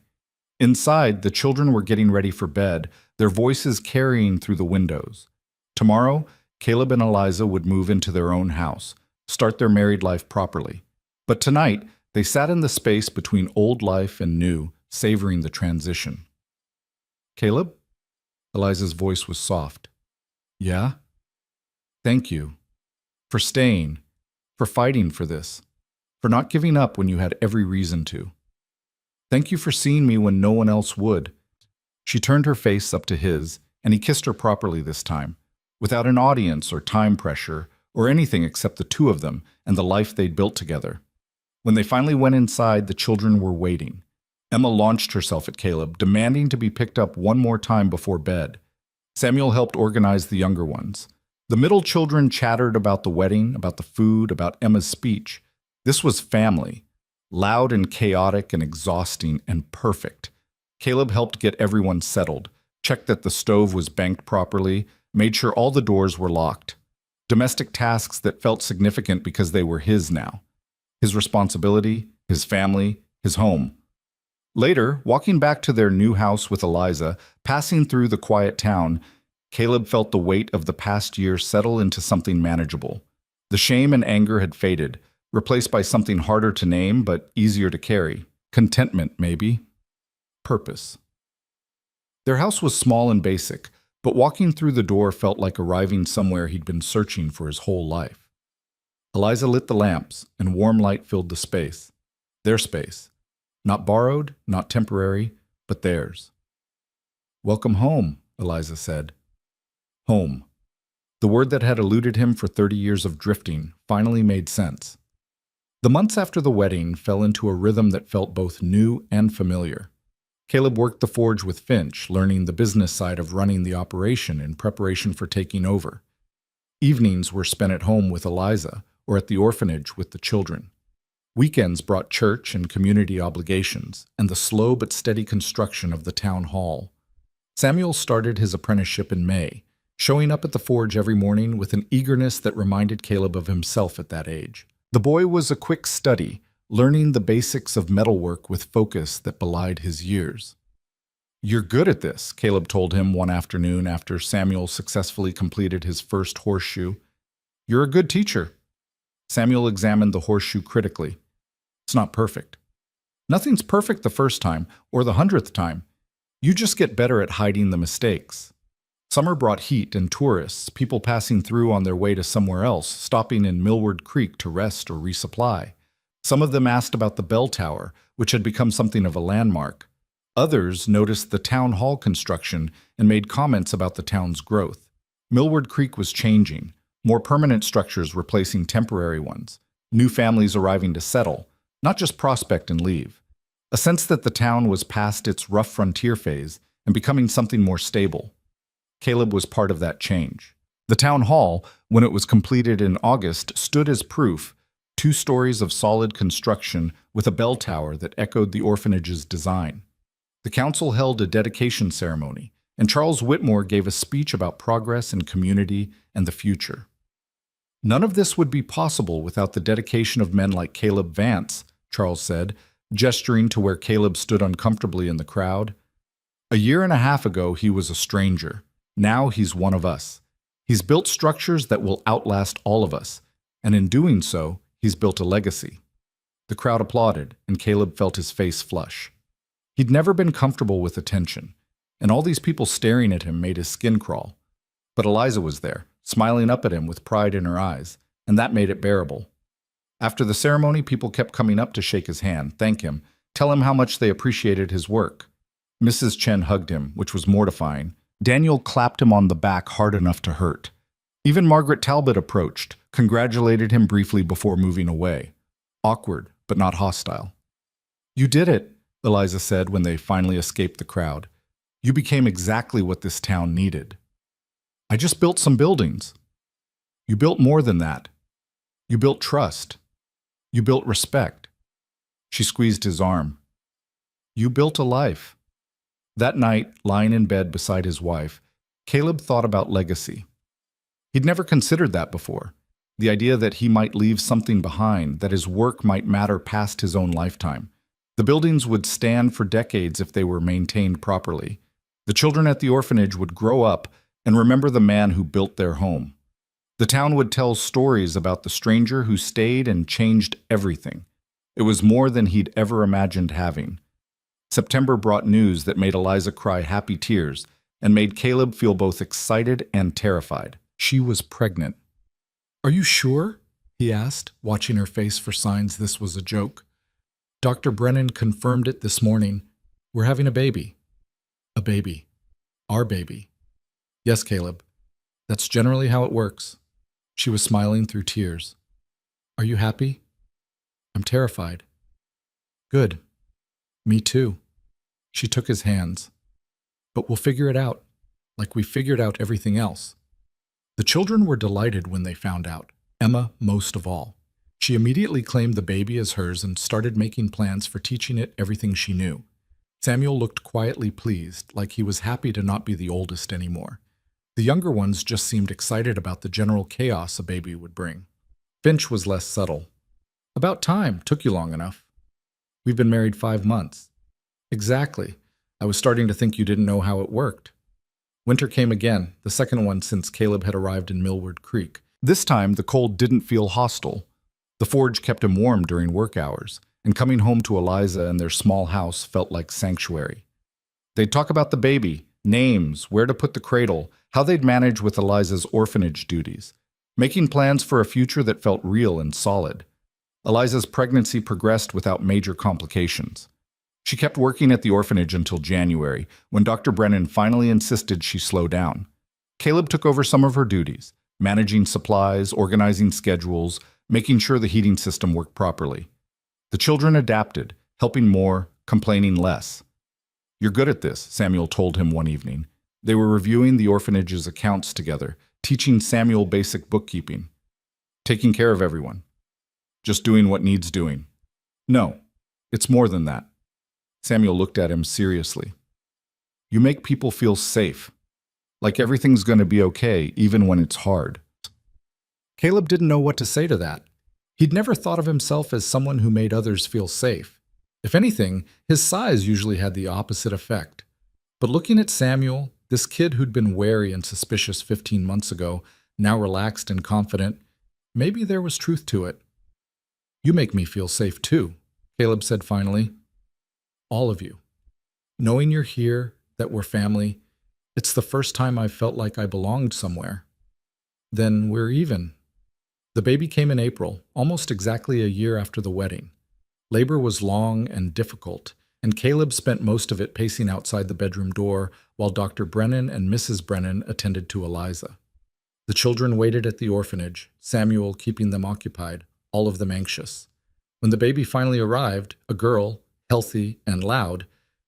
Inside, the children were getting ready for bed, their voices carrying through the windows. Tomorrow, Caleb and Eliza would move into their own house, start their married life properly. But tonight, they sat in the space between old life and new, savoring the transition. Caleb? Eliza's voice was soft. Yeah? Thank you. For staying. For fighting for this. For not giving up when you had every reason to. Thank you for seeing me when no one else would. She turned her face up to his, and he kissed her properly this time, without an audience or time pressure or anything except the two of them and the life they'd built together. When they finally went inside, the children were waiting. Emma launched herself at Caleb, demanding to be picked up one more time before bed. Samuel helped organize the younger ones. The middle children chattered about the wedding, about the food, about Emma's speech. This was family. Loud and chaotic and exhausting and perfect. Caleb helped get everyone settled, checked that the stove was banked properly, made sure all the doors were locked. Domestic tasks that felt significant because they were his now. His responsibility, his family, his home. Later, walking back to their new house with Eliza, passing through the quiet town, Caleb felt the weight of the past year settle into something manageable. The shame and anger had faded, replaced by something harder to name but easier to carry. Contentment, maybe. Purpose. Their house was small and basic, but walking through the door felt like arriving somewhere he'd been searching for his whole life. Eliza lit the lamps, and warm light filled the space. Their space. Not borrowed, not temporary, but theirs. Welcome home, Eliza said. Home. The word that had eluded him for 30 years of drifting finally made sense. The months after the wedding fell into a rhythm that felt both new and familiar. Caleb worked the forge with Finch, learning the business side of running the operation in preparation for taking over. Evenings were spent at home with Eliza or at the orphanage with the children. Weekends brought church and community obligations and the slow but steady construction of the town hall. Samuel started his apprenticeship in May, showing up at the forge every morning with an eagerness that reminded Caleb of himself at that age. The boy was a quick study, learning the basics of metalwork with focus that belied his years. You're good at this, Caleb told him one afternoon after Samuel successfully completed his first horseshoe. You're a good teacher. Samuel examined the horseshoe critically. It's not perfect. Nothing's perfect the first time or the 100th time. You just get better at hiding the mistakes. Summer brought heat and tourists, people passing through on their way to somewhere else, stopping in Millward Creek to rest or resupply. Some of them asked about the bell tower, which had become something of a landmark. Others noticed the town hall construction and made comments about the town's growth. Millward Creek was changing, more permanent structures replacing temporary ones, new families arriving to settle, not just prospect and leave. A sense that the town was past its rough frontier phase and becoming something more stable. Caleb was part of that change. The town hall, when it was completed in August, stood as proof, 2 stories of solid construction with a bell tower that echoed the orphanage's design. The council held a dedication ceremony, and Charles Whitmore gave a speech about progress and community and the future. None of this would be possible without the dedication of men like Caleb Vance, Charles said, gesturing to where Caleb stood uncomfortably in the crowd. A year and a half ago, he was a stranger. Now he's one of us. He's built structures that will outlast all of us, and in doing so, he's built a legacy. The crowd applauded, and Caleb felt his face flush. He'd never been comfortable with attention, and all these people staring at him made his skin crawl. But Eliza was there, smiling up at him with pride in her eyes, and that made it bearable. After the ceremony, people kept coming up to shake his hand, thank him, tell him how much they appreciated his work. Mrs. Chen hugged him, which was mortifying. Daniel clapped him on the back hard enough to hurt. Even Margaret Talbot approached, congratulated him briefly before moving away. Awkward, but not hostile. You did it, Eliza said when they finally escaped the crowd. You became exactly what this town needed. I just built some buildings. You built more than that. You built trust. You built respect. She squeezed his arm. You built a life. That night, lying in bed beside his wife, Caleb thought about legacy. He'd never considered that before. The idea that he might leave something behind, that his work might matter past his own lifetime. The buildings would stand for decades if they were maintained properly. The children at the orphanage would grow up and remember the man who built their home. The town would tell stories about the stranger who stayed and changed everything. It was more than he'd ever imagined having. September brought news that made Eliza cry happy tears and made Caleb feel both excited and terrified. She was pregnant. "Are you sure?" he asked, watching her face for signs this was a joke. "Dr. Brennan confirmed it this morning. We're having a baby." "A baby. Our baby." "Yes, Caleb. That's generally how it works." She was smiling through tears. "Are you happy?" "I'm terrified." "Good. Me too." She took his hands. "But we'll figure it out, like we figured out everything else." The children were delighted when they found out, Emma most of all. She immediately claimed the baby as hers and started making plans for teaching it everything she knew. Samuel looked quietly pleased, like he was happy to not be the oldest anymore. The younger ones just seemed excited about the general chaos a baby would bring. Finch was less subtle. "About time. Took you long enough." "We've been married 5 months." "Exactly. I was starting to think you didn't know how it worked." Winter came again, the second one since Caleb had arrived in Millward Creek. This time, the cold didn't feel hostile. The forge kept him warm during work hours, and coming home to Eliza and their small house felt like sanctuary. They'd talk about the baby, names, where to put the cradle, how they'd manage with Eliza's orphanage duties, making plans for a future that felt real and solid. Eliza's pregnancy progressed without major complications. She kept working at the orphanage until January, when Dr. Brennan finally insisted she slow down. Caleb took over some of her duties, managing supplies, organizing schedules, making sure the heating system worked properly. The children adapted, helping more, complaining less. "You're good at this," Samuel told him one evening. They were reviewing the orphanage's accounts together, teaching Samuel basic bookkeeping. "Taking care of everyone. Just doing what needs doing." "No, it's more than that." Samuel looked at him seriously. "You make people feel safe, like everything's going to be okay even when it's hard." Caleb didn't know what to say to that. He'd never thought of himself as someone who made others feel safe. If anything, his size usually had the opposite effect. But looking at Samuel, this kid who'd been wary and suspicious 15 months ago, now relaxed and confident, maybe there was truth to it. "You make me feel safe too," Caleb said finally. "All of you. Knowing you're here, that we're family, it's the first time I've felt like I belonged somewhere." "Then we're even." The baby came in April, almost exactly a year after the wedding. Labor was long and difficult, and Caleb spent most of it pacing outside the bedroom door while Dr. Brennan and Mrs. Brennan attended to Eliza. The children waited at the orphanage, Samuel keeping them occupied, all of them anxious. When the baby finally arrived, a girl, healthy and loud,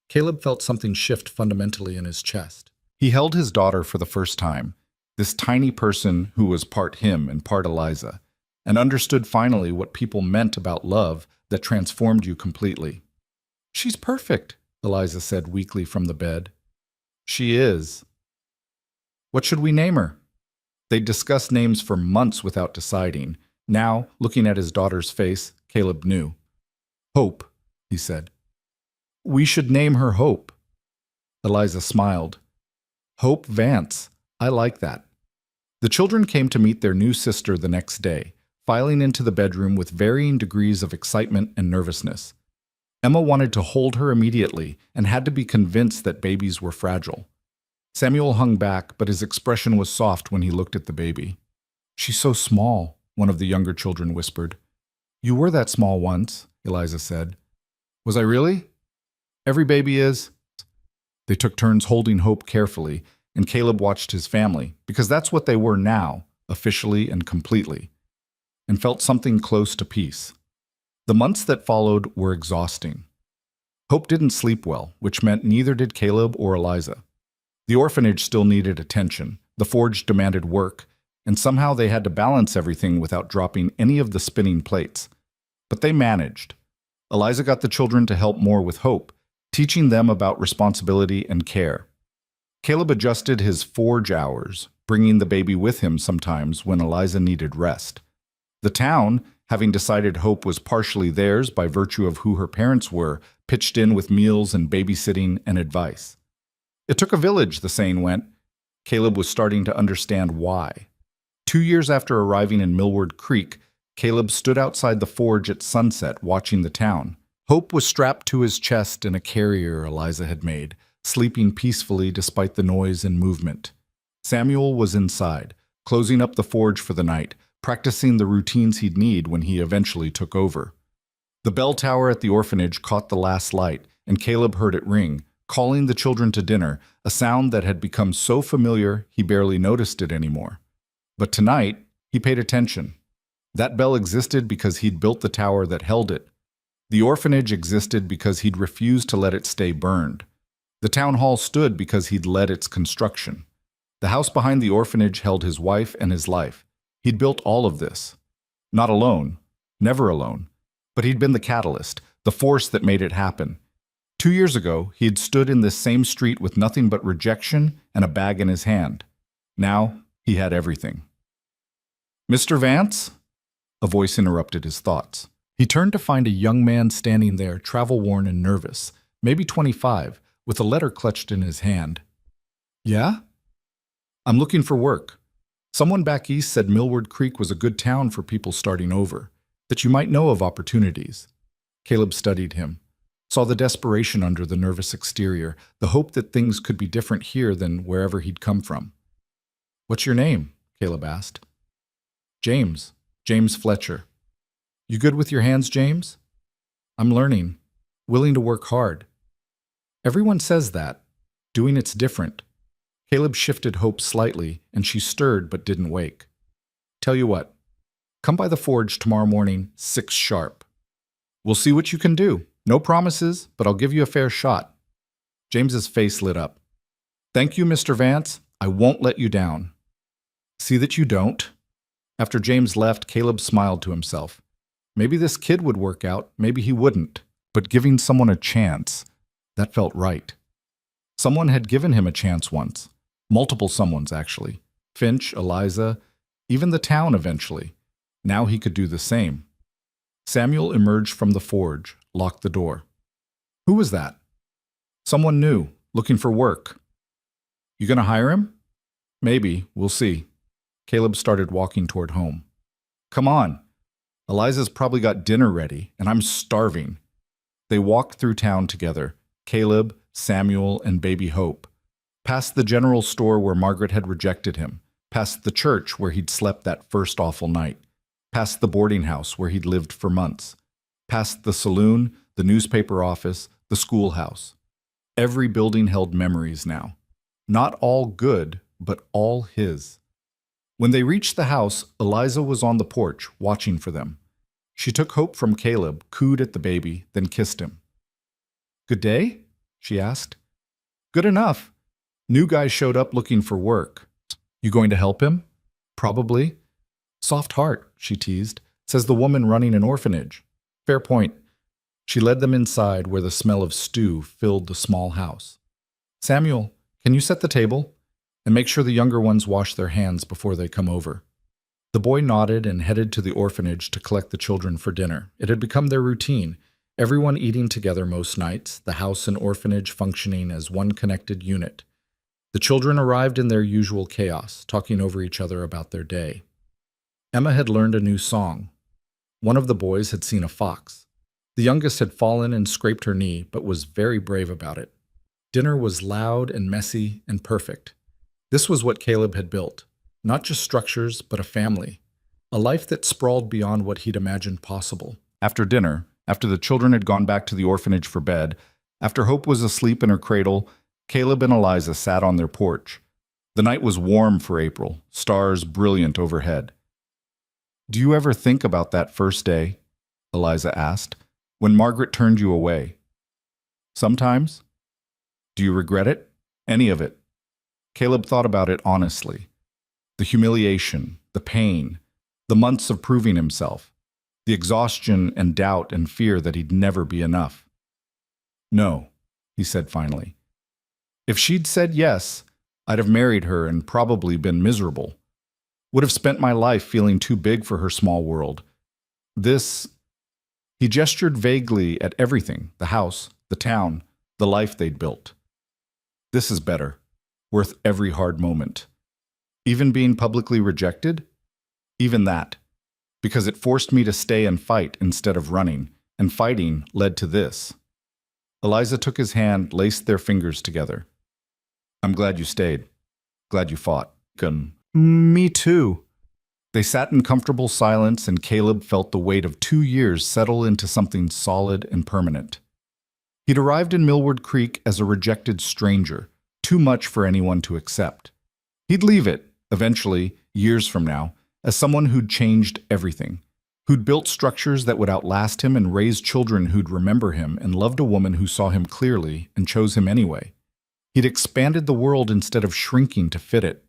Caleb felt something shift fundamentally in his chest. He held his daughter for the first time, this tiny person who was part him and part Eliza, and understood finally what people meant about love that transformed you completely. "She's perfect," Eliza said weakly from the bed. "She is." "What should we name her?" They'd discussed names for months without deciding. Now, looking at his daughter's face, Caleb knew. "Hope," he said. "We should name her Hope." Eliza smiled. "Hope Vance. I like that." The children came to meet their new sister the next day, filing into the bedroom with varying degrees of excitement and nervousness. Emma wanted to hold her immediately and had to be convinced that babies were fragile. Samuel hung back, but his expression was soft when he looked at the baby. "She's so small," one of the younger children whispered. "You were that small once," Eliza said. "Was I really?" "Every baby is." They took turns holding Hope carefully, and Caleb watched his family, because that's what they were now, officially and completely, and felt something close to peace. The months that followed were exhausting. Hope didn't sleep well, which meant neither did Caleb or Eliza. The orphanage still needed attention, the forge demanded work, and somehow they had to balance everything without dropping any of the spinning plates. But they managed. Eliza got the children to help more with Hope, teaching them about responsibility and care. Caleb adjusted his forge hours, bringing the baby with him sometimes when Eliza needed rest. The town, having decided Hope was partially theirs by virtue of who her parents were, pitched in with meals and babysitting and advice. It took a village, the saying went. Caleb was starting to understand why. 2 years after arriving in Millward Creek, Caleb stood outside the forge at sunset watching the town. Hope was strapped to his chest in a carrier Eliza had made, sleeping peacefully despite the noise and movement. Samuel was inside, closing up the forge for the night, practicing the routines he'd need when he eventually took over. The bell tower at the orphanage caught the last light, and Caleb heard it ring, calling the children to dinner, a sound that had become so familiar he barely noticed it anymore. But tonight, he paid attention. That bell existed because he'd built the tower that held it. The orphanage existed because he'd refused to let it stay burned. The town hall stood because he'd led its construction. The house behind the orphanage held his wife and his life. He'd built all of this. Not alone, never alone, but he'd been the catalyst, the force that made it happen. 2 years ago, he had stood in this same street with nothing but rejection and a bag in his hand. Now, he had everything. "Mr. Vance?" A voice interrupted his thoughts. He turned to find a young man standing there, travel-worn and nervous, maybe 25, with a letter clutched in his hand. "Yeah? I'm looking for work. Someone back east said Millward Creek was a good town for people starting over, that you might know of opportunities." Caleb studied him, saw the desperation under the nervous exterior, the hope that things could be different here than wherever he'd come from. "What's your name?" Caleb asked. "James. James Fletcher." "You good with your hands, James?" "I'm learning. Willing to work hard." "Everyone says that. Doing it's different." Caleb shifted Hope slightly, and she stirred but didn't wake. "Tell you what. Come by the forge tomorrow morning, 6 sharp. We'll see what you can do. No promises, but I'll give you a fair shot." James's face lit up. "Thank you, Mr. Vance. I won't let you down." "See that you don't." After James left, Caleb smiled to himself. Maybe this kid would work out, maybe he wouldn't, but giving someone a chance, that felt right. Someone had given him a chance once. Multiple someones, actually. Finch, Eliza, even the town eventually. Now he could do the same. Samuel emerged from the forge, locked the door. "Who was that?" "Someone new, looking for work." "You gonna hire him?" "Maybe, we'll see." Caleb started walking toward home. "Come on. Eliza's probably got dinner ready, and I'm starving." They walked through town together, Caleb, Samuel, and baby Hope, past the general store where Margaret had rejected him, past the church where he'd slept that first awful night, past the boarding house where he'd lived for months, past the saloon, the newspaper office, the schoolhouse. Every building held memories now. Not all good, but all his. When they reached the house, Eliza was on the porch, watching for them. She took Hope from Caleb, cooed at the baby, then kissed him. "Good day?" she asked. "Good enough. New guy showed up looking for work. You going to help him?" "Probably." "Soft heart," she teased. "Says the woman running an orphanage." "Fair point." She led them inside where the smell of stew filled the small house. "Samuel, can you set the table? And make sure the younger ones wash their hands before they come over." The boy nodded and headed to the orphanage to collect the children for dinner. It had become their routine, everyone eating together most nights, the house and orphanage functioning as one connected unit. The children arrived in their usual chaos, talking over each other about their day. Emma had learned a new song. One of the boys had seen a fox. The youngest had fallen and scraped her knee, but was very brave about it. Dinner was loud and messy and perfect. This was what Caleb had built. Not just structures, but a family. A life that sprawled beyond what he'd imagined possible. After dinner, after the children had gone back to the orphanage for bed, after Hope was asleep in her cradle, Caleb and Eliza sat on their porch. The night was warm for April, stars brilliant overhead. "Do you ever think about that first day?" Eliza asked, "when Margaret turned you away?" "Sometimes." "Do you regret it? Any of it?" Caleb thought about it honestly. The humiliation, the pain, the months of proving himself, the exhaustion and doubt and fear that he'd never be enough. "No," he said finally. If she'd said yes, I'd have married her and probably been miserable. Would have spent my life feeling too big for her small world. This... He gestured vaguely at everything, the house, the town, the life they'd built. This is better, worth every hard moment. Even being publicly rejected? Even that. Because it forced me to stay and fight instead of running, and fighting led to this. Eliza took his hand, laced their fingers together. I'm glad you stayed. Glad you fought. Me too. They sat in comfortable silence, and Caleb felt the weight of 2 years settle into something solid and permanent. He'd arrived in Millward Creek as a rejected stranger, too much for anyone to accept. He'd leave it, eventually, years from now, as someone who'd changed everything, who'd built structures that would outlast him and raised children who'd remember him and loved a woman who saw him clearly and chose him anyway. He'd expanded the world instead of shrinking to fit it,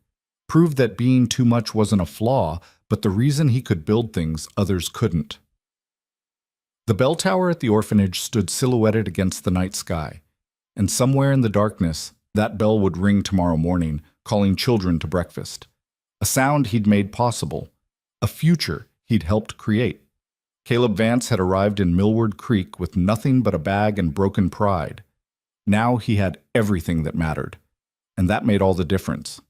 proved that being too much wasn't a flaw, but the reason he could build things others couldn't. The bell tower at the orphanage stood silhouetted against the night sky, and somewhere in the darkness, that bell would ring tomorrow morning, calling children to breakfast. A sound he'd made possible, a future he'd helped create. Caleb Vance had arrived in Millward Creek with nothing but a bag and broken pride. Now he had everything that mattered, and that made all the difference.